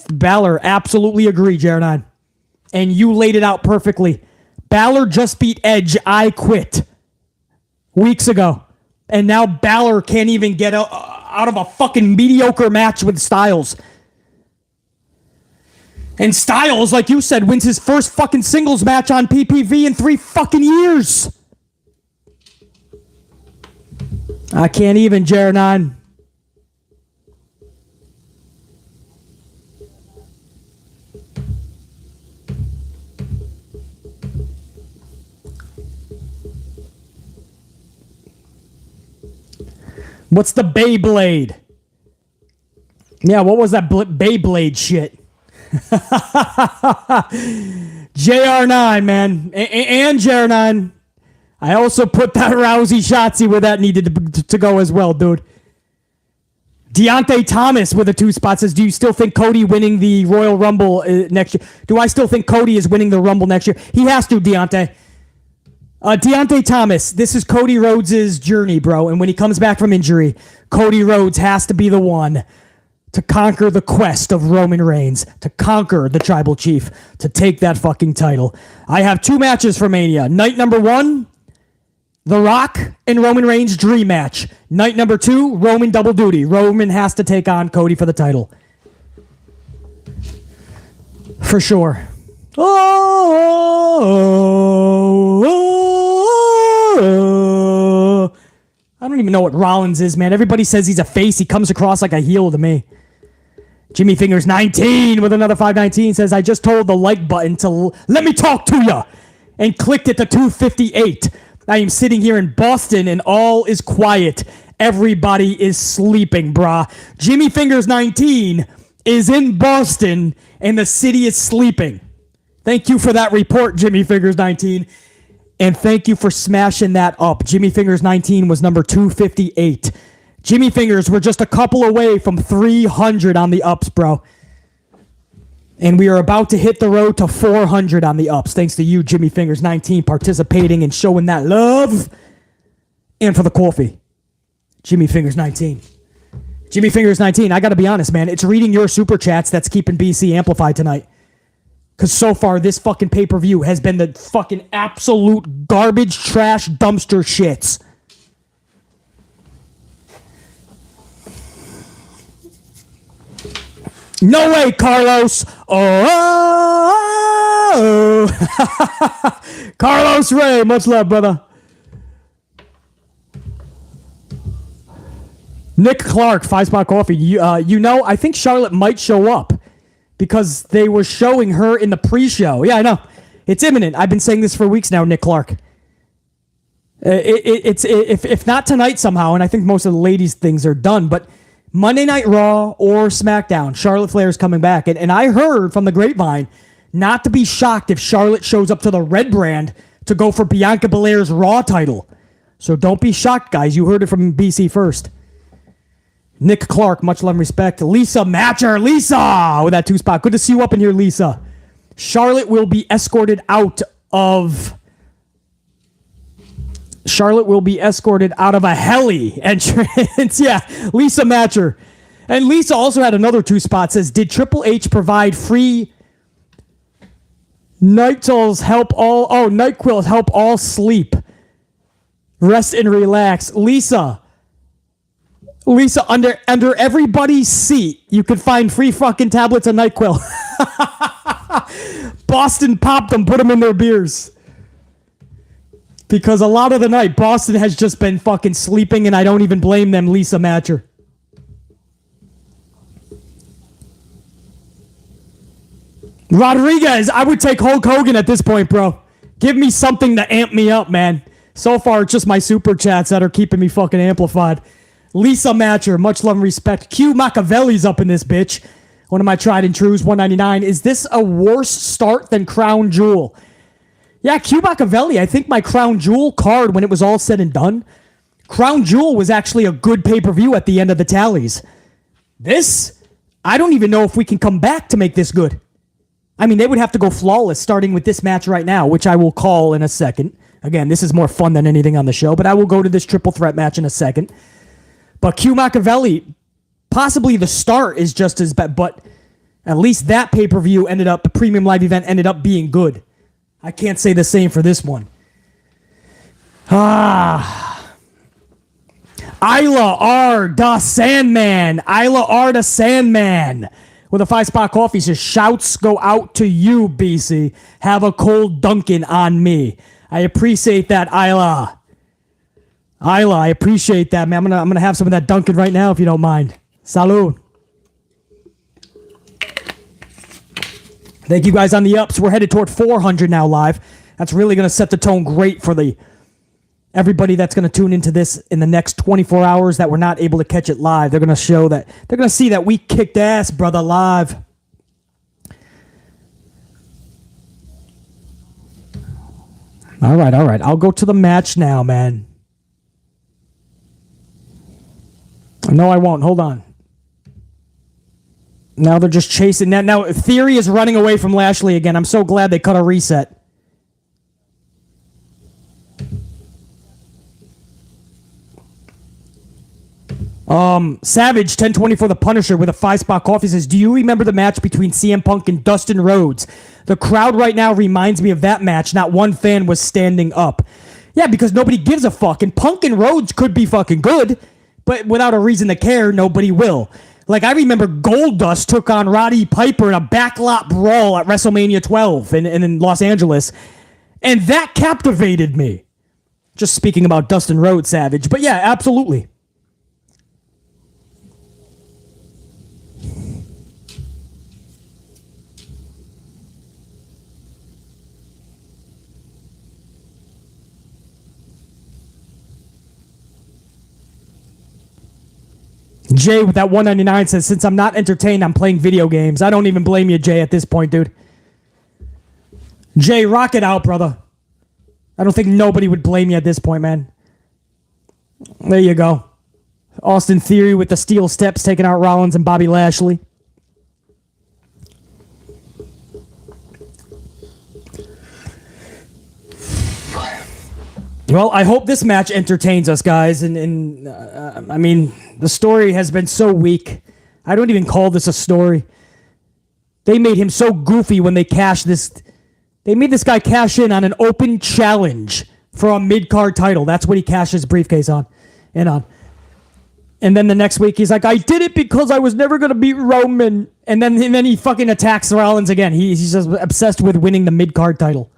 Balor absolutely agree, JR9. And you laid it out perfectly. Balor just beat Edge, I Quit, weeks ago. And now Balor can't even get out of a fucking mediocre match with Styles. And Styles, like you said, wins his first fucking singles match on PPV in 3 fucking years. I can't even, JR9. What's the Beyblade? Yeah, what was that Beyblade shit? JR9, man. And JR9. I also put that Rousey Shotzi where that needed to go as well, dude. Deontay Thomas with a 2 spot says, do you still think Cody winning the Royal Rumble next year? Do I still think Cody is winning the Rumble next year? He has to, Deontay. Deontay Thomas, this is Cody Rhodes' journey, bro. And when he comes back from injury, Cody Rhodes has to be the one to conquer the quest of Roman Reigns, to conquer the Tribal Chief, to take that fucking title. I have 2 matches for Mania. Night number 1, The Rock and Roman Reigns dream match. Night number 2, Roman double duty. Roman has to take on Cody for the title. For sure. I don't even know what Rollins is, man. Everybody says he's a face. He comes across like a heel to me. Jimmy Fingers 19 with another 519 says, I just told the like button to let me talk to ya and clicked it to 258. I am sitting here in Boston and all is quiet. Everybody is sleeping, brah. Jimmy Fingers 19 is in Boston and the city is sleeping. Thank you for that report, Jimmy Fingers 19. And thank you for smashing that up. Jimmy Fingers 19 was number 258. Jimmy Fingers, we're just a couple away from 300 on the ups, bro. And we are about to hit the road to 400 on the ups. Thanks to you, Jimmy Fingers 19, participating and showing that love. And for the coffee, Jimmy Fingers 19. Jimmy Fingers 19, I got to be honest, man. It's reading your super chats that's keeping BC amplified tonight. Because so far, this fucking pay-per-view has been the fucking absolute garbage, trash, dumpster shits. No way, Carlos. Oh. Carlos Ray, much love, brother. Nick Clark, 5 spot coffee. I think Charlotte might show up because they were showing her in the pre-show. Yeah, I know. It's imminent. I've been saying this for weeks now, Nick Clark. If not tonight somehow, and I think most of the ladies' things are done, but Monday Night Raw or SmackDown, Charlotte Flair is coming back. And I heard from the grapevine not to be shocked if Charlotte shows up to the red brand to go for Bianca Belair's Raw title. So don't be shocked, guys. You heard it from BC first. Nick Clark, much love and respect. Lisa Matcher, Lisa, with that 2 spot. Good to see you up in here, Lisa. Charlotte will be escorted out of a heli entrance. Yeah, Lisa Matcher. And Lisa also had another 2 spot. Says, did Triple H provide free NyQuils help all. Oh, NyQuils help all sleep. Rest and relax. Lisa, under everybody's seat, you could find free fucking tablets of NyQuil. Boston popped them, put them in their beers. Because a lot of the night, Boston has just been fucking sleeping, and I don't even blame them, Lisa Matcher. Rodriguez, I would take Hulk Hogan at this point, bro. Give me something to amp me up, man. So far, it's just my super chats that are keeping me fucking amplified. Lisa Matcher, much love and respect. Q Machiavelli's up in this bitch. One of my tried and trues, 199. Is this a worse start than Crown Jewel? Yeah, Q Machiavelli, I think my Crown Jewel card, when it was all said and done, Crown Jewel was actually a good pay-per-view at the end of the tallies. This, I don't even know if we can come back to make this good. I mean, they would have to go flawless starting with this match right now, which I will call in a second. Again, this is more fun than anything on the show, but I will go to this triple threat match in a second. But Q Machiavelli, possibly the start is just as bad, but at least that pay-per-view ended up, the premium live event ended up being good. I can't say the same for this one. Isla R. Da Sandman. Isla R. Da Sandman. With a 5-spot coffee says, shouts go out to you, BC. Have a cold Dunkin' on me. I appreciate that, Isla. Isla, I appreciate that, man. I'm gonna have some of that Dunkin' right now if you don't mind. Salud. Thank you guys on the ups. We're headed toward 400 now live. That's really going to set the tone great for everybody that's going to tune into this in the next 24 hours that we're not able to catch it live. They're going to show that. They're going to see that we kicked ass, brother, live. All right. I'll go to the match now, man. No, I won't. Hold on. Now they're just chasing that. Now Theory is running away from Lashley again. I'm so glad they cut a reset. Savage 1024 the Punisher with a 5-spot coffee says, do you remember the match between CM Punk and Dustin Rhodes? The crowd right now reminds me of that match. Not one fan was standing up. Yeah, because nobody gives a fuck. And Punk and Rhodes could be fucking good, but without a reason to care, nobody will. Like, I remember Goldust took on Roddy Piper in a backlot brawl at WrestleMania 12 in Los Angeles, and that captivated me. Just speaking about Dustin Rhodes, Savage. But yeah, absolutely. Jay with that 199 says, since I'm not entertained, I'm playing video games. I don't even blame you, Jay, at this point, dude. Jay, rock it out, brother. I don't think nobody would blame you at this point, man. There you go. Austin Theory with the steel steps taking out Rollins and Bobby Lashley. Well, I hope this match entertains us, guys. And I mean, the story has been so weak. I don't even call this a story. They made him so goofy when they cashed this. They made this guy cash in on an open challenge for a mid-card title. That's what he cashed his briefcase on. And then the next week, he's like, I did it because I was never going to beat Roman. And then he fucking attacks Rollins again. He's just obsessed with winning the mid-card title.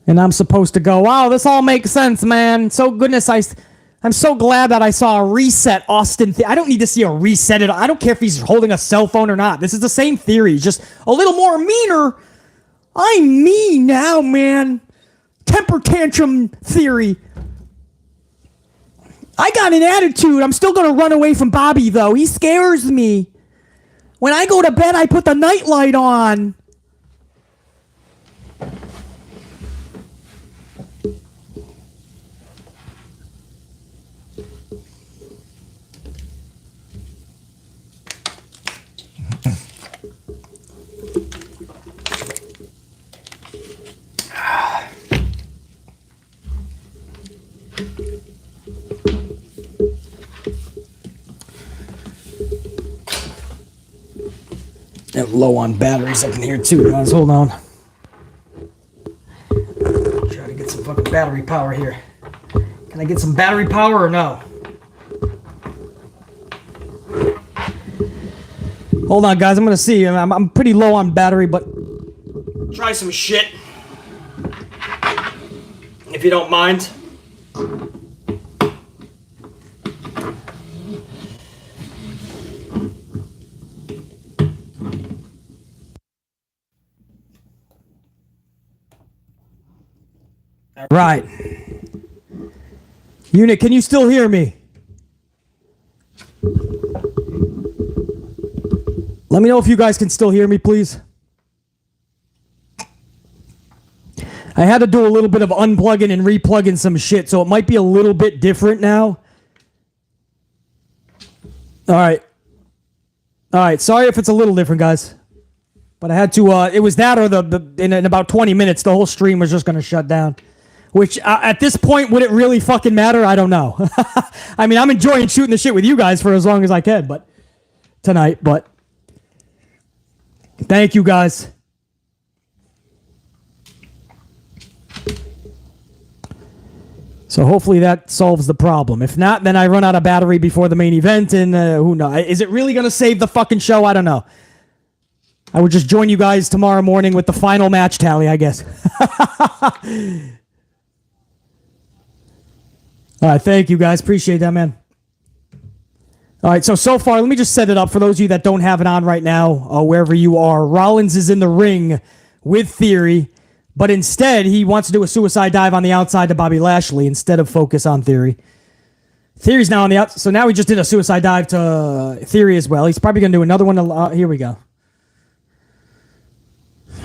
And I'm supposed to go, wow, this all makes sense, man. So goodness, I'm so glad that I saw a reset Austin. I don't need to see a reset. I don't care if he's holding a cell phone or not. This is the same theory, just a little more meaner. I'm mean now, man. Temper tantrum theory. I got an attitude. I'm still going to run away from Bobby, though. He scares me. When I go to bed, I put the nightlight on. Low on batteries up in here too, guys. Hold on. battery power here. Can I get some battery power or no? Hold on, guys. I'm going to see. I'm pretty low on battery, but try some shit. If you don't mind. Right. Unit, can you still hear me? Let me know if you guys can still hear me, please. I had to do a little bit of unplugging and replugging some shit, so it might be a little bit different now. All right. Sorry if it's a little different, guys. But I had to, it was that or in about 20 minutes, the whole stream was just going to shut down. Which, at this point, would it really fucking matter? I don't know. I mean, I'm enjoying shooting the shit with you guys for as long as I can, but tonight, but thank you, guys. So hopefully that solves the problem. If not, then I run out of battery before the main event, and who knows? Is it really going to save the fucking show? I don't know. I would just join you guys tomorrow morning with the final match tally, I guess. All right, thank you, guys. Appreciate that, man. All right, so far, let me just set it up for those of you that don't have it on right now, wherever you are. Rollins is in the ring with Theory, but instead, he wants to do a suicide dive on the outside to Bobby Lashley instead of focus on Theory. Theory's now on the outside, so now he just did a suicide dive to Theory as well. He's probably going to do another one. Here we go.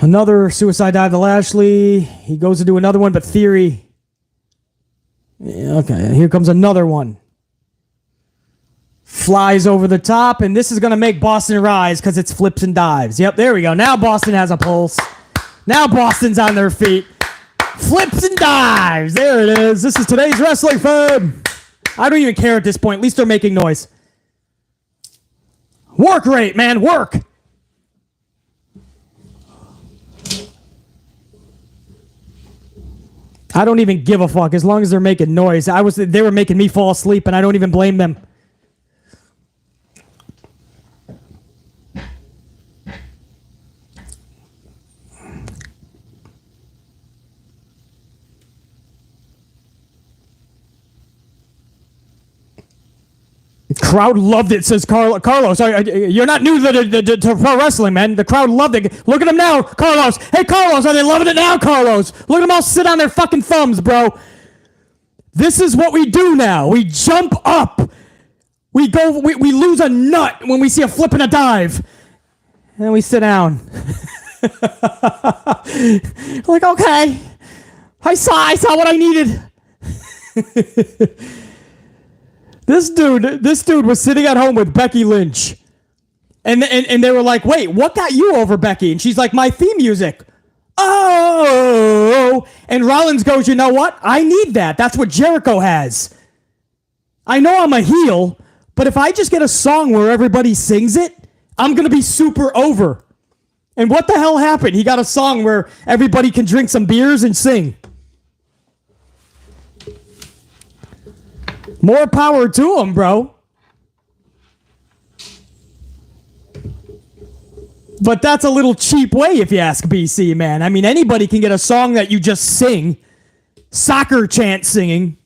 Another suicide dive to Lashley. He goes to do another one, but Theory... Okay, here comes another one. Flies over the top, and this is going to make Boston rise because it's flips and dives. Yep, there we go. Now Boston has a pulse. Now Boston's on their feet. Flips and dives. There it is. This is today's wrestling fam. I don't even care at this point. At least they're making noise. Work rate, man. Work. I don't even give a fuck as long as they're making noise. They were making me fall asleep, and I don't even blame them. Crowd loved it, says Carlos. You're not new to pro wrestling, man. The crowd loved it. Look at them now, Carlos. Hey, Carlos, are they loving it now, Carlos? Look at them all sit on their fucking thumbs, bro. This is what we do now. We jump up. We lose a nut when we see a flip and a dive. And we sit down. Like, okay. I saw what I needed. This dude was sitting at home with Becky Lynch. And they were like, wait, what got you over Becky? And she's like, my theme music. Oh. And Rollins goes, you know what? I need that. That's what Jericho has. I know I'm a heel, but if I just get a song where everybody sings it, I'm going to be super over. And what the hell happened? He got a song where everybody can drink some beers and sing. More power to him, bro. But that's a little cheap way, if you ask BC, man. I mean, anybody can get a song that you just sing. Soccer chant singing.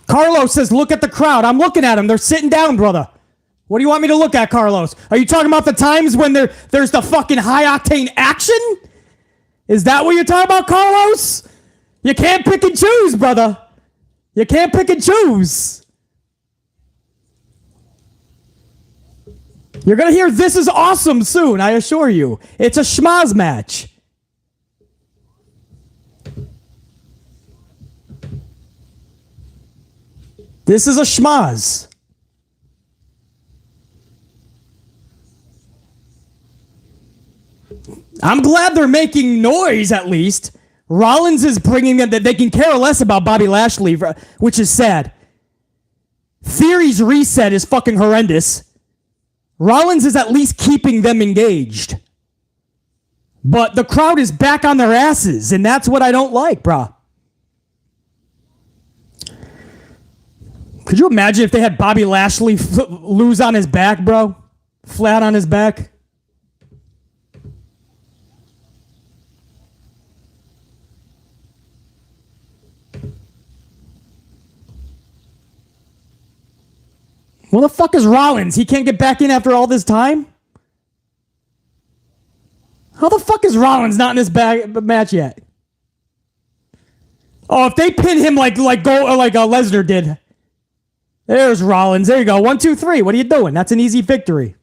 Carlos says, look at the crowd. I'm looking at them. They're sitting down, brother. What do you want me to look at, Carlos? Are you talking about the times when there's the fucking high-octane action? Is that what you're talking about, Carlos? You can't pick and choose, brother. You can't pick and choose. You're going to hear This Is Awesome soon, I assure you. It's a schmaz match. This is a schmaz. I'm glad they're making noise at least. Rollins is bringing them that they can care less about Bobby Lashley, which is sad. Theory's reset is fucking horrendous. Rollins is at least keeping them engaged. But the crowd is back on their asses, and that's what I don't like, brah. Could you imagine if they had Bobby Lashley lose on his back, bro? Flat on his back? Well, the fuck is Rollins? He can't get back in after all this time? How the fuck is Rollins not in this match yet? Oh, if they pin him like Lesnar did. There's Rollins. There you go. 1, 2, 3. What are you doing? That's an easy victory.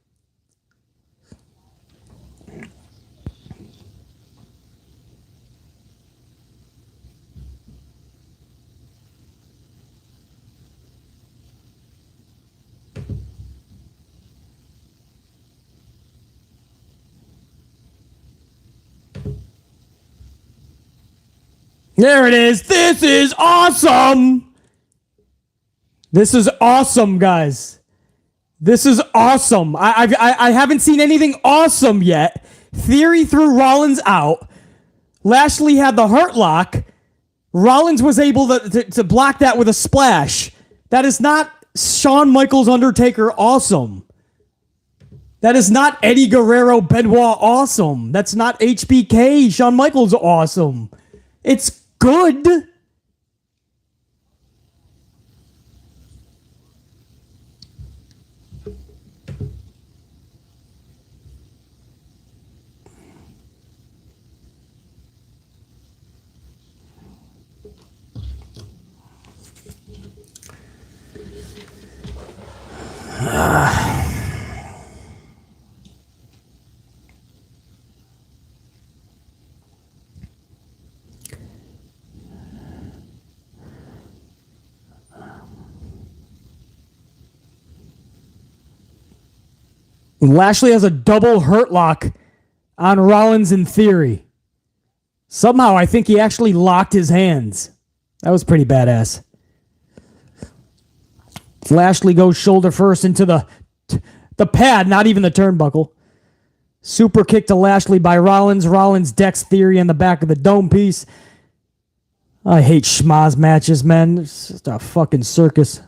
There it is. This is awesome. This is awesome, guys. This is awesome. I haven't seen anything awesome yet. Theory threw Rollins out. Lashley had the hurt lock. Rollins was able to block that with a splash. That is not Shawn Michaels Undertaker awesome. That is not Eddie Guerrero Benoit awesome. That's not HBK Shawn Michaels awesome. It's good. Lashley has a double hurt lock on Rollins in Theory. Somehow, I think he actually locked his hands. That was pretty badass. Lashley goes shoulder first into the pad, not even the turnbuckle. Super kick to Lashley by Rollins. Rollins decks Theory in the back of the dome piece. I hate schmaz matches, man. It's just a fucking circus.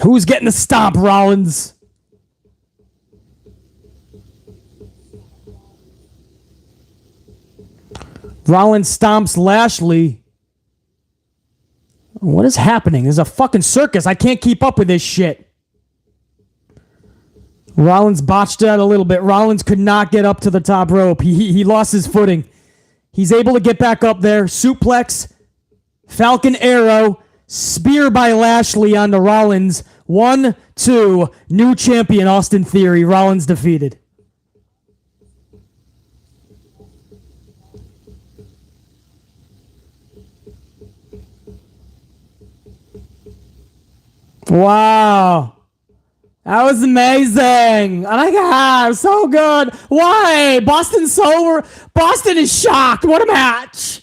Who's getting the stomp, Rollins? Rollins stomps Lashley. What is happening? There's a fucking circus. I can't keep up with this shit. Rollins botched that a little bit. Rollins could not get up to the top rope. He lost his footing. He's able to get back up there. Suplex. Falcon Arrow. Spear by Lashley onto Rollins. 1, 2. New champion Austin Theory. Rollins defeated. Wow. That was amazing. Oh my God, so good. Why? Boston is shocked. What a match.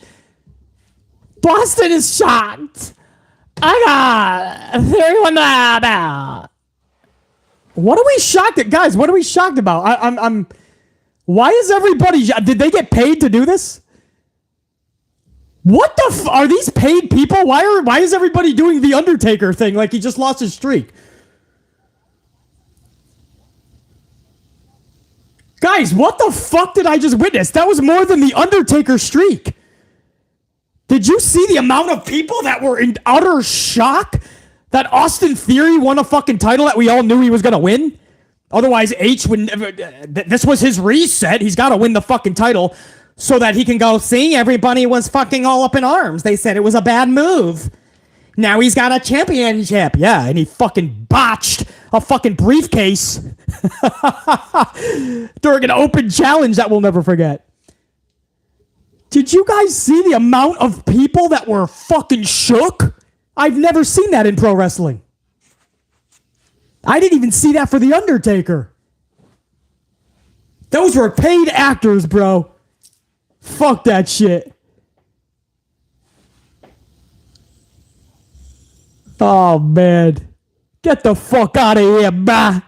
Boston is shocked. I got 31 about. What are we shocked at, guys? What are we shocked about? I'm. Why is everybody? Did they get paid to do this? What the? Are these paid people? Why is everybody doing the Undertaker thing like he just lost his streak? Guys, what the fuck did I just witness? That was more than the Undertaker streak. Did you see the amount of people that were in utter shock that Austin Theory won a fucking title that we all knew he was going to win? Otherwise, H would never... This was his reset. He's got to win the fucking title so that he can go, see, everybody was fucking all up in arms. They said it was a bad move. Now he's got a championship. Yeah, and he fucking botched a fucking briefcase during an open challenge that we'll never forget. Did you guys see the amount of people that were fucking shook? I've never seen that in pro wrestling. I didn't even see that for The Undertaker. Those were paid actors, bro. Fuck that shit. Oh, man. Get the fuck out of here, bah.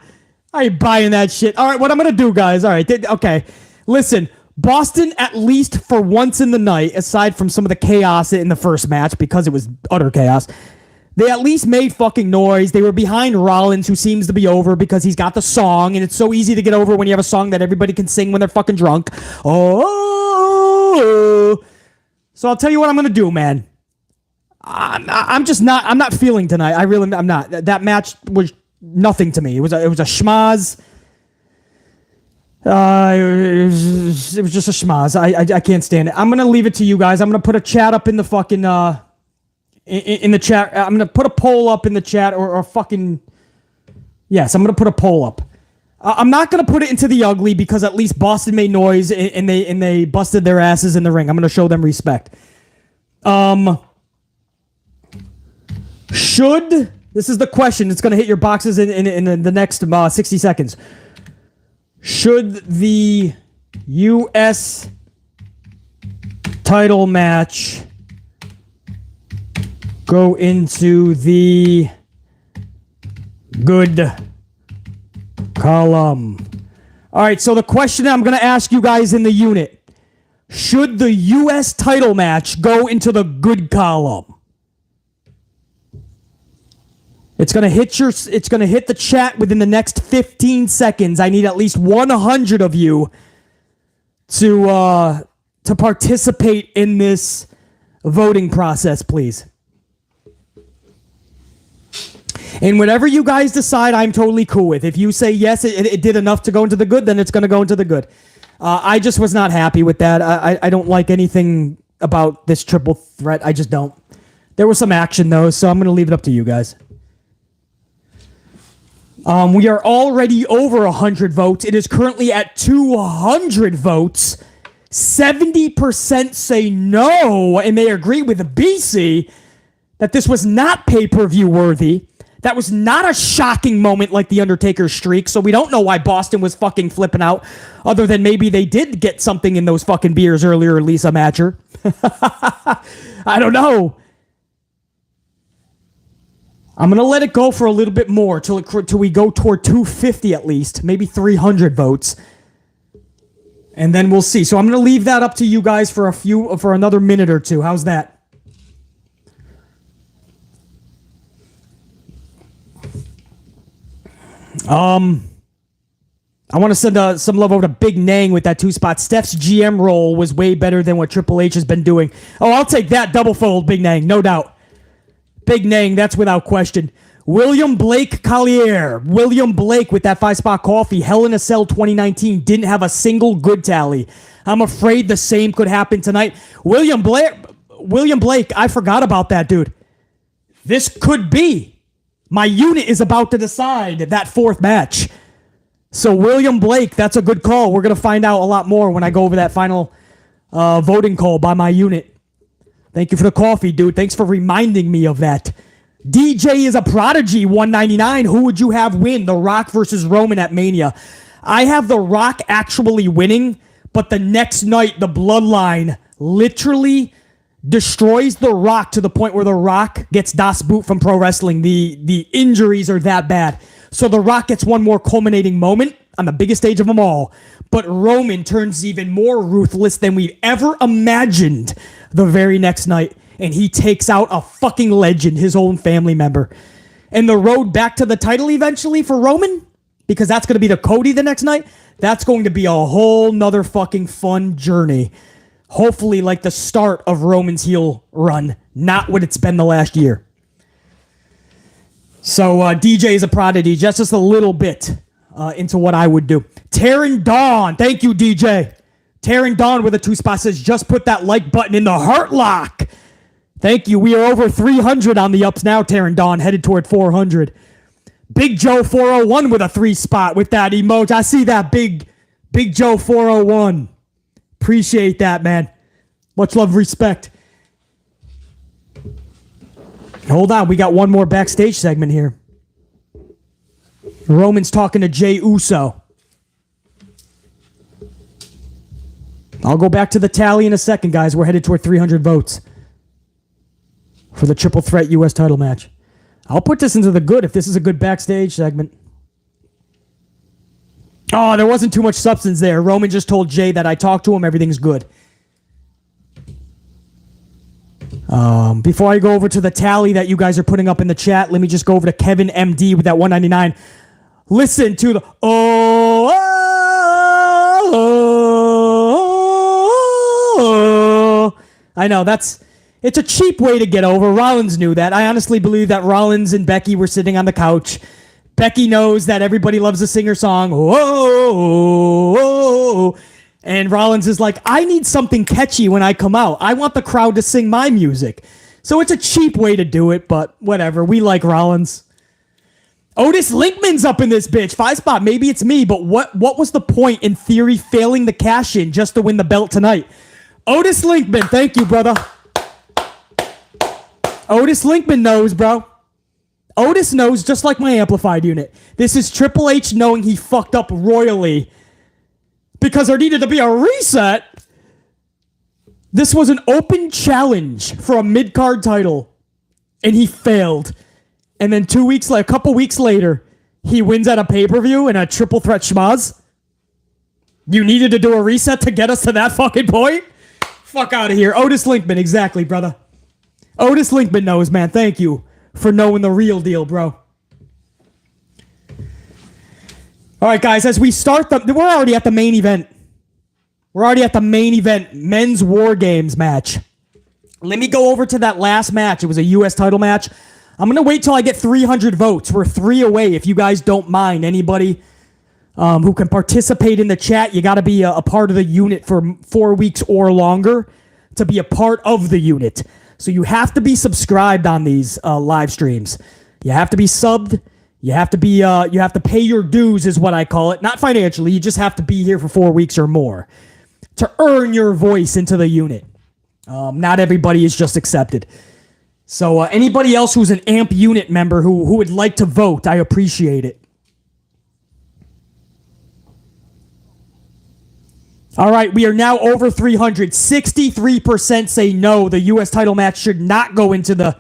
I ain't buying that shit. All right, what I'm going to do, guys. All right, okay. Listen, Boston, at least for once in the night, aside from some of the chaos in the first match, because it was utter chaos, they at least made fucking noise. They were behind Rollins, who seems to be over because he's got the song, and it's so easy to get over when you have a song that everybody can sing when they're fucking drunk. Oh. So I'll tell you what I'm going to do, man. I'm not feeling tonight. I'm not. That match was nothing to me. It was a schmaz. It was just a schmaz. I can't stand it. I'm gonna leave it to you guys. I'm gonna put a chat up in the fucking in the chat. I'm gonna put a poll up in the chat or fucking yes. I'm gonna put a poll up. I'm not gonna put it into the ugly because at least Boston made noise and they busted their asses in the ring. I'm gonna show them respect. Should, this is the question, it's going to hit your boxes in the next 60 seconds. Should the U.S. title match go into the good column? All right, so the question I'm going to ask you guys in the unit, should the U.S. title match go into the good column? It's gonna hit the chat within the next 15 seconds. I need at least 100 of you to participate in this voting process, please. And whatever you guys decide, I'm totally cool with. If you say yes, it did enough to go into the good, then it's gonna go into the good. I just was not happy with that. I don't like anything about this triple threat. I just don't. There was some action though, so I'm gonna leave it up to you guys. We are already over 100 votes. It is currently at 200 votes. 70% say no, and they agree with BC that this was not pay-per-view worthy. That was not a shocking moment like The Undertaker's streak, so we don't know why Boston was fucking flipping out, other than maybe they did get something in those fucking beers earlier, Lisa Matcher. I don't know. I'm going to let it go for a little bit more till we go toward 250 at least, maybe 300 votes. And then we'll see. So I'm going to leave that up to you guys for another minute or two. How's that? I want to send some love over to Big Nang with that 2-spot. Steph's GM role was way better than what Triple H has been doing. Oh, I'll take that double fold, Big Nang, no doubt. Big Nang, that's without question. William Blake Collier. William Blake with that 5-spot coffee. Hell in a Cell 2019 didn't have a single good tally. I'm afraid the same could happen tonight. William Blake, I forgot about that, dude. This could be. My unit is about to decide that 4th match. So William Blake, that's a good call. We're going to find out a lot more when I go over that final voting call by my unit. Thank you for the coffee, dude. Thanks for reminding me of that. DJ is a prodigy, 199. Who would you have win? The Rock versus Roman at Mania. I have The Rock actually winning, but the next night, the Bloodline literally destroys The Rock to the point where The Rock gets Das Boot from pro wrestling. The injuries are that bad. So The Rock gets one more culminating moment on the biggest stage of them all. But Roman turns even more ruthless than we've ever imagined the very next night. And he takes out a fucking legend, his own family member. And the road back to the title eventually for Roman, because that's going to be the Cody the next night, that's going to be a whole nother fucking fun journey. Hopefully like the start of Roman's heel run, not what it's been the last year. So DJ is a prodigy, just a little bit into what I would do. Taryn Dawn, thank you, DJ. Taryn Dawn with a 2-spot says, just put that like button in the heart lock. Thank you. We are over 300 on the ups now, Taryn Dawn, headed toward 400. Big Joe 401 with a 3-spot with that emoji. I see that, Big Joe 401. Appreciate that, man. Much love, respect. Hold on, we got one more backstage segment here. Roman's talking to Jey Uso. I'll go back to the tally in a second, guys. We're headed toward 300 votes for the triple threat U.S. title match. I'll put this into the good if this is a good backstage segment. Oh, there wasn't too much substance there. Roman just told Jey that I talked to him, everything's good. Before I go over to the tally that you guys are putting up in the chat, let me just go over to Kevin MD with that 199. Listen to the I know it's a cheap way to get over. Rollins knew that. I honestly believe that Rollins and Becky were sitting on the couch. Becky knows that everybody loves a singer song. Whoa. And Rollins is like, I need something catchy when I come out. I want the crowd to sing my music. So it's a cheap way to do it, but whatever. We like Rollins. Otis Linkman's up in this bitch. 5 spot. Maybe it's me, but what was the point in theory failing the cash in just to win the belt tonight? Otis Linkman, thank you, brother. Otis Linkman knows, bro. Otis knows, just like my amplified unit. This is Triple H knowing he fucked up royally because there needed to be a reset. This was an open challenge for a mid-card title, and he failed. And then a couple weeks later, he wins at a pay-per-view in a triple threat schmaz. You needed to do a reset to get us to that fucking point? Fuck out of here. Otis Linkman, exactly, brother. Otis Linkman knows, man. Thank you for knowing the real deal, bro. All right, guys, as we start we're already at the main event. We're already at the main event, men's War Games match. Let me go over to that last match. It was a U.S. title match. I'm going to wait till I get 300 votes. We're 3 away. If you guys don't mind, anybody who can participate in the chat, you got to be a part of the unit for 4 weeks or longer to be a part of the unit. So you have to be subscribed on these live streams. You have to be subbed. You have to be. You have to pay your dues, is what I call it. Not financially. You just have to be here for 4 weeks or more to earn your voice into the unit. Not everybody is just accepted. So anybody else who's an AMP unit member who would like to vote, I appreciate it. All right, we are now over 300. 63% say no. The U.S. title match should not go into the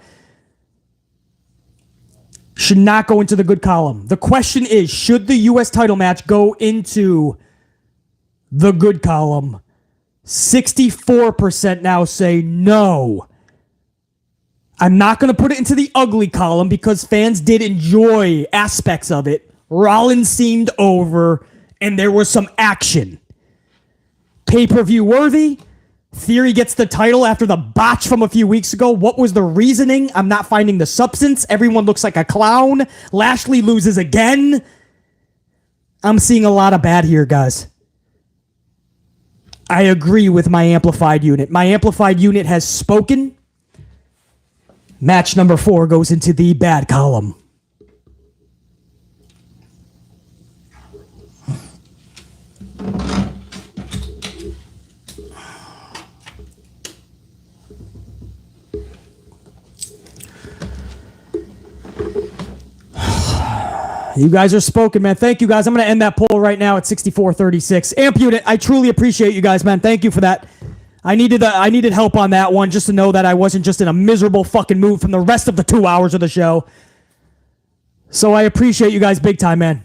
good column. The question is, should the U.S. title match go into the good column? 64% now say no. I'm not going to put it into the ugly column because fans did enjoy aspects of it. Rollins seemed over, and there was some action. Pay-per-view worthy. Theory gets the title after the botch from a few weeks ago. What was the reasoning? I'm not finding the substance. Everyone looks like a clown. Lashley loses again. I'm seeing a lot of bad here, guys. I agree with my amplified unit. My amplified unit has spoken. Match number 4 goes into the bad column. You guys are spoken, man. Thank you, guys. I'm going to end that poll right now at 64-36. Amp unit, I truly appreciate you guys, man. Thank you for that. I needed help on that one just to know that I wasn't just in a miserable fucking mood from the rest of the 2 hours of the show. So I appreciate you guys big time, man.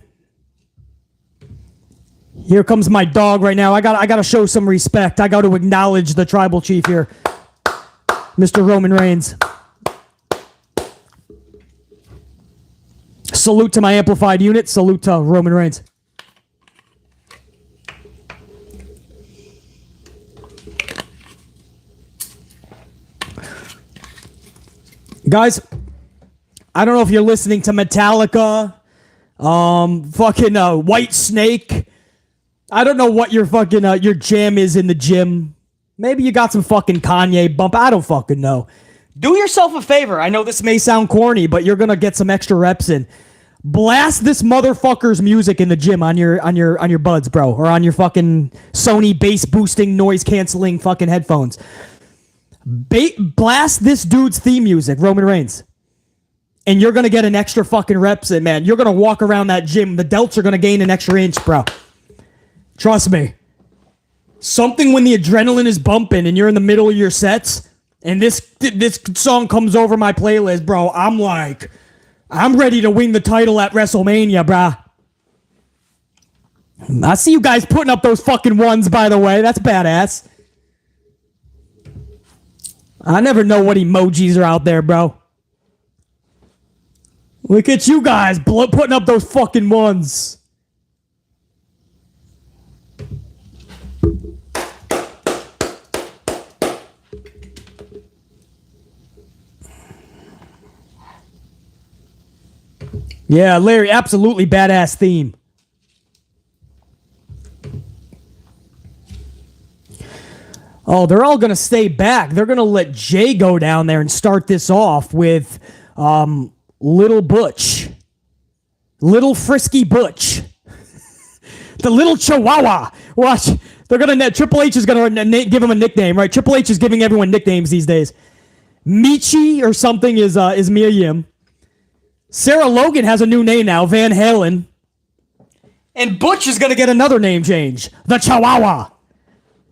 Here comes my dog right now. I got to show some respect. I got to acknowledge the tribal chief here, Mr. Roman Reigns. Salute to my amplified unit. Salute to Roman Reigns. Guys, I don't know if you're listening to Metallica, White Snake. I don't know what your fucking your jam is in the gym. Maybe you got some fucking Kanye bump. I don't fucking know. Do yourself a favor. I know this may sound corny, but you're gonna get some extra reps in. Blast this motherfucker's music in the gym on your buds, bro, or on your fucking Sony bass boosting, noise canceling fucking headphones. Blast this dude's theme music, Roman Reigns. and you're going to get an extra fucking reps in, man. You're going to walk around that gym. The delts are going to gain an extra inch, bro. Trust me. Something when the adrenaline is bumping and you're in the middle of your sets and this song comes over my playlist, bro, I'm like, I'm ready to win the title at WrestleMania, bro. I see you guys putting up those fucking ones, by the way. That's badass. I never know what emojis are out there, bro. Look at you guys putting up those fucking ones. Yeah, Larry, absolutely badass theme. Oh, they're all going to stay back. They're going to let Jay go down there and start this off with Little Butch. Little Frisky Butch. The little Chihuahua. Watch. They're going to... Triple H is going to give him a nickname, right? Triple H is giving everyone nicknames these days. Michi or something is Mia Yim. Sarah Logan has a new name now, Van Halen. And Butch is going to get another name change. The Chihuahua.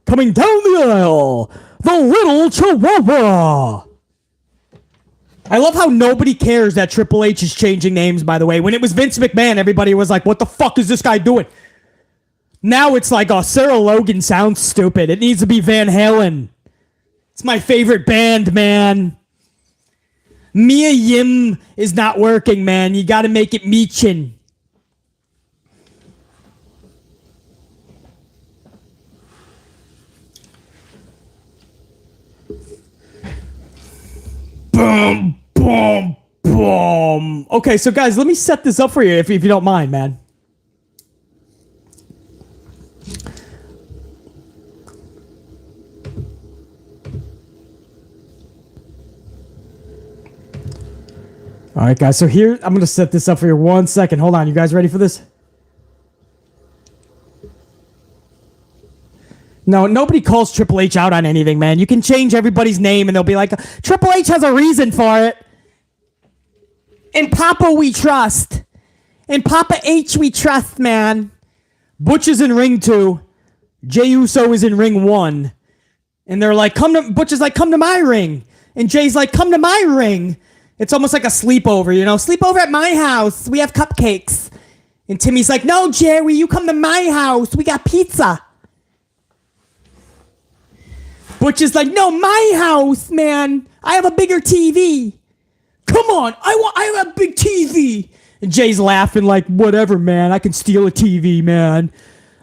Coming down the aisle, the little Chihuahua. I love how nobody cares that Triple H is changing names, by the way. When it was Vince McMahon, everybody was like, what the fuck is this guy doing? Now it's like, oh, Sarah Logan sounds stupid. It needs to be Van Halen. It's my favorite band, man. Mia Yim is not working, man. You got to make it Meechin. Boom, boom, boom. Okay, so guys, let me set this up for you if you don't mind, man. All right, guys, so here, I'm going to set this up for you 1 second. Hold on, you guys ready for this? No, nobody calls Triple H out on anything, man. You can change everybody's name and they'll be like, Triple H has a reason for it. And Papa we trust. And Papa H we trust, man. Butch is in ring 2. Jey Uso is in ring 1. And they're like, Butch is like, come to my ring. And Jay's like, come to my ring. It's almost like a sleepover, you know? Sleepover at my house. We have cupcakes. And Timmy's like, no, Jerry, you come to my house. We got pizza. Butch is like, no, my house, man. I have a bigger TV. Come on, I have a big TV. And Jay's laughing like, whatever, man. I can steal a TV, man.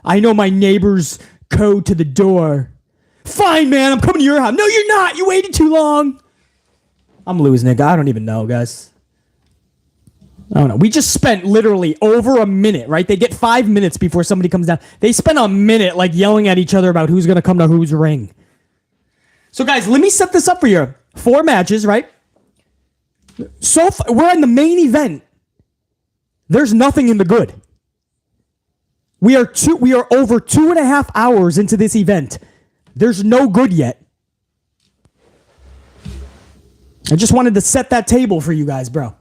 I know my neighbor's code to the door. Fine, man. I'm coming to your house. No, you're not. You waited too long. I'm losing it. I don't even know, guys. I don't know. We just spent literally over a minute, right? They get 5 minutes before somebody comes down. They spent a minute like yelling at each other about who's going to come to whose ring. So, guys, let me set this up for you. 4 matches, right? So we're in the main event. There's nothing in the good. We are over 2.5 hours into this event. There's no good yet. I just wanted to set that table for you guys, bro.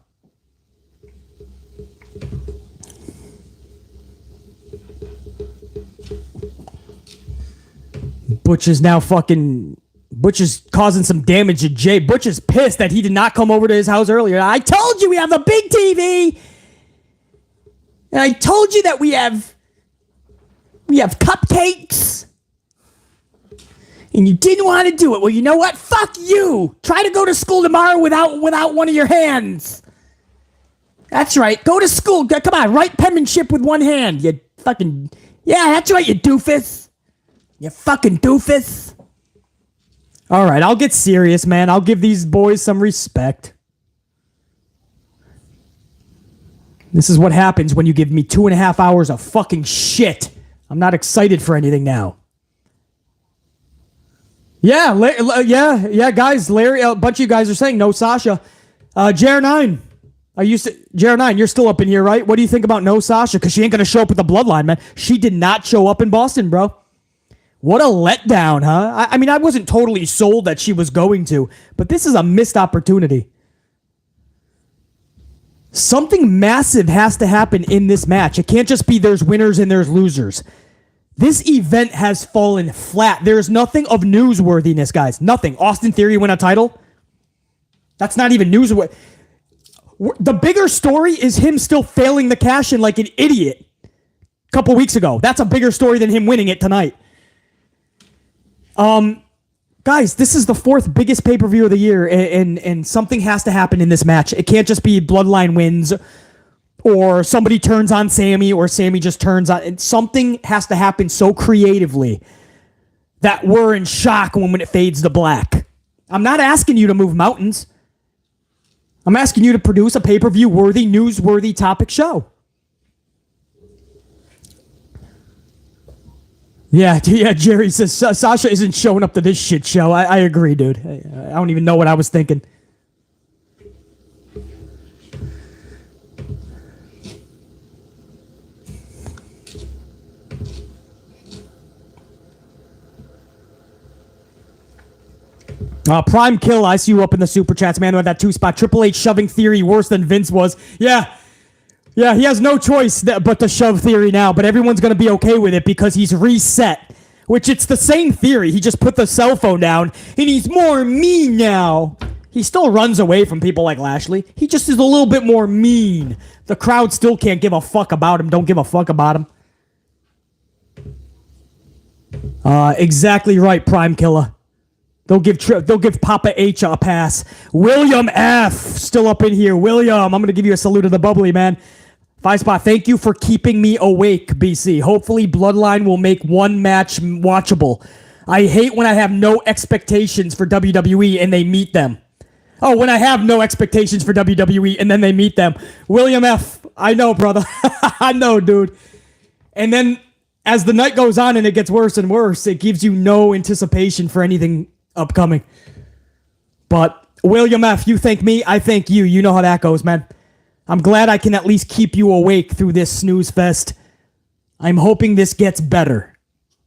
Butch is now fucking... Butch is causing some damage to Jay. Butch is pissed that he did not come over to his house earlier. I told you we have a big TV. And I told you that we have cupcakes. And you didn't want to do it. Well, you know what? Fuck you. Try to go to school tomorrow without one of your hands. That's right. Go to school. Come on. Write penmanship with one hand. You fucking... Yeah, that's right, you doofus. You fucking doofus. All right, I'll get serious, man. I'll give these boys some respect. This is what happens when you give me 2.5 hours of fucking shit. I'm not excited for anything now. Yeah, guys. Larry, a bunch of you guys are saying no Sasha. JR9. JR9, you're still up in here, right? What do you think about no Sasha? Because she ain't going to show up with the Bloodline, man. She did not show up in Boston, bro. What a letdown, huh? I mean, I wasn't totally sold that she was going to, but this is a missed opportunity. Something massive has to happen in this match. It can't just be there's winners and there's losers. This event has fallen flat. There's nothing of newsworthiness, guys. Nothing. Austin Theory win a title. That's not even newsworthy. The bigger story is him still failing the cash in like an idiot a couple weeks ago. That's a bigger story than him winning it tonight. Guys, this is the fourth biggest pay-per-view of the year, and something has to happen in this match. It can't just be Bloodline wins, or somebody turns on Sammy, or Sammy just turns on... Something has to happen so creatively that we're in shock when it fades to black. I'm not asking you to move mountains. I'm asking you to produce a pay-per-view worthy, newsworthy topic show. Yeah, Jerry says Sasha isn't showing up to this shit show. I agree, dude. I don't even know what I was thinking. Prime Kill, I see you up in the super chats, man. With that 2-spot. Triple H shoving Theory worse than Vince was. Yeah, he has no choice but to shove Theory now, but everyone's going to be okay with it because he's reset, which it's the same Theory. He just put the cell phone down, and he's more mean now. He still runs away from people like Lashley. He just is a little bit more mean. The crowd still can't give a fuck about him. Don't give a fuck about him. Exactly right, Prime Killer. They'll give Papa H a pass. William F. still up in here. William, I'm going to give you a salute to the bubbly, man. 5-spot, thank you for keeping me awake, BC. Hopefully Bloodline will make one match watchable. I hate when I have no expectations for WWE and they meet them. Oh, when I have no expectations for WWE and then they meet them. William F. I know, brother. I know, dude. And then as the night goes on and it gets worse and worse, it gives you no anticipation for anything upcoming. But William F., you thank me, I thank you. You know how that goes, man. I'm glad I can at least keep you awake through this snooze fest. I'm hoping this gets better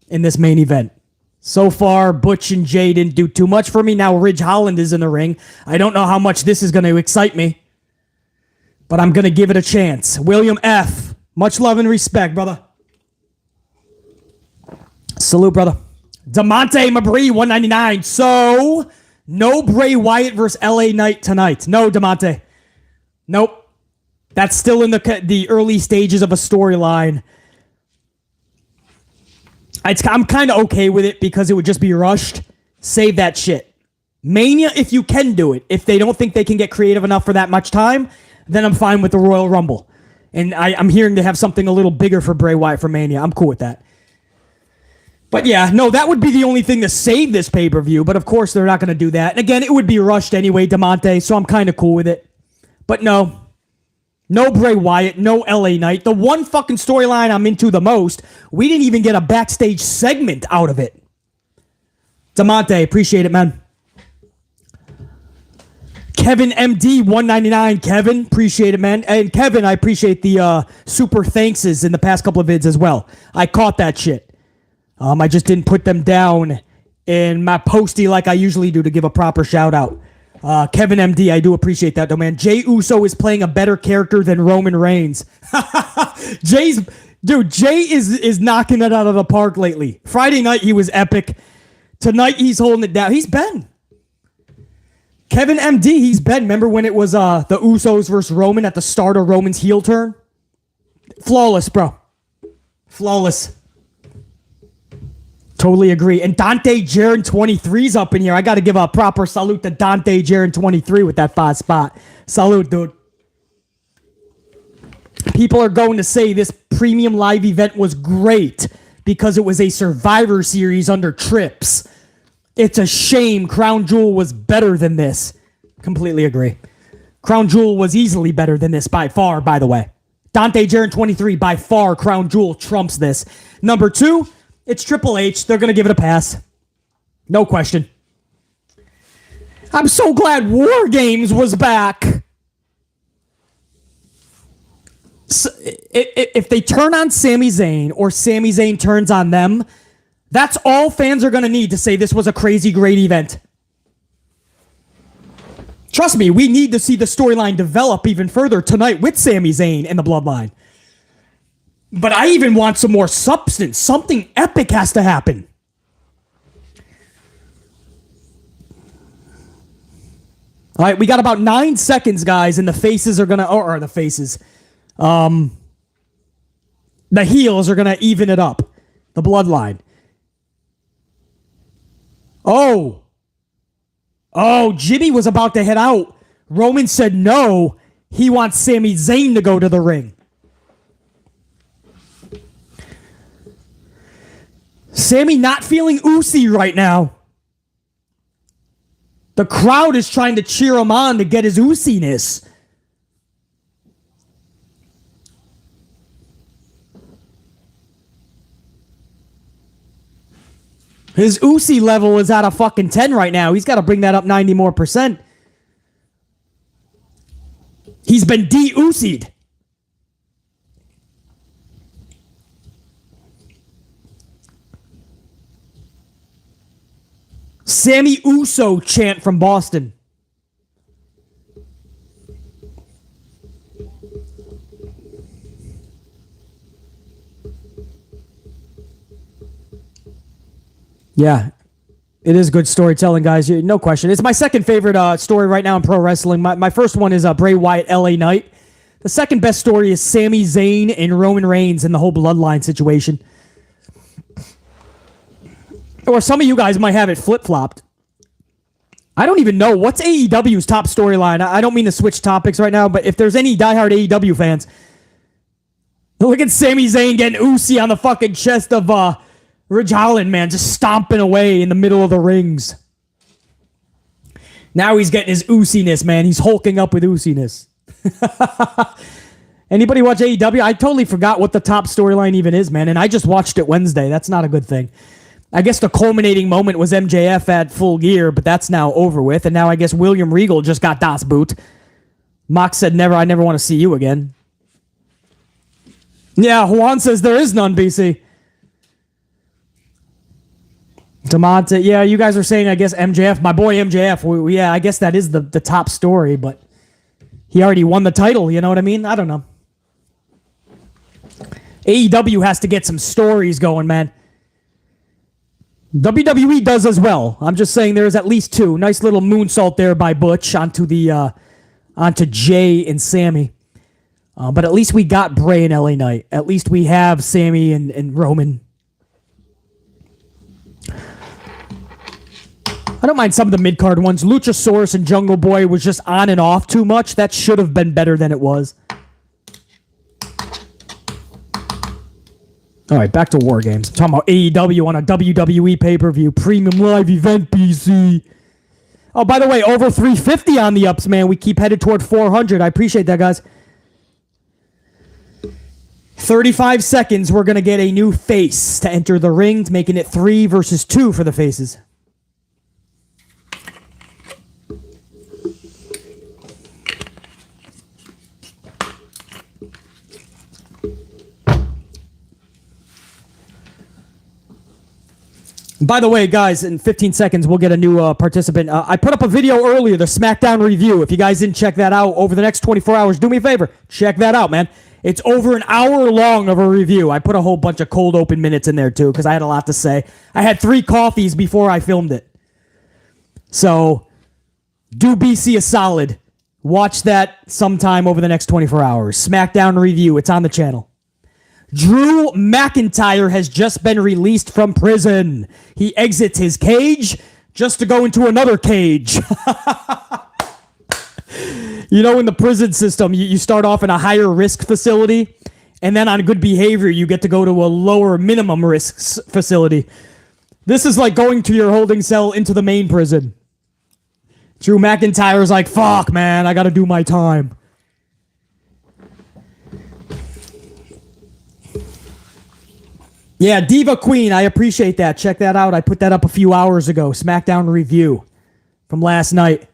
in this main event. So far, Butch and Jay didn't do too much for me. Now Ridge Holland is in the ring. I don't know how much this is going to excite me, but I'm going to give it a chance. William F., much love and respect, brother. Salute, brother. DeMonte Mabry, 199. So, no Bray Wyatt versus LA Knight tonight. No, DeMonte. Nope. That's still in the early stages of a storyline. I'm kind of okay with it because it would just be rushed. Save that shit. Mania, if you can do it. If they don't think they can get creative enough for that much time, then I'm fine with the Royal Rumble. And I'm hearing to have something a little bigger for Bray Wyatt for Mania. I'm cool with that. But yeah, no, that would be the only thing to save this pay-per-view. But of course, they're not going to do that. And again, it would be rushed anyway, DeMonte, so I'm kind of cool with it. But no. No Bray Wyatt, no LA Knight. The one fucking storyline I'm into the most, we didn't even get a backstage segment out of it. DeMonte, appreciate it, man. Kevin MD, 199. Kevin, appreciate it, man. And Kevin, I appreciate the super thankses in the past couple of vids as well. I caught that shit. I just didn't put them down in my postie like I usually do to give a proper shout out. Kevin MD, I do appreciate that though, man. Jey Uso is playing a better character than Roman Reigns. Jay is knocking it out of the park lately. Friday night he was epic. Tonight he's holding it down. He's been. Kevin MD, he's been. Remember when it was the Usos versus Roman at the start of Roman's heel turn? Flawless, bro. Flawless. Totally agree. And Dante Jaron 23's up in here. I got to give a proper salute to Dante Jaron 23 with that 5-spot. Salute, dude. People are going to say this premium live event was great because it was a Survivor Series under Trips. It's a shame Crown Jewel was better than this. Completely agree. Crown Jewel was easily better than this by far, by the way. Dante Jaron 23, by far, Crown Jewel trumps this. Number 2, it's Triple H. They're going to give it a pass. No question. I'm so glad War Games was back. So, if they turn on Sami Zayn or Sami Zayn turns on them, that's all fans are going to need to say this was a crazy great event. Trust me, we need to see the storyline develop even further tonight with Sami Zayn and the Bloodline. But I even want some more substance. Something epic has to happen. All right, we got about 9 seconds, guys, and the faces are going to... Or the faces. The heels are going to even it up. The Bloodline. Oh, Jimmy was about to head out. Roman said no. He wants Sami Zayn to go to the ring. Sami not feeling oozy right now. The crowd is trying to cheer him on to get his ooziness. His oozy level is at a fucking 10 right now. He's got to bring that up 90 more %. He's been de-oozied. Sammy Uso chant from Boston. Yeah, it is good storytelling, guys. No question. It's my second favorite story right now in pro wrestling. My first one is Bray Wyatt, LA Knight. The second best story is Sami Zayn and Roman Reigns and the whole Bloodline situation. Or some of you guys might have it flip-flopped. I don't even know. What's AEW's top storyline? I don't mean to switch topics right now, but if there's any diehard AEW fans, look at Sami Zayn getting oozy on the fucking chest of Ridge Holland, man, just stomping away in the middle of the rings. Now he's getting his ooziness, man. He's hulking up with ooziness. Anybody watch AEW? I totally forgot what the top storyline even is, man, and I just watched it Wednesday. That's not a good thing. I guess the culminating moment was MJF at Full Gear, but that's now over with, and now I guess William Regal just got Das Boot. Mox said, I never want to see you again. Yeah, Juan says there is none, BC. Demonte, yeah, you guys are saying, I guess, MJF, my boy MJF, yeah, I guess that is the top story, but he already won the title, you know what I mean? I don't know. AEW has to get some stories going, man. WWE does as well. I'm just saying there's at least two. Nice little moonsault there by Butch onto Jay and Sammy. But at least we got Bray and LA Knight. At least we have Sammy and Roman. I don't mind some of the mid-card ones. Luchasaurus and Jungle Boy was just on and off too much. That should have been better than it was. All right, back to War Games. I'm talking about AEW on a WWE pay-per-view. Premium live event, BC. Oh, by the way, over 350 on the ups, man. We keep headed toward 400. I appreciate that, guys. 35 seconds, we're going to get a new face to enter the ring, making it 3 versus 2 for the faces. By the way, guys, in 15 seconds, we'll get a new participant. I put up a video earlier, the SmackDown review. If you guys didn't check that out over the next 24 hours, do me a favor. Check that out, man. It's over an hour long of a review. I put a whole bunch of cold open minutes in there, too, because I had a lot to say. I had 3 coffees before I filmed it. So, do BC a solid. Watch that sometime over the next 24 hours. SmackDown review. It's on the channel. Drew McIntyre has just been released from prison. He exits his cage just to go into another cage. You know, in the prison system, you start off in a higher risk facility, and then on good behavior, you get to go to a lower minimum risk facility. This is like going to your holding cell into the main prison. Drew McIntyre's like, fuck, man, I gotta do my time. Yeah, Diva Queen, I appreciate that. Check that out. I put that up a few hours ago. SmackDown review from last night.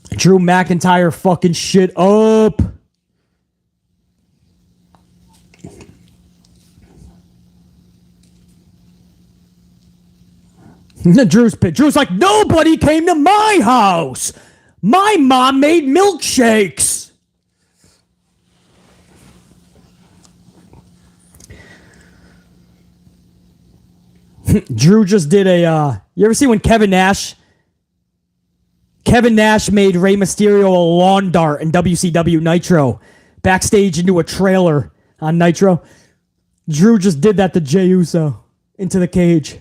Drew McIntyre fucking shit up. Drew's like, nobody came to my house. My mom made milkshakes. Drew just did a, you ever see when Kevin Nash made Rey Mysterio a lawn dart in WCW Nitro, backstage into a trailer on Nitro? Drew just did that to Jey Uso into the cage.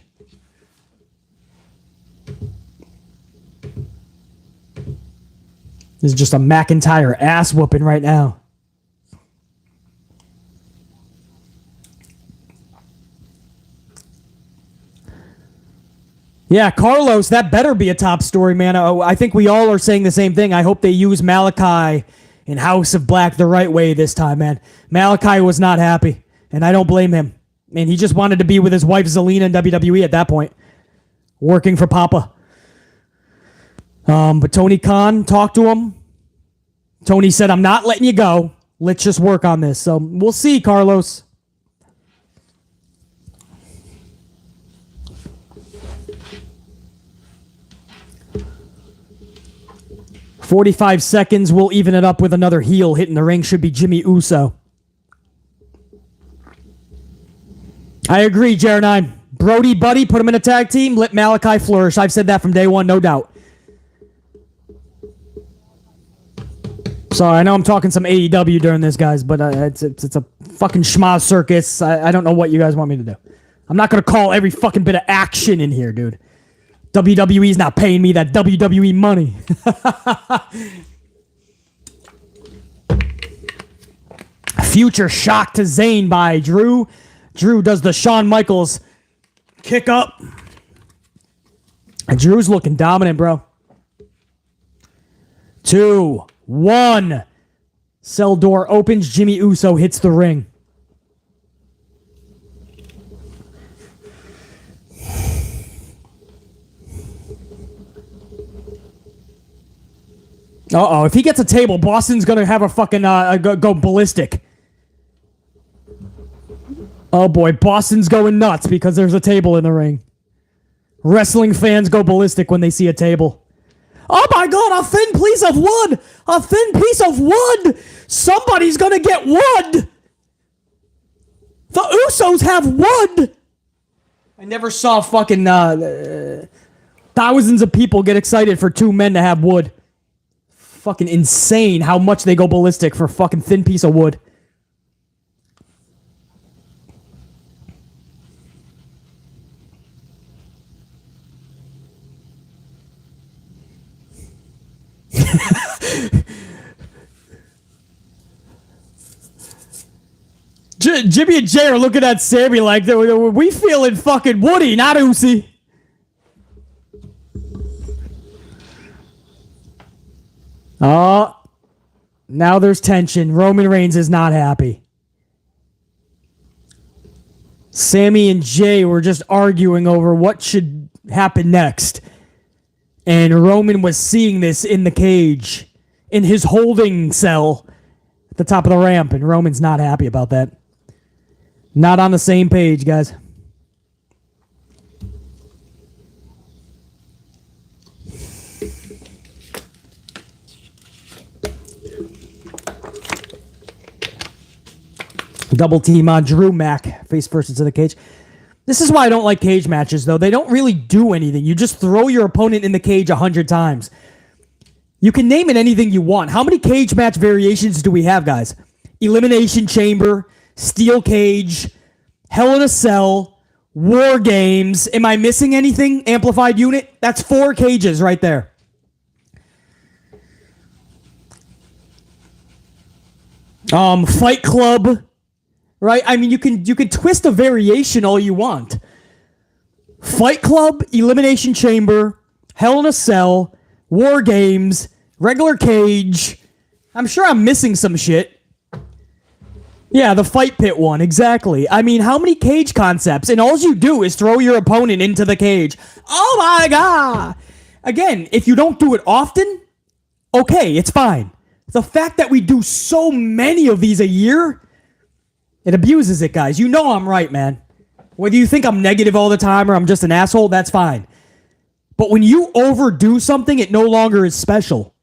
This is just a McIntyre ass whooping right now. Yeah, Carlos, that better be a top story, man. I think we all are saying the same thing. I hope they use Malachi in House of Black the right way this time, man. Malachi was not happy, and I don't blame him. Man, he just wanted to be with his wife Zelina in WWE at that point, working for Papa. But Tony Khan talked to him. Tony said, I'm not letting you go. Let's just work on this. So we'll see, Carlos. "45 seconds, we'll even it up with another heel hitting the ring. Should be Jimmy Uso." I agree, Jer9. Brody, buddy, put him in a tag team. Let Malachi flourish. I've said that from day one, no doubt. Sorry, I know I'm talking some AEW during this, guys, but it's a fucking schmaz circus. I don't know what you guys want me to do. I'm not going to call every fucking bit of action in here, dude. WWE's not paying me that WWE money. Future shock to Zayn by Drew. Drew does the Shawn Michaels kick up. And Drew's looking dominant, bro. 2, 1. Cell door opens. Jimmy Uso hits the ring. Uh-oh, if he gets a table, Boston's going to have a fucking go ballistic. Oh boy, Boston's going nuts because there's a table in the ring. Wrestling fans go ballistic when they see a table. Oh my god, a thin piece of wood! A thin piece of wood! Somebody's going to get wood! The Usos have wood! I never saw fucking thousands of people get excited for two men to have wood. Fucking insane how much they go ballistic for a fucking thin piece of wood. Jimmy and Jay are looking at Sammy like, we feeling fucking woody, not Uzi. Oh, now there's tension. Roman Reigns is not happy. Sammy and Jay were just arguing over what should happen next. And Roman was seeing this in the cage, in his holding cell at the top of the ramp. And Roman's not happy about that. Not on the same page, guys. Double team on Drew Mac, face first into the cage. This is why I don't like cage matches, though. They don't really do anything. You just throw your opponent in the cage 100 times. You can name it anything you want. How many cage match variations do we have, guys? Elimination Chamber, Steel Cage, Hell in a Cell, War Games. Am I missing anything? Amplified Unit? That's 4 cages right there. Fight Club. Right? I mean, you can twist a variation all you want. Fight Club, Elimination Chamber, Hell in a Cell, War Games, Regular Cage. I'm sure I'm missing some shit. Yeah, the Fight Pit one, exactly. I mean, how many cage concepts? And all you do is throw your opponent into the cage. Oh my god! Again, if you don't do it often, okay, it's fine. The fact that we do so many of these a year, it abuses it, guys. You know I'm right, man. Whether you think I'm negative all the time or I'm just an asshole, that's fine. But when you overdo something, it no longer is special.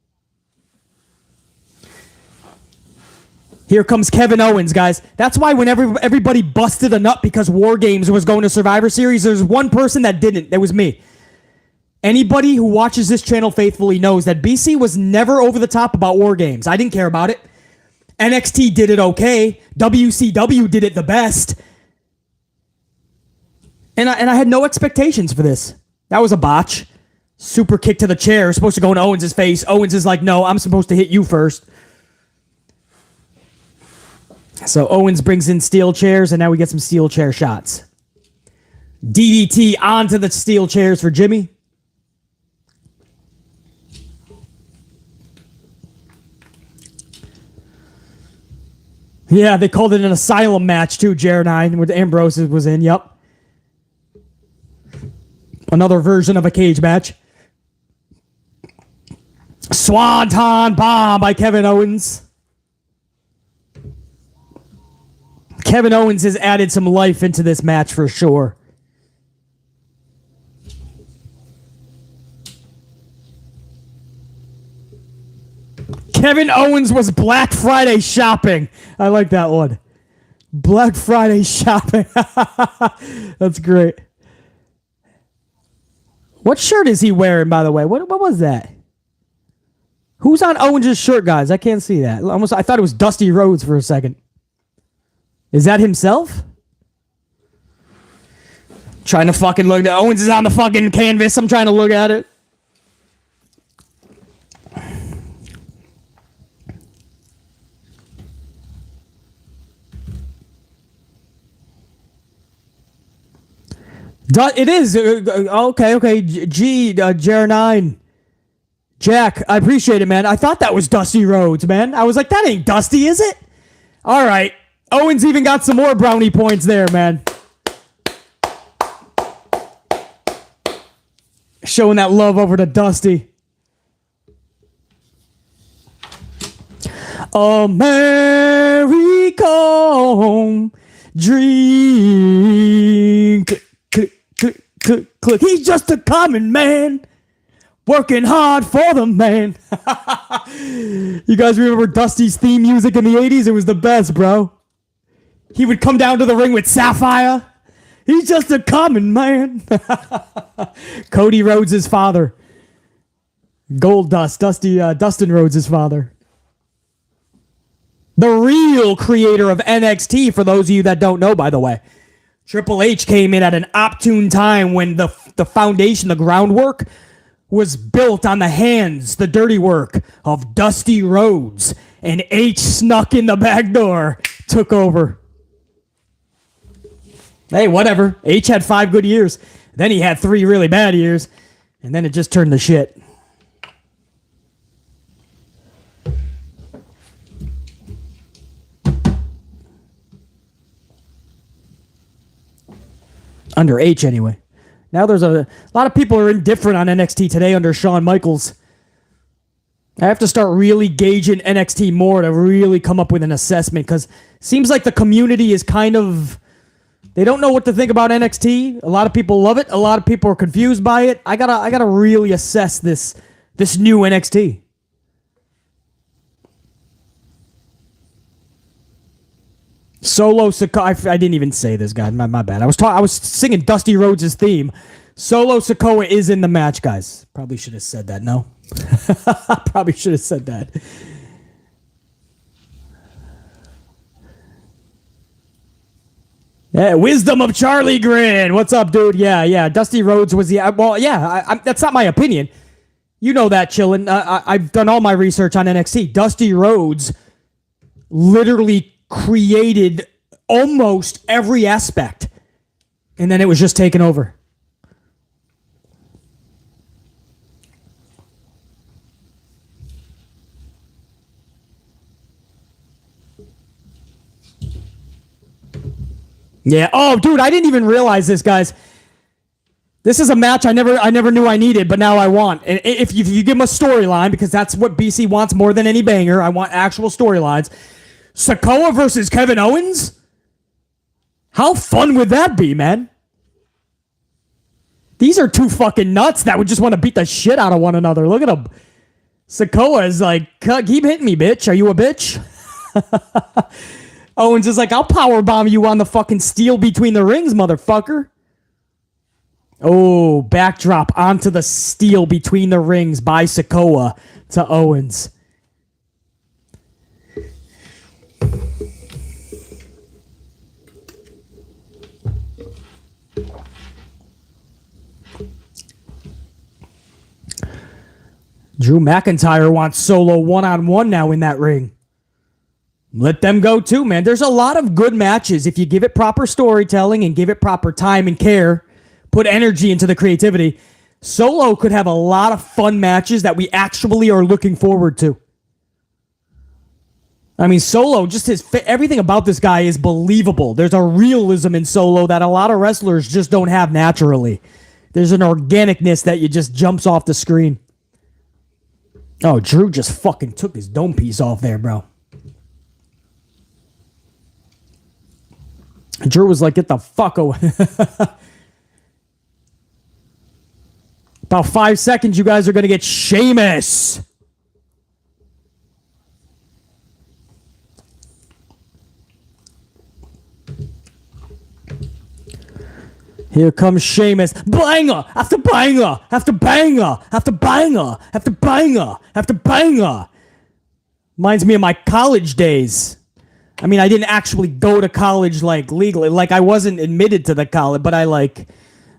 Here comes Kevin Owens, guys. That's why whenever everybody busted a nut because War Games was going to Survivor Series, there's one person that didn't. That was me. Anybody who watches this channel faithfully knows that BC was never over the top about War Games. I didn't care about it. NXT did it okay. WCW did it the best. And I had no expectations for this. That was a botch. Super kick to the chair. Supposed to go in Owens' face. Owens is like, no, I'm supposed to hit you first. So Owens brings in steel chairs, and now we get some steel chair shots. DDT onto the steel chairs for Jimmy. Yeah, they called it an asylum match too, Jer9, with Ambrose was in, yep. Another version of a cage match. Swanton bomb by Kevin Owens. Kevin Owens has added some life into this match for sure. Kevin Owens was Black Friday shopping. I like that one. Black Friday shopping. That's great. What shirt is he wearing, by the way? What was that? Who's on Owens' shirt, guys? I can't see that. I thought it was Dusty Rhodes for a second. Is that himself? Trying to fucking look. Owens is on the fucking canvas. I'm trying to look at it. It is. Okay. Jer9. Jack, I appreciate it, man. I thought that was Dusty Rhodes, man. I was like, that ain't Dusty, is it? All right. Owens even got some more brownie points there, man. Showing that love over to Dusty. American dream. Click. He's just a common man. Working hard for the man. You guys remember Dusty's theme music in the 80s? It was the best, bro. He would come down to the ring with Sapphire. He's just a common man. Cody Rhodes' father. Gold Dust. Dustin Rhodes' father. The real creator of NXT, for those of you that don't know, by the way. Triple H came in at an opportune time when the foundation, the groundwork, was built on the hands, the dirty work of Dusty Rhodes. And H snuck in the back door, took over. Hey, whatever. H had 5 good years. Then he had 3 really bad years. And then it just turned to shit. Under H, anyway. Now there's a lot of people are indifferent on NXT today under Shawn Michaels. I have to start really gauging NXT more to really come up with an assessment, because it seems like the community is kind of... They don't know what to think about NXT. A lot of people love it. A lot of people are confused by it. I gotta really assess this new NXT. Solo Sikoa. I didn't even say this, guy. My bad. I was singing Dusty Rhodes' theme. Solo Sikoa is in the match, guys. Probably should have said that. No. Probably should have said that. Yeah, wisdom of Charlie Grin. What's up, dude? Yeah. Dusty Rhodes was the... Well, yeah, that's not my opinion. You know that, chillin'. I've done all my research on NXT. Dusty Rhodes literally created almost every aspect, and then it was just taken over. Yeah. Oh, dude, I didn't even realize this, guys. This is a match I never knew I needed, but now I want. And if you give them a storyline, because that's what BC wants more than any banger, I want actual storylines. Sikoa versus Kevin Owens? How fun would that be, man? These are two fucking nuts that would just want to beat the shit out of one another. Look at them. Sikoa is like, keep hitting me, bitch. Are you a bitch? Owens is like, I'll powerbomb you on the fucking steel between the rings, motherfucker. Oh, backdrop onto the steel between the rings by Sikoa to Owens. Drew McIntyre wants Solo one-on-one now in that ring. Let them go too, man. There's a lot of good matches if you give it proper storytelling and give it proper time and care. Put energy into the creativity. Solo could have a lot of fun matches that we actually are looking forward to. I mean, Solo, just everything about this guy is believable. There's a realism in Solo that a lot of wrestlers just don't have naturally. There's an organicness that you just jumps off the screen. Oh, Drew just fucking took his dome piece off there, bro. Drew was like, get the fuck away. About 5 seconds, you guys are going to get Sheamus. Here comes Sheamus. Banger after banger after banger after banger after banger after banger. Reminds me of my college days. I mean, I didn't actually go to college like legally. Like, I wasn't admitted to the college, but I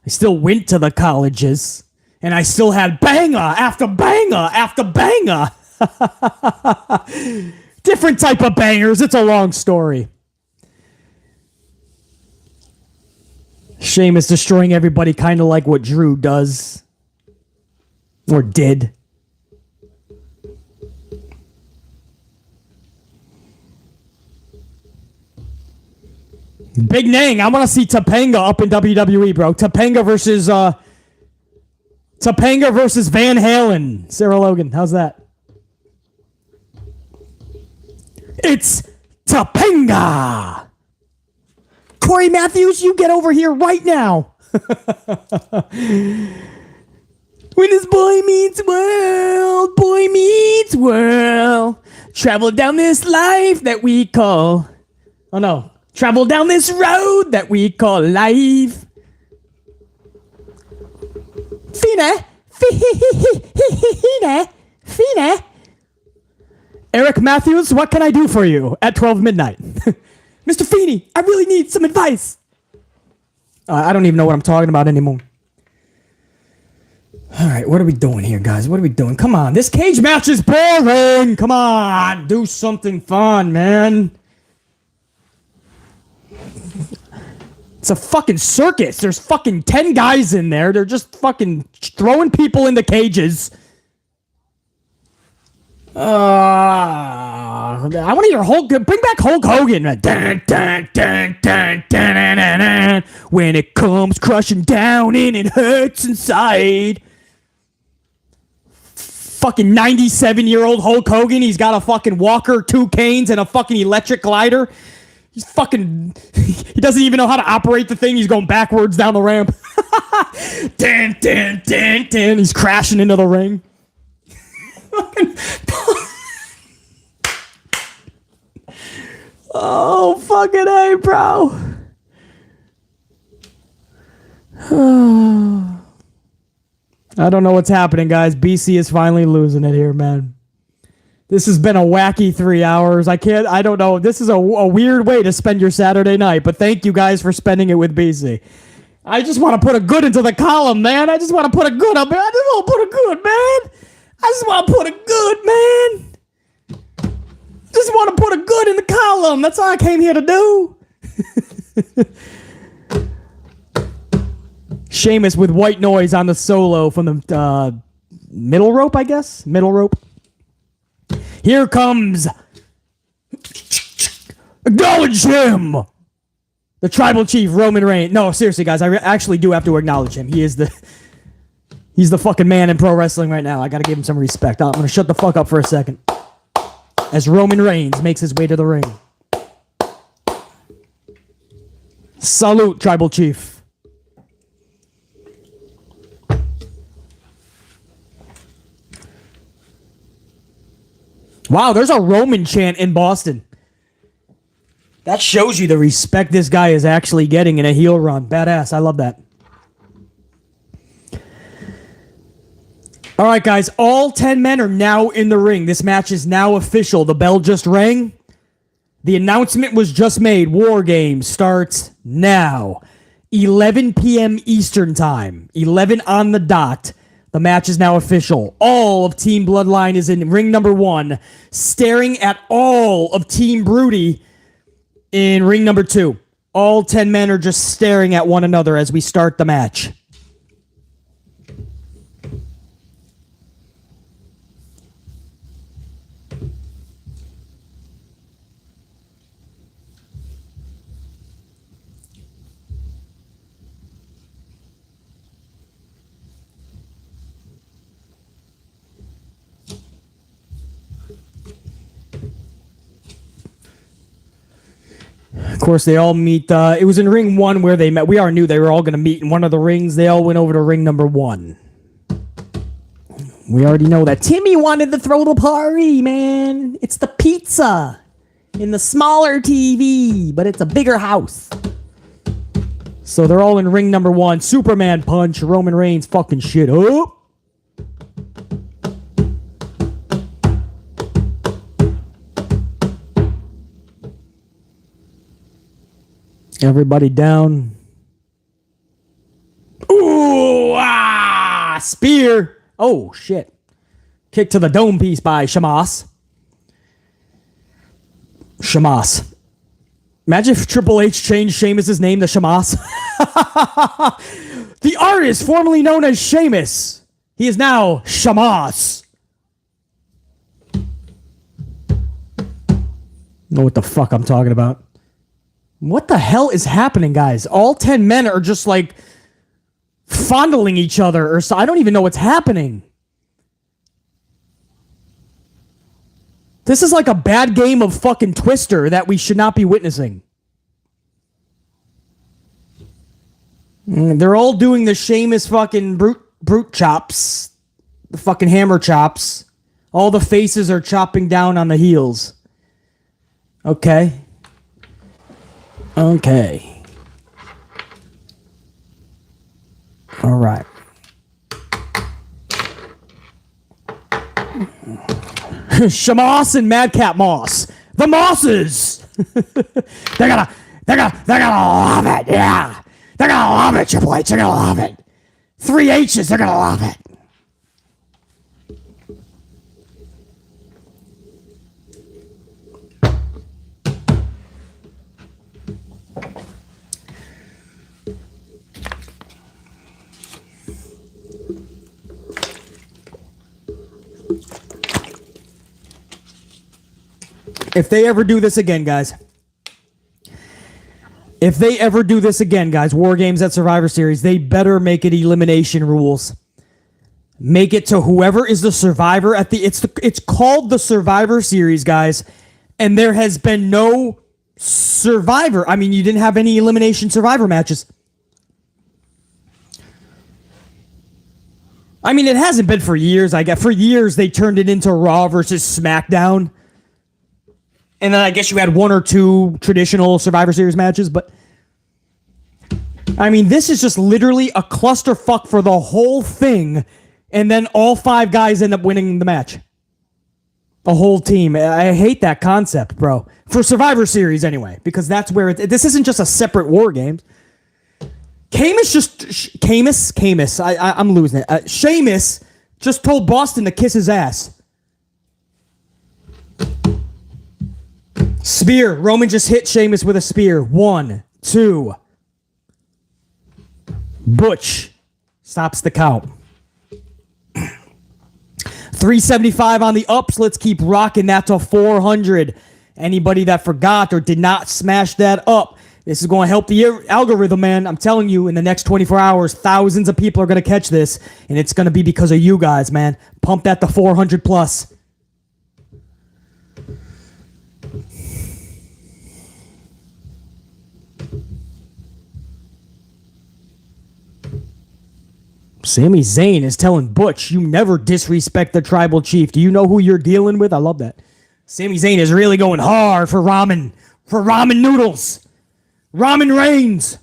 still went to the colleges. And I still had banger after banger after banger. Different type of bangers. It's a long story. Sheamus destroying everybody, kind of like what Drew does. Or did. Big Nang. I want to see Topanga up in WWE, bro. Topanga versus Van Halen. Sarah Logan. How's that? It's Topanga. Corey Matthews, you get over here right now. When this boy meets world, travel down this life that we call. Oh no. Travel down this road that we call life. Fina. Eric Matthews, what can I do for you at 12 midnight? Mr. Feeney, I really need some advice. I don't even know what I'm talking about anymore. All right, what are we doing here, guys? What are we doing? Come on, this cage match is boring. Come on, do something fun, man. It's a fucking circus. There's fucking 10 guys in there. They're just fucking throwing people in the cages. I want to hear Hulk. Bring back Hulk Hogan. Dun, dun, dun, dun, dun, dun, dun, dun. When it comes crushing down and it hurts inside. Fucking 97-year-old Hulk Hogan. He's got a fucking walker, 2 canes, and a fucking electric glider. He's fucking... He doesn't even know how to operate the thing. He's going backwards down the ramp. Dun, dun, dun, dun. He's crashing into the ring. Oh, fucking A, bro. I don't know what's happening, guys. BC is finally losing it here, man. This has been a wacky 3 hours. I don't know. This is a weird way to spend your Saturday night, but thank you guys for spending it with BC. I just want to put a good into the column, man. I just want to put a good up, man. I just want to put a good, man. I just want to put a good, man. Just want to put a good in the column. That's all I came here to do. Sheamus with white noise on the solo from the middle rope, I guess? Middle rope. Here comes... Acknowledge him! The tribal chief, Roman Reigns. No, seriously, guys. I actually do have to acknowledge him. He's the fucking man in pro wrestling right now. I gotta give him some respect. I'm gonna shut the fuck up for a second. As Roman Reigns makes his way to the ring. Salute, tribal chief. Wow, there's a Roman chant in Boston. That shows you the respect this guy is actually getting in a heel run. Badass. I love that. All right, guys. All 10 men are now in the ring. This match is now official. The bell just rang. The announcement was just made. War Games starts now. 11 p.m. Eastern Time. 11 on the dot. The match is now official. All of Team Bloodline is in ring number 1, staring at all of Team Broody in ring number 2. All 10 men are just staring at one another as we start the match. Of course, they all meet. It was in ring 1 where they met. We already knew they were all going to meet in one of the rings. They all went over to ring number 1. We already know that. Timmy wanted to throw the party, man. It's the pizza in the smaller TV, but it's a bigger house. So they're all in ring number 1. Superman punch. Roman Reigns fucking shit up. Everybody down. Ooh, ah, spear. Oh, shit. Kick to the dome piece by Sheamus. Sheamus. Imagine if Triple H changed Sheamus' name to Sheamus. The artist formerly known as Sheamus. He is now Sheamus. Know what the fuck I'm talking about. What the hell is happening, guys? All 10 men are just like fondling each other or so. I don't even know what's happening. This is like a bad game of fucking Twister that we should not be witnessing. They're all doing the Sheamus fucking brute chops. The fucking hammer chops. All the faces are chopping down on the heels. Okay. Okay. All right. Sheamus and Madcap Moss. The Mosses. They're gonna love it. Yeah. They're gonna love it, Triple H. They're gonna love it. 3 H's. They're gonna love it. If they ever do this again, guys. If they ever do this again, guys, War Games at Survivor Series, they better make it elimination rules. Make it to whoever is the survivor at the... It's called the Survivor Series, guys. And there has been no survivor. I mean, you didn't have any elimination survivor matches. I mean, it hasn't been for years. I guess for years they turned it into Raw versus SmackDown. And then I guess you had 1 or 2 traditional Survivor Series matches, but I mean, this is just literally a clusterfuck for the whole thing, and then all 5 guys end up winning the match. A whole team. I hate that concept, bro. For Survivor Series, anyway, because that's where this isn't just a separate War Games. Sheamus. I'm losing it. Sheamus just told Boston to kiss his ass. Spear. Roman just hit Sheamus with a spear. 1, 2. Butch stops the count. 375 on the ups. Let's keep rocking that to 400. Anybody that forgot or did not smash that up, this is going to help the algorithm, man. I'm telling you, in the next 24 hours, thousands of people are going to catch this, and it's going to be because of you guys, man. Pump that to 400 plus. Sami Zayn is telling Butch, you never disrespect the tribal chief. Do you know who you're dealing with? I love that. Sami Zayn is really going hard for ramen noodles. Ramen Reigns.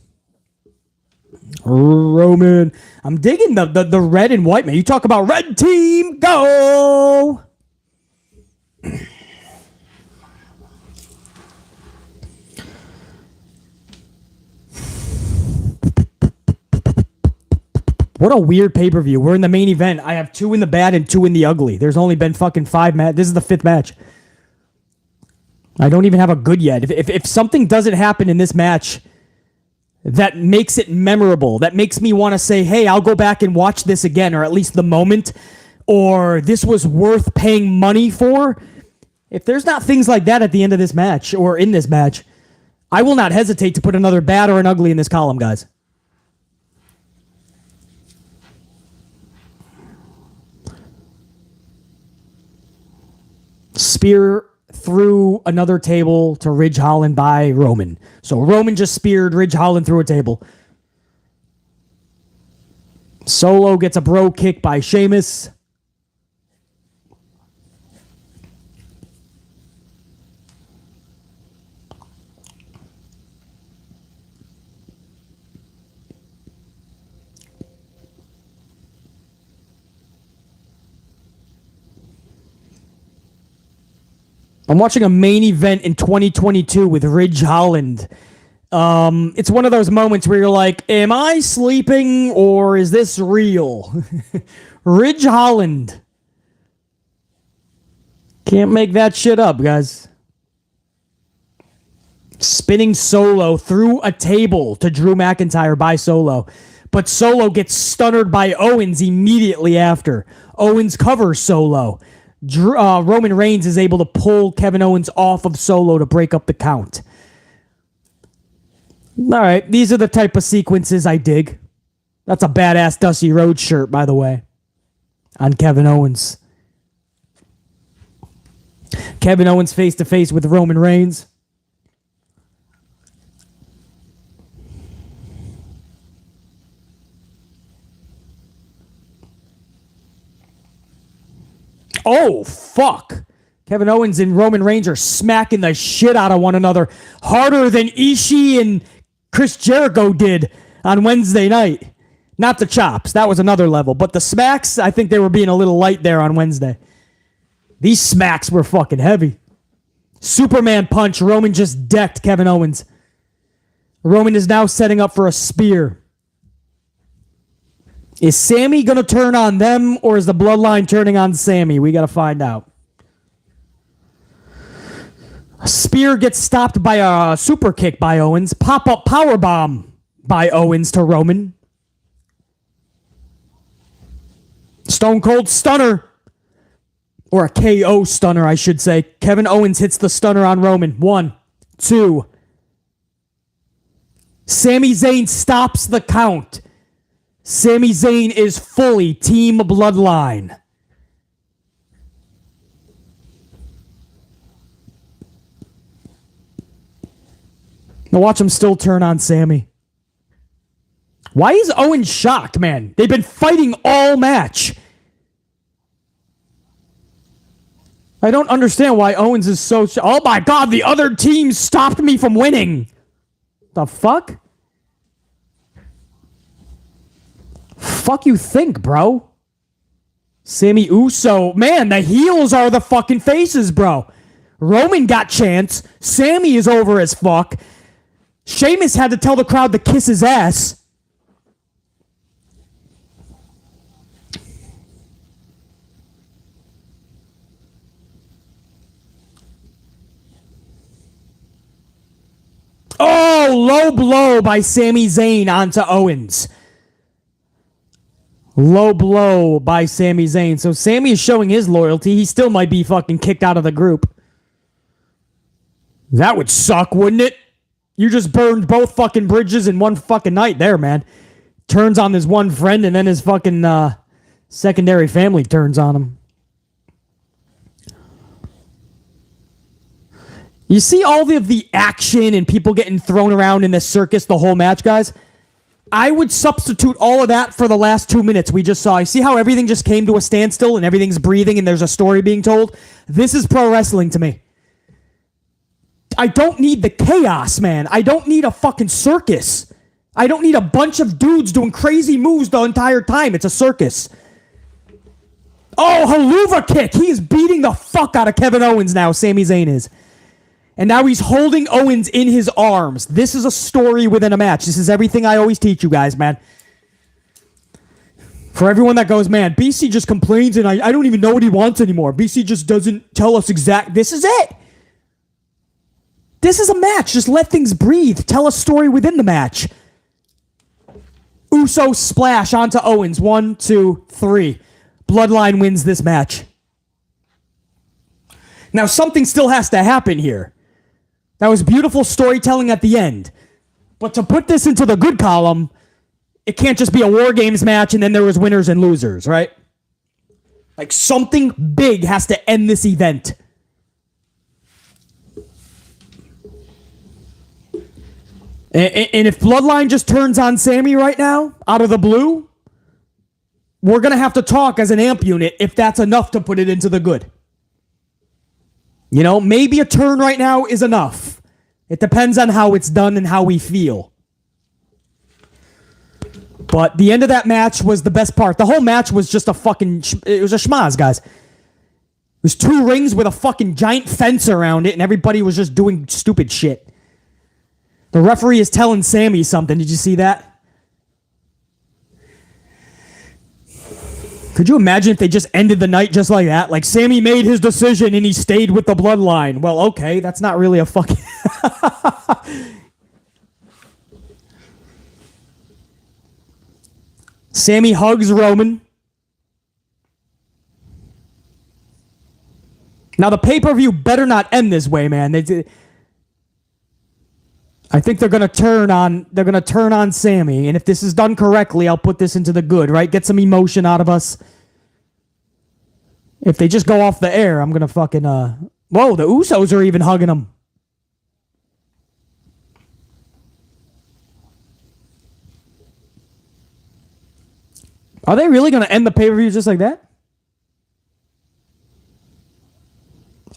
Roman. I'm digging the red and white, man. You talk about red team, go! What a weird pay-per-view. We're in the main event. I have 2 in the bad and 2 in the ugly. There's only been fucking 5 matches. This is the 5th match. I don't even have a good yet. If something doesn't happen in this match that makes it memorable, that makes me want to say, hey, I'll go back and watch this again, or at least the moment, or this was worth paying money for, if there's not things like that at the end of this match, or in this match, I will not hesitate to put another bad or an ugly in this column, guys. Spear through another table to Ridge Holland by Roman. So Roman just speared Ridge Holland through a table. Solo gets a bro kick by Sheamus. I'm watching a main event in 2022 with Ridge Holland. It's one of those moments where you're like, am I sleeping or is this real? Ridge Holland. Can't make that shit up, guys. Spinning Solo through a table to Drew McIntyre by Solo. But Solo gets stunnered by Owens immediately after. Owens covers Solo. Roman Reigns is able to pull Kevin Owens off of Solo to break up the count. All right, these are the type of sequences I dig. That's a badass Dusty Rhodes shirt, by the way, on Kevin Owens. Kevin Owens face-to-face with Roman Reigns. Oh, fuck. Kevin Owens and Roman Reigns are smacking the shit out of one another harder than Ishii and Chris Jericho did on Wednesday night. Not the chops. That was another level. But the smacks, I think they were being a little light there on Wednesday. These smacks were fucking heavy. Superman punch. Roman just decked Kevin Owens. Roman is now setting up for a spear. Is Sammy going to turn on them, or is the Bloodline turning on Sammy? We got to find out. A spear gets stopped by a super kick by Owens. Pop-up powerbomb by Owens to Roman. Stone Cold Stunner. Or a KO Stunner, I should say. Kevin Owens hits the stunner on Roman. 1, 2. Sami Zayn stops the count. Sami Zayn is fully Team Bloodline. Now watch him still turn on Sammy. Why is Owens shocked, man? They've been fighting all match. I don't understand why Owens is so... Oh my God, the other team stopped me from winning. The fuck? Fuck you think, bro? Sammy Uso. Man, the heels are the fucking faces, bro. Roman got chance. Sammy is over as fuck. Sheamus had to tell the crowd to kiss his ass. Oh, low blow by Sami Zayn onto Owens. Low blow by Sami Zayn. So Sami is showing his loyalty. He still might be fucking kicked out of the group. That would suck, wouldn't it? You just burned both fucking bridges in one fucking night there, man. Turns on his one friend and then his fucking secondary family turns on him. You see all of the action and people getting thrown around in this circus the whole match, guys? I would substitute all of that for the last 2 minutes we just saw. You see how everything just came to a standstill and everything's breathing and there's a story being told? This is pro wrestling to me. I don't need the chaos, man. I don't need a fucking circus. I don't need a bunch of dudes doing crazy moves the entire time. It's a circus. Oh, haluva kick. He is beating the fuck out of Kevin Owens now, Sami Zayn is. And now he's holding Owens in his arms. This is a story within a match. This is everything I always teach you guys, man. For everyone that goes, man, BC just complains and I don't even know what he wants anymore. BC just doesn't tell us exact. This is it. This is a match. Just let things breathe. Tell a story within the match. Uso splash onto Owens. 1, 2, 3. Bloodline wins this match. Now, something still has to happen here. That was beautiful storytelling at the end. But to put this into the good column, it can't just be a War Games match and then there was winners and losers, right? Like, something big has to end this event. And if Bloodline just turns on Sami right now, out of the blue, we're going to have to talk as an amp unit if that's enough to put it into the good. You know, maybe a turn right now is enough. It depends on how it's done and how we feel. But the end of that match was the best part. The whole match was just a fucking... It was a schmaz, guys. It was 2 rings with a fucking giant fence around it, and everybody was just doing stupid shit. The referee is telling Sami something. Did you see that? Could you imagine if they just ended the night just like that? Like, Sami made his decision and he stayed with the Bloodline. Well, okay, that's not really a fucking... Sami hugs Roman. Now, the pay-per-view better not end this way, man. I think they're gonna turn on Sami, and if this is done correctly, I'll put this into the good, right? Get some emotion out of us. If they just go off the air, I'm gonna fucking whoa, the Usos are even hugging him. Are they really gonna end the pay-per-view just like that?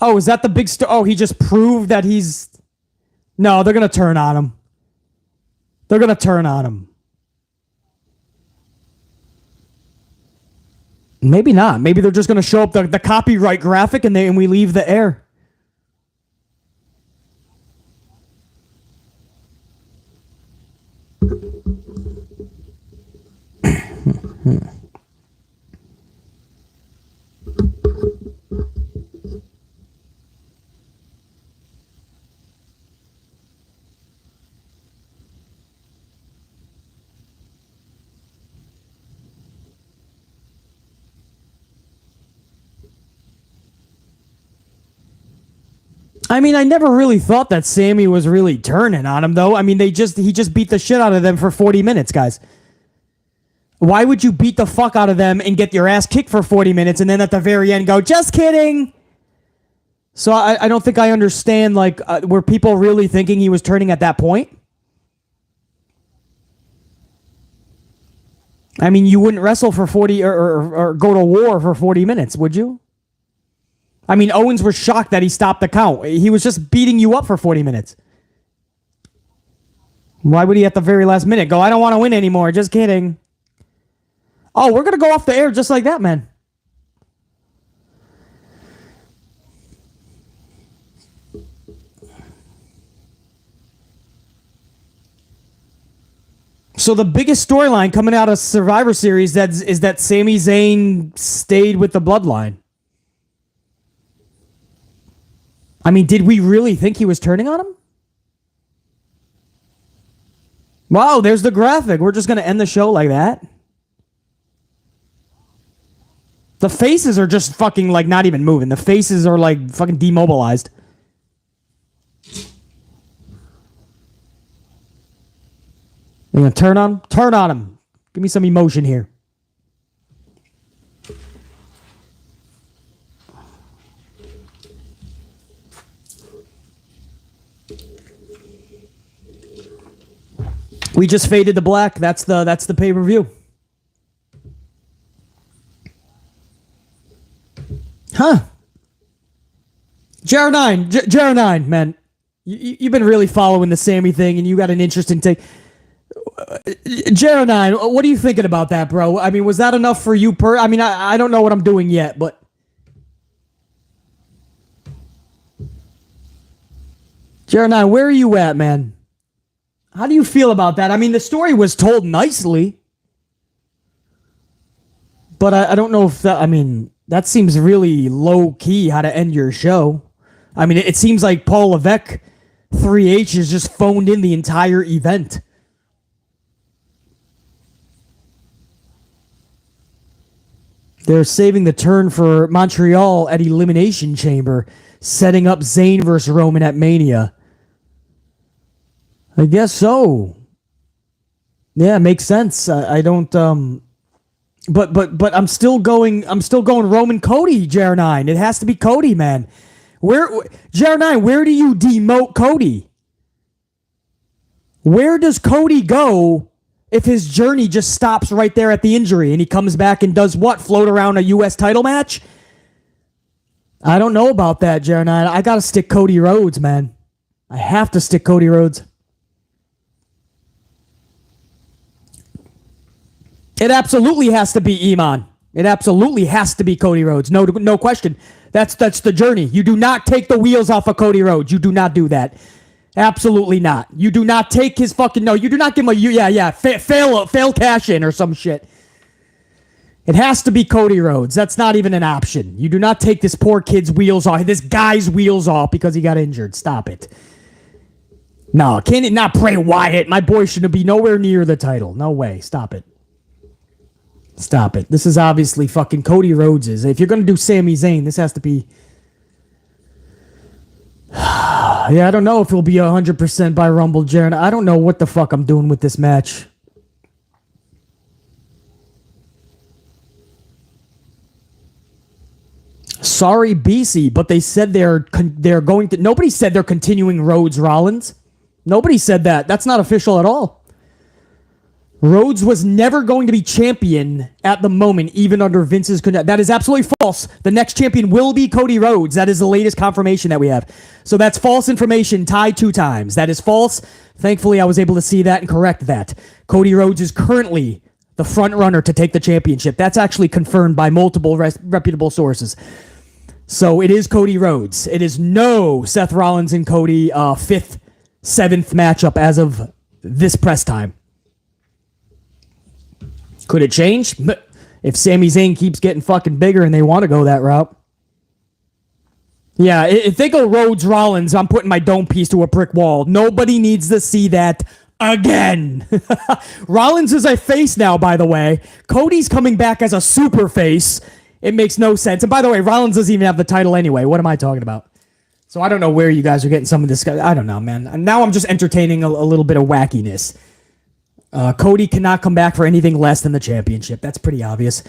Oh, is that the big oh, he just proved that he's... No, they're going to turn on him. They're going to turn on him. Maybe not. Maybe they're just going to show up the copyright graphic and we leave the air. I mean, I never really thought that Sami was really turning on him, though. I mean, he just beat the shit out of them for 40 minutes, guys. Why would you beat the fuck out of them and get your ass kicked for 40 minutes and then at the very end go, just kidding? So I don't think I understand, like, were people really thinking he was turning at that point? I mean, you wouldn't wrestle for 40 or go to war for 40 minutes, would you? I mean, Owens was shocked that he stopped the count. He was just beating you up for 40 minutes. Why would he at the very last minute go, I don't want to win anymore, just kidding. Oh, we're going to go off the air just like that, man. So the biggest storyline coming out of Survivor Series is that Sami Zayn stayed with the Bloodline. I mean, did we really think he was turning on him? Wow, there's the graphic. We're just going to end the show like that. The faces are just fucking, like, not even moving. The faces are, like, fucking demobilized. You gonna turn on? Turn on him. Give me some emotion here. We just faded to black. That's the pay-per-view. Huh. JR9, man. You've been really following the Sammy thing, and you got an interesting take. JR9, what are you thinking about that, bro? I mean, was that enough for you? I don't know what I'm doing yet, but... JR9, where are you at, man? How do you feel about that? I mean, the story was told nicely, but I don't know if that... I mean, that seems really low-key how to end your show. I mean, it seems like Paul Levesque, 3H, has just phoned in the entire event. They're saving the turn for Montreal at Elimination Chamber, setting up Zayn versus Roman at Mania. I guess so. Yeah, makes sense. I don't but I'm still going Roman Cody, JR9. It has to be Cody, man. JR9, where do you demote Cody? Where does Cody go if his journey just stops right there at the injury and he comes back and does what? Float around a U.S. title match? I don't know about that, JR9. I got to stick Cody Rhodes, man. I have to stick Cody Rhodes. It absolutely has to be Iman. It absolutely has to be Cody Rhodes. No question. That's the journey. You do not take the wheels off of Cody Rhodes. You do not do that. Absolutely not. You do not take his fucking... No, you do not give him a... Fail cash in or some shit. It has to be Cody Rhodes. That's not even an option. You do not take this poor kid's wheels off, this guy's wheels off because he got injured. Stop it. No, can it not Bray Wyatt? My boy shouldn't be nowhere near the title. No way. Stop it. Stop it. This is obviously fucking Cody Rhodes's. If you're going to do Sami Zayn, this has to be... Yeah, I don't know if it'll be 100% by Rumble, Jaron. I don't know what the fuck I'm doing with this match. Sorry, BC, but they said they're going to... Nobody said they're continuing Rhodes Rollins. Nobody said that. That's not official at all. Rhodes was never going to be champion at the moment, even under Vince's... That is absolutely false. The next champion will be Cody Rhodes. That is the latest confirmation that we have. So that's false information tied 2 times. That is false. Thankfully, I was able to see that and correct that. Cody Rhodes is currently the front runner to take the championship. That's actually confirmed by multiple reputable sources. So it is Cody Rhodes. It is no Seth Rollins and Cody 5th, 7th matchup as of this press time. Could it change? If Sami Zayn keeps getting fucking bigger and they want to go that route. Yeah, if they go Rhodes Rollins, I'm putting my dome piece to a brick wall. Nobody needs to see that again. Rollins is a face now, by the way. Cody's coming back as a super face. It makes no sense. And by the way, Rollins doesn't even have the title anyway. What am I talking about? So I don't know where you guys are getting some of this. I don't know, man. And now I'm just entertaining a little bit of wackiness. Cody cannot come back for anything less than the championship. That's pretty obvious.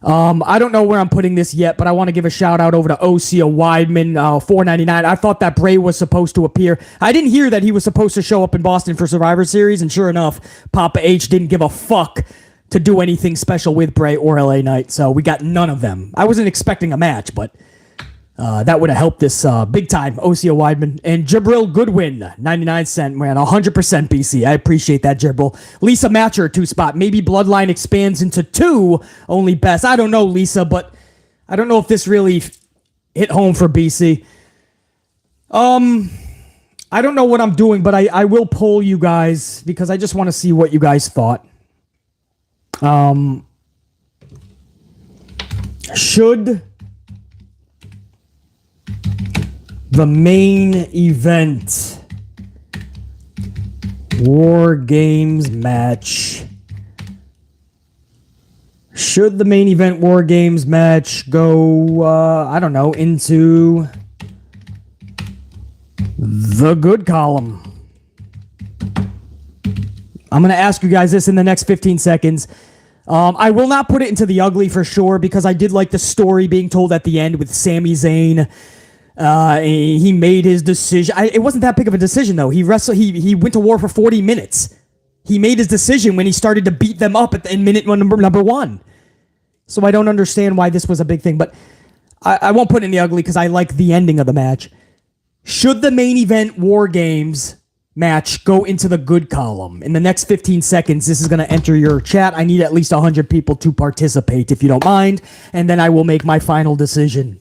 I don't know where I'm putting this yet, but I want to give a shout out over to Osea Weidman, $4.99. I thought that Bray was supposed to appear. I didn't hear that he was supposed to show up in Boston for Survivor Series, and sure enough, Papa H didn't give a fuck to do anything special with Bray or LA Knight, so we got none of them. I wasn't expecting a match, but that would have helped this big time. Osea Weidman and Jabril Goodwin, 99 cent, man, 100% BC. I appreciate that, Jabril. Lisa Matcher, 2 spot. Maybe Bloodline expands into 2 only best. I don't know, Lisa, but I don't know if this really hit home for BC. I don't know what I'm doing, but I will poll you guys because I just want to see what you guys thought. Should the main event War Games match. Should the main event War Games match go, I don't know, into the good column? I'm going to ask you guys this in the next 15 seconds. I will not put it into the ugly for sure because I did like the story being told at the end with Sami Zayn. He made his decision. It wasn't that big of a decision though. He wrestled. He went to war for 40 minutes. He made his decision when he started to beat them up in minute number one. So I don't understand why this was a big thing, but I won't put it in the ugly because I like the ending of the match. Should the main event War Games match go into the good column? In the next 15 seconds, this is going to enter your chat. I need at least 100 people to participate, if you don't mind, and then I will make my final decision.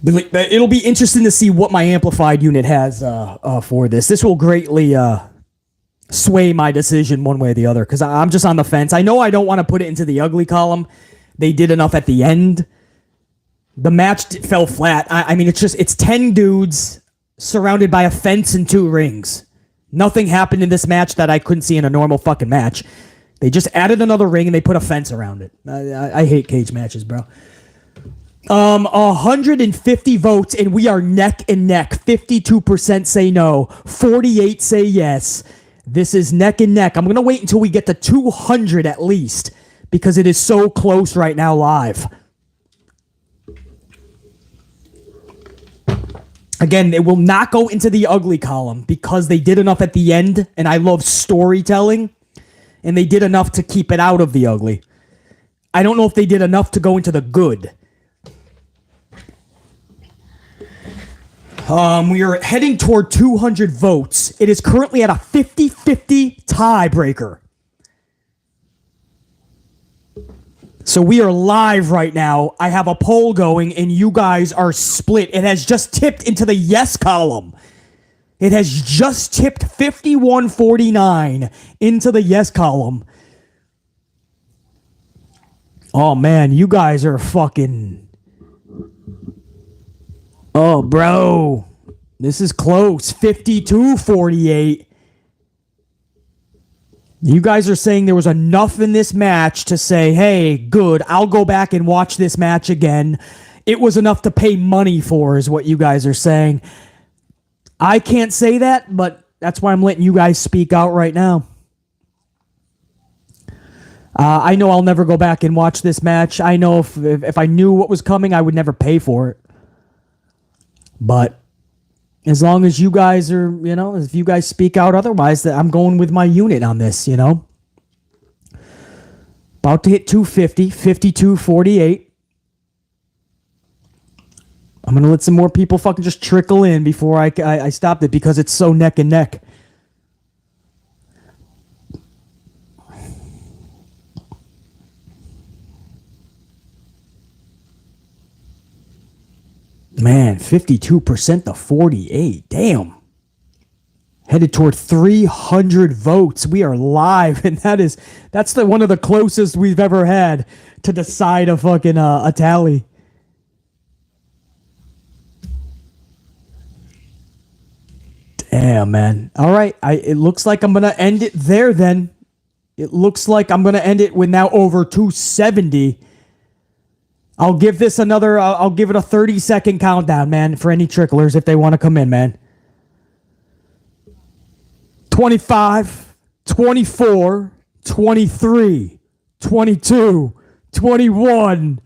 It'll be interesting to see what my amplified unit has for this. This will greatly sway my decision one way or the other because I'm just on the fence. I know I don't want to put it into the ugly column. They did enough at the end. The match fell flat. I mean, it's 10 dudes surrounded by a fence and 2 rings. Nothing happened in this match that I couldn't see in a normal fucking match. They just added another ring and they put a fence around it. I hate cage matches, bro. 150 votes and we are neck and neck. 52% say no. 48 say yes. This is neck and neck. I'm going to wait until we get to 200 at least because it is so close right now live. Again, it will not go into the ugly column because they did enough at the end, and I love storytelling, and they did enough to keep it out of the ugly. I don't know if they did enough to go into the good. We are heading toward 200 votes. It is currently at a 50-50 tiebreaker. So we are live right now. I have a poll going, and you guys are split. It has just tipped into the yes column. It has just tipped 51-49 into the yes column. Oh, man, you guys are fucking... Oh, bro. This is close. 52-48. You guys are saying there was enough in this match to say, hey, good, I'll go back and watch this match again. It was enough to pay money for, is what you guys are saying. I can't say that, but that's why I'm letting you guys speak out right now. I know I'll never go back and watch this match. I know if I knew what was coming, I would never pay for it. But as long as you guys are, if you guys speak out otherwise, that I'm going with my unit on this, About to hit 250, 52-48. I'm going to let some more people fucking just trickle in before I stopped it because it's so neck and neck. Man, 52% to 48. Damn. Headed toward 300 votes. We are live, and that's one of the closest we've ever had to decide a fucking a tally. Damn, man. All right, it looks like I'm gonna end it there. Then it looks like I'm gonna end it with now over 270. I'll give this I'll give it a 30-second countdown, man, for any tricklers if they want to come in, man. 25, 24, 23, 22, 21,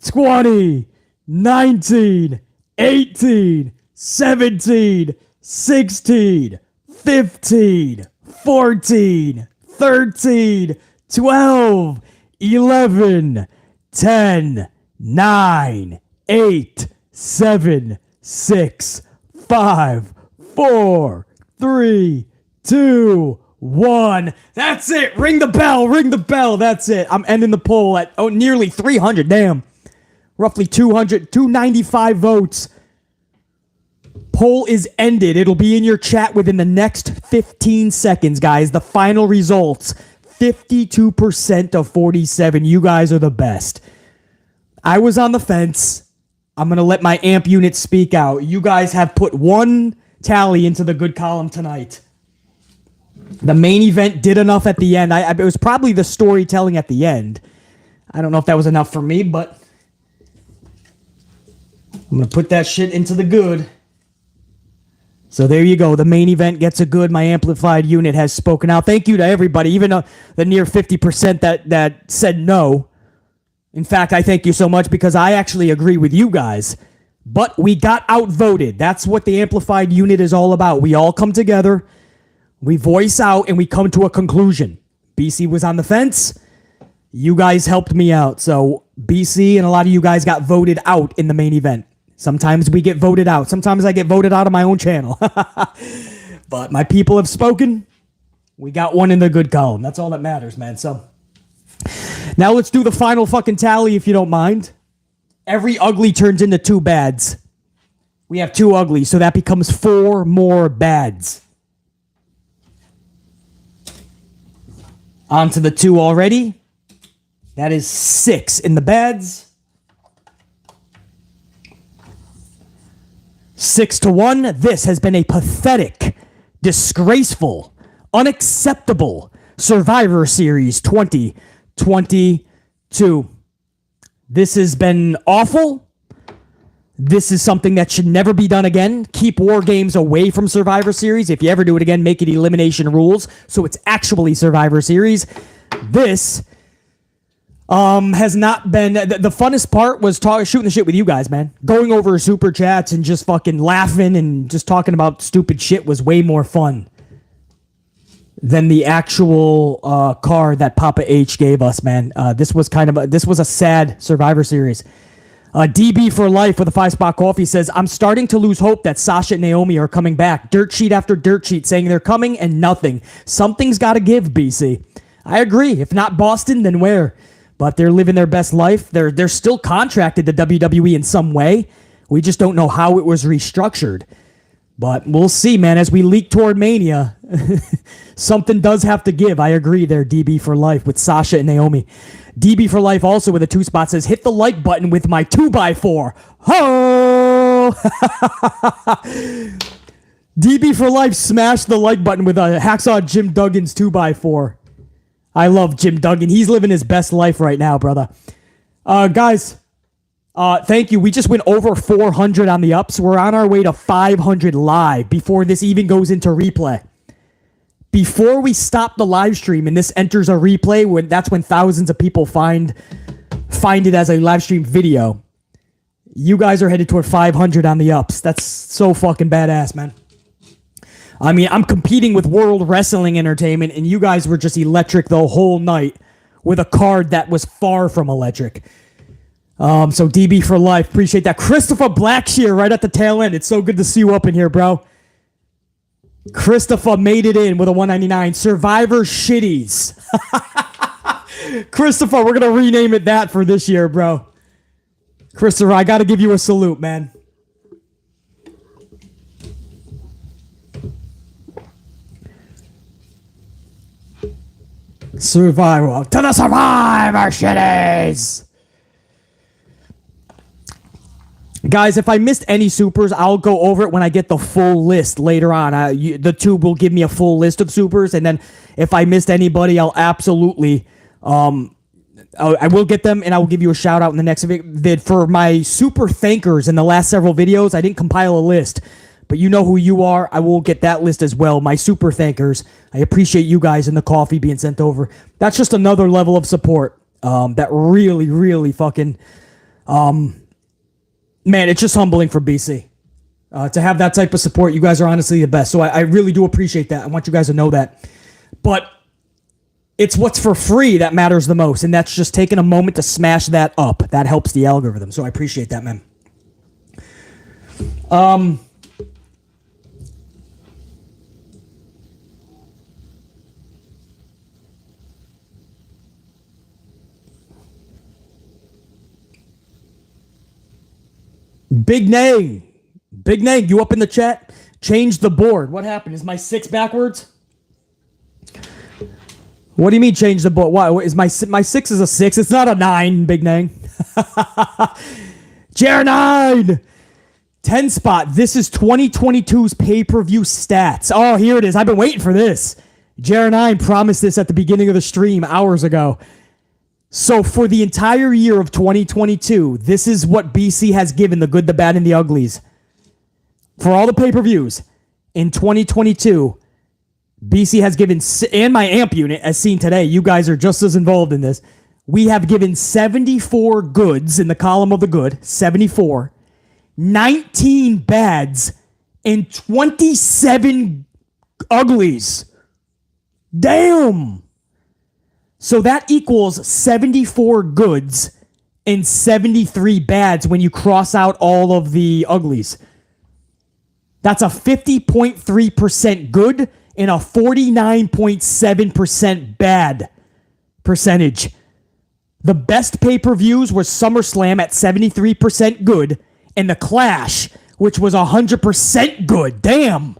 20, 19, 18, 17, 16, 15, 14, 13, 12, 11, 10, 9, 8, 7, 6, 5, 4, 3, 2, 1. That's it. Ring the bell. Ring the bell. That's it. I'm ending the poll at nearly 300. Damn. Roughly 295 votes. Poll is ended. It'll be in your chat within the next 15 seconds, guys. The final results. 52% of 47. You guys are the best. I was on the fence. I'm going to let my amp unit speak out. You guys have put one tally into the good column tonight. The main event did enough at the end. It was probably the storytelling at the end. I don't know if that was enough for me, but I'm going to put that shit into the good. So there you go. The main event gets a good. My amplified unit has spoken out. Thank you to everybody, even the near 50% that said no. In fact, I thank you so much because I actually agree with you guys. But we got outvoted. That's what the amplified unit is all about. We all come together, we voice out, and we come to a conclusion. BC was on the fence. You guys helped me out. So BC and a lot of you guys got voted out in the main event. Sometimes we get voted out. Sometimes I get voted out of my own channel. But my people have spoken. We got one in the good column. That's all that matters, man. So now let's do the final fucking tally, if you don't mind. Every ugly turns into 2 bads. We have 2 uglies, so that becomes 4 more bads. On to the 2 already. That is 6 in the bads. 6-1. This has been a pathetic, disgraceful, unacceptable Survivor Series 2022. This has been awful. This is something that should never be done again. Keep War Games away from Survivor Series. If you ever do it again, make it elimination rules so it's actually Survivor Series. This has not been... The funnest part was shooting the shit with you guys, man. Going over super chats and just fucking laughing and just talking about stupid shit was way more fun than the actual card that Papa H gave us, man. This was a sad Survivor Series. DB for life with a 5-spot coffee says, I'm starting to lose hope that Sasha and Naomi are coming back. Dirt sheet after dirt sheet saying they're coming and nothing. Something's got to give, BC. I agree. If not Boston, then where? But they're living their best life. They're still contracted to WWE in some way. We just don't know how it was restructured. But we'll see, man. As we leak toward Mania, something does have to give. I agree there, DB for life with Sasha and Naomi. DB for life also with a 2-spot says, hit the like button with my 2x4. Ho! DB for life smashed the like button with a Hacksaw Jim Duggan's 2x4. I love Jim Duggan. He's living his best life right now, brother. Guys, thank you. We just went over 400 on the ups. We're on our way to 500 live before this even goes into replay. Before we stop the live stream and this enters a replay, that's when thousands of people find it as a live stream video. You guys are headed toward 500 on the ups. That's so fucking badass, man. I mean, I'm competing with World Wrestling Entertainment, and you guys were just electric the whole night with a card that was far from electric. So DB for life, appreciate that. Christopher Blackshear right at the tail end. It's so good to see you up in here, bro. Christopher made it in with a 199. Survivor Shitties. Christopher, we're going to rename it that for this year, bro. Christopher, I got to give you a salute, man. Survivor. To the Survivor Shitties. Guys, if I missed any supers, I'll go over it when I get the full list later on. The tube will give me a full list of supers, and then if I missed anybody, I'll absolutely... I will get them, and I will give you a shout-out in the next vid. For my super thankers in the last several videos, I didn't compile a list, but you know who you are. I will get that list as well. My super thankers. I appreciate you guys and the coffee being sent over. That's just another level of support that really, really fucking... Man, it's just humbling for BC. To have that type of support, you guys are honestly the best. So I really do appreciate that. I want you guys to know that. But it's what's for free that matters the most. And that's just taking a moment to smash that up. That helps the algorithm. So I appreciate that, man. Big Nang, you up in the chat? Change the board. What happened? Is my 6 backwards? What do you mean change the board? Why is my 6 is a 6? It's not a 9, Big Nang. JR9, 10 spot. This is 2022's pay-per-view stats. Oh, here it is. I've been waiting for this. JR9 promised this at the beginning of the stream hours ago. So for the entire year of 2022, this is what BC has given the good, the bad, and the uglies. For all the pay-per-views in 2022, BC has given, and my amp unit, as seen today, you guys are just as involved in this. We have given 74 goods in the column of the good, 74, 19 bads, and 27 uglies. Damn. So that equals 74 goods and 73 bads when you cross out all of the uglies. That's a 50.3% good and a 49.7% bad percentage. The best pay-per-views were SummerSlam at 73% good and The Clash, which was 100% good. Damn.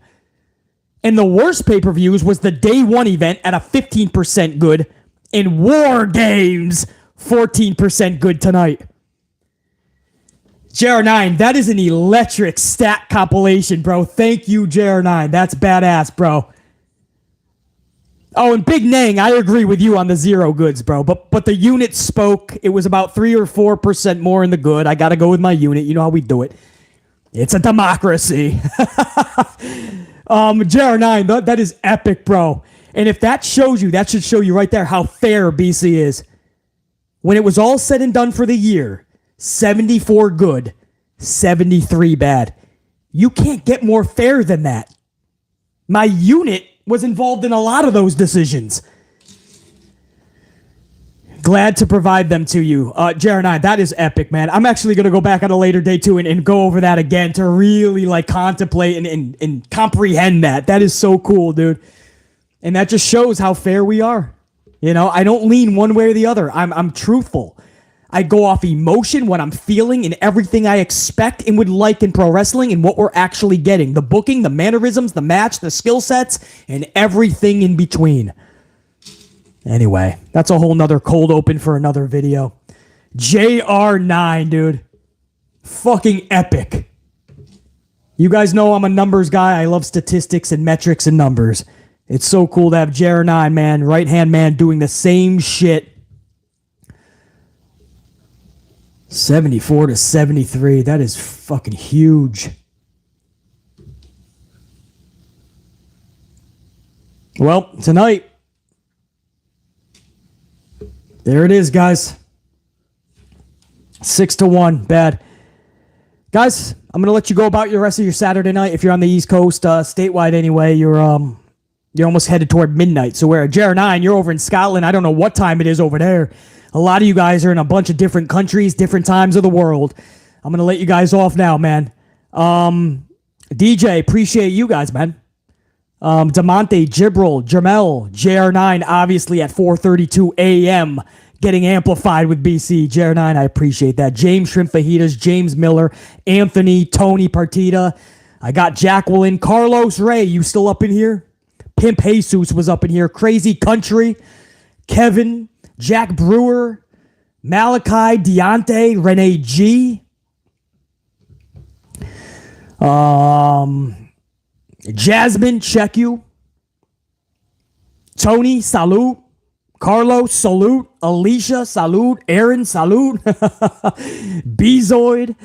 And the worst pay-per-views was the Day 1 event at a 15% good and War Games 14% good tonight. JR9, that is an electric stat compilation, bro. Thank you, JR9. That's badass, bro. Oh, and Big Nang, I agree with you on the zero goods, bro. But the unit spoke. It was about 3 or 4% more in the good. I got to go with my unit. You know how we do it. It's a democracy. JR9, that is epic, bro. And if that shows you, that should show you right there how fair BC is. When it was all said and done for the year, 74 good, 73 bad. You can't get more fair than that. My unit was involved in a lot of those decisions. Glad to provide them to you. JR9, that is epic, man. I'm actually going to go back on a later day, too, and go over that again to really, contemplate and comprehend that. That is so cool, dude. And that just shows how fair we are. You know, I don't lean one way or the other. I'm truthful. I go off emotion, what I'm feeling, and everything I expect and would like in pro wrestling and what we're actually getting. The booking, the mannerisms, the match, the skill sets, and everything in between. Anyway, that's a whole nother cold open for another video. JR9, dude. Fucking epic. You guys know I'm a numbers guy. I love statistics and metrics and numbers. It's so cool to have JR9, man, right-hand man, doing the same shit. 74 to 73. That is fucking huge. Well, tonight, there it is, guys. 6-1. Bad. Guys, I'm going to let you go about your rest of your Saturday night. If you're on the East Coast, statewide anyway, you're almost headed toward midnight. So where JR9, you're over in Scotland. I don't know what time it is over there. A lot of you guys are in a bunch of different countries, different times of the world. I'm going to let you guys off now, man. DJ, appreciate you guys, man. Demonte, Jibril, Jamel, JR9, obviously at 4:32 a.m., getting amplified with BC. JR9, I appreciate that. James Shrimp Fajitas, James Miller, Anthony, Tony Partita. I got Jacqueline, Carlos Ray, you still up in here? Pimp Jesus was up in here. Crazy Country, Kevin, Jack Brewer, Malachi, Deontay, Renee G. Jasmine, check you. Tony, salute. Carlos, salute. Alicia, salute. Aaron, salute. Bezoid.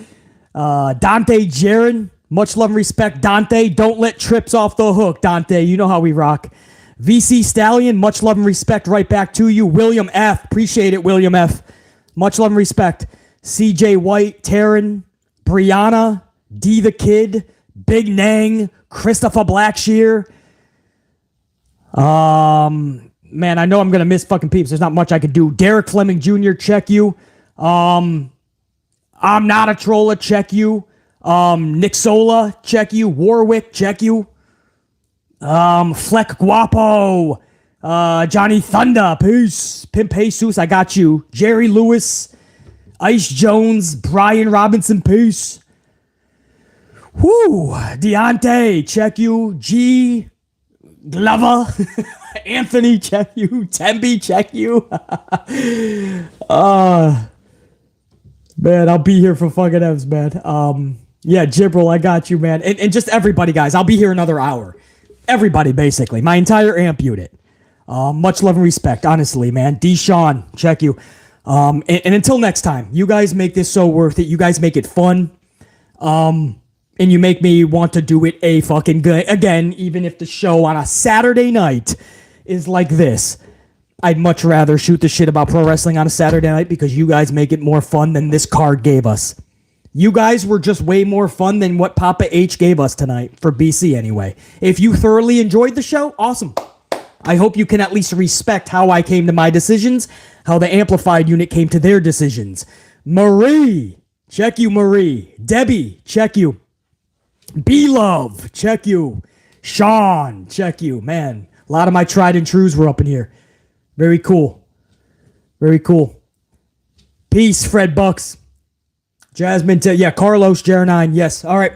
Dante, Jaron. Much love and respect, Dante. Don't let trips off the hook, Dante. You know how we rock. VC Stallion, much love and respect right back to you. William F. Appreciate it, William F. Much love and respect. CJ White, Taryn, Brianna, D the Kid, Big Nang, Christopher Blackshear. Man, I know I'm going to miss fucking peeps. There's not much I could do. Derek Fleming Jr., check you. I'm not a troller, check you. Nick Sola, check you. Warwick, check you. Fleck Guapo. Johnny Thunder, peace. Pimp Jesus, I got you. Jerry Lewis. Ice Jones. Brian Robinson, peace. Whoo. Deontay, check you. G. Glover. Anthony, check you. Temby, check you. Man, I'll be here for fucking F's, man. Yeah, Jibril, I got you, man. And just everybody, guys. I'll be here another hour. Everybody, basically. My entire amp unit. Much love and respect, honestly, man. D-Sean, check you. And until next time, you guys make this so worth it. You guys make it fun. And you make me want to do it a fucking good. Again, even if the show on a Saturday night is like this, I'd much rather shoot the shit about pro wrestling on a Saturday night because you guys make it more fun than this card gave us. You guys were just way more fun than what Papa H gave us tonight, for BC anyway. If you thoroughly enjoyed the show, awesome. I hope you can at least respect how I came to my decisions, how the Amplified unit came to their decisions. Marie, check you, Marie. Debbie, check you. B-Love, check you. Sean, check you. Man, a lot of my tried and trues were up in here. Very cool. Very cool. Peace, Fred Bucks. Jasmine, yeah, Carlos, Jer9, yes. All right.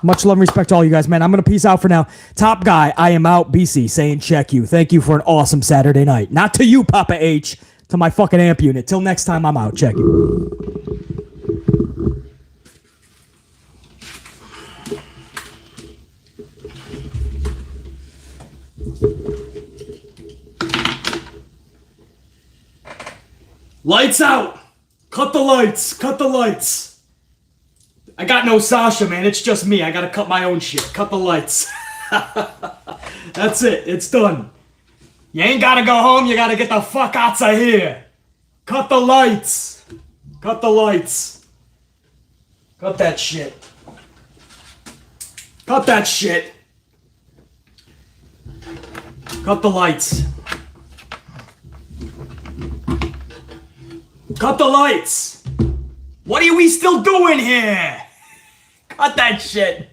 Much love and respect to all you guys, man. I'm going to peace out for now. Top guy, I am out. BC saying check you. Thank you for an awesome Saturday night. Not to you, Papa H. To my fucking amp unit. Till next time, I'm out. Check you. Lights out. Cut the lights. Cut the lights. I got no Sasha, man. It's just me. I gotta cut my own shit. Cut the lights. That's it. It's done. You ain't gotta go home. You gotta get the fuck out of here. Cut the lights. Cut the lights. Cut that shit. Cut that shit. Cut the lights. Cut the lights! What are we still doing here? Cut that shit!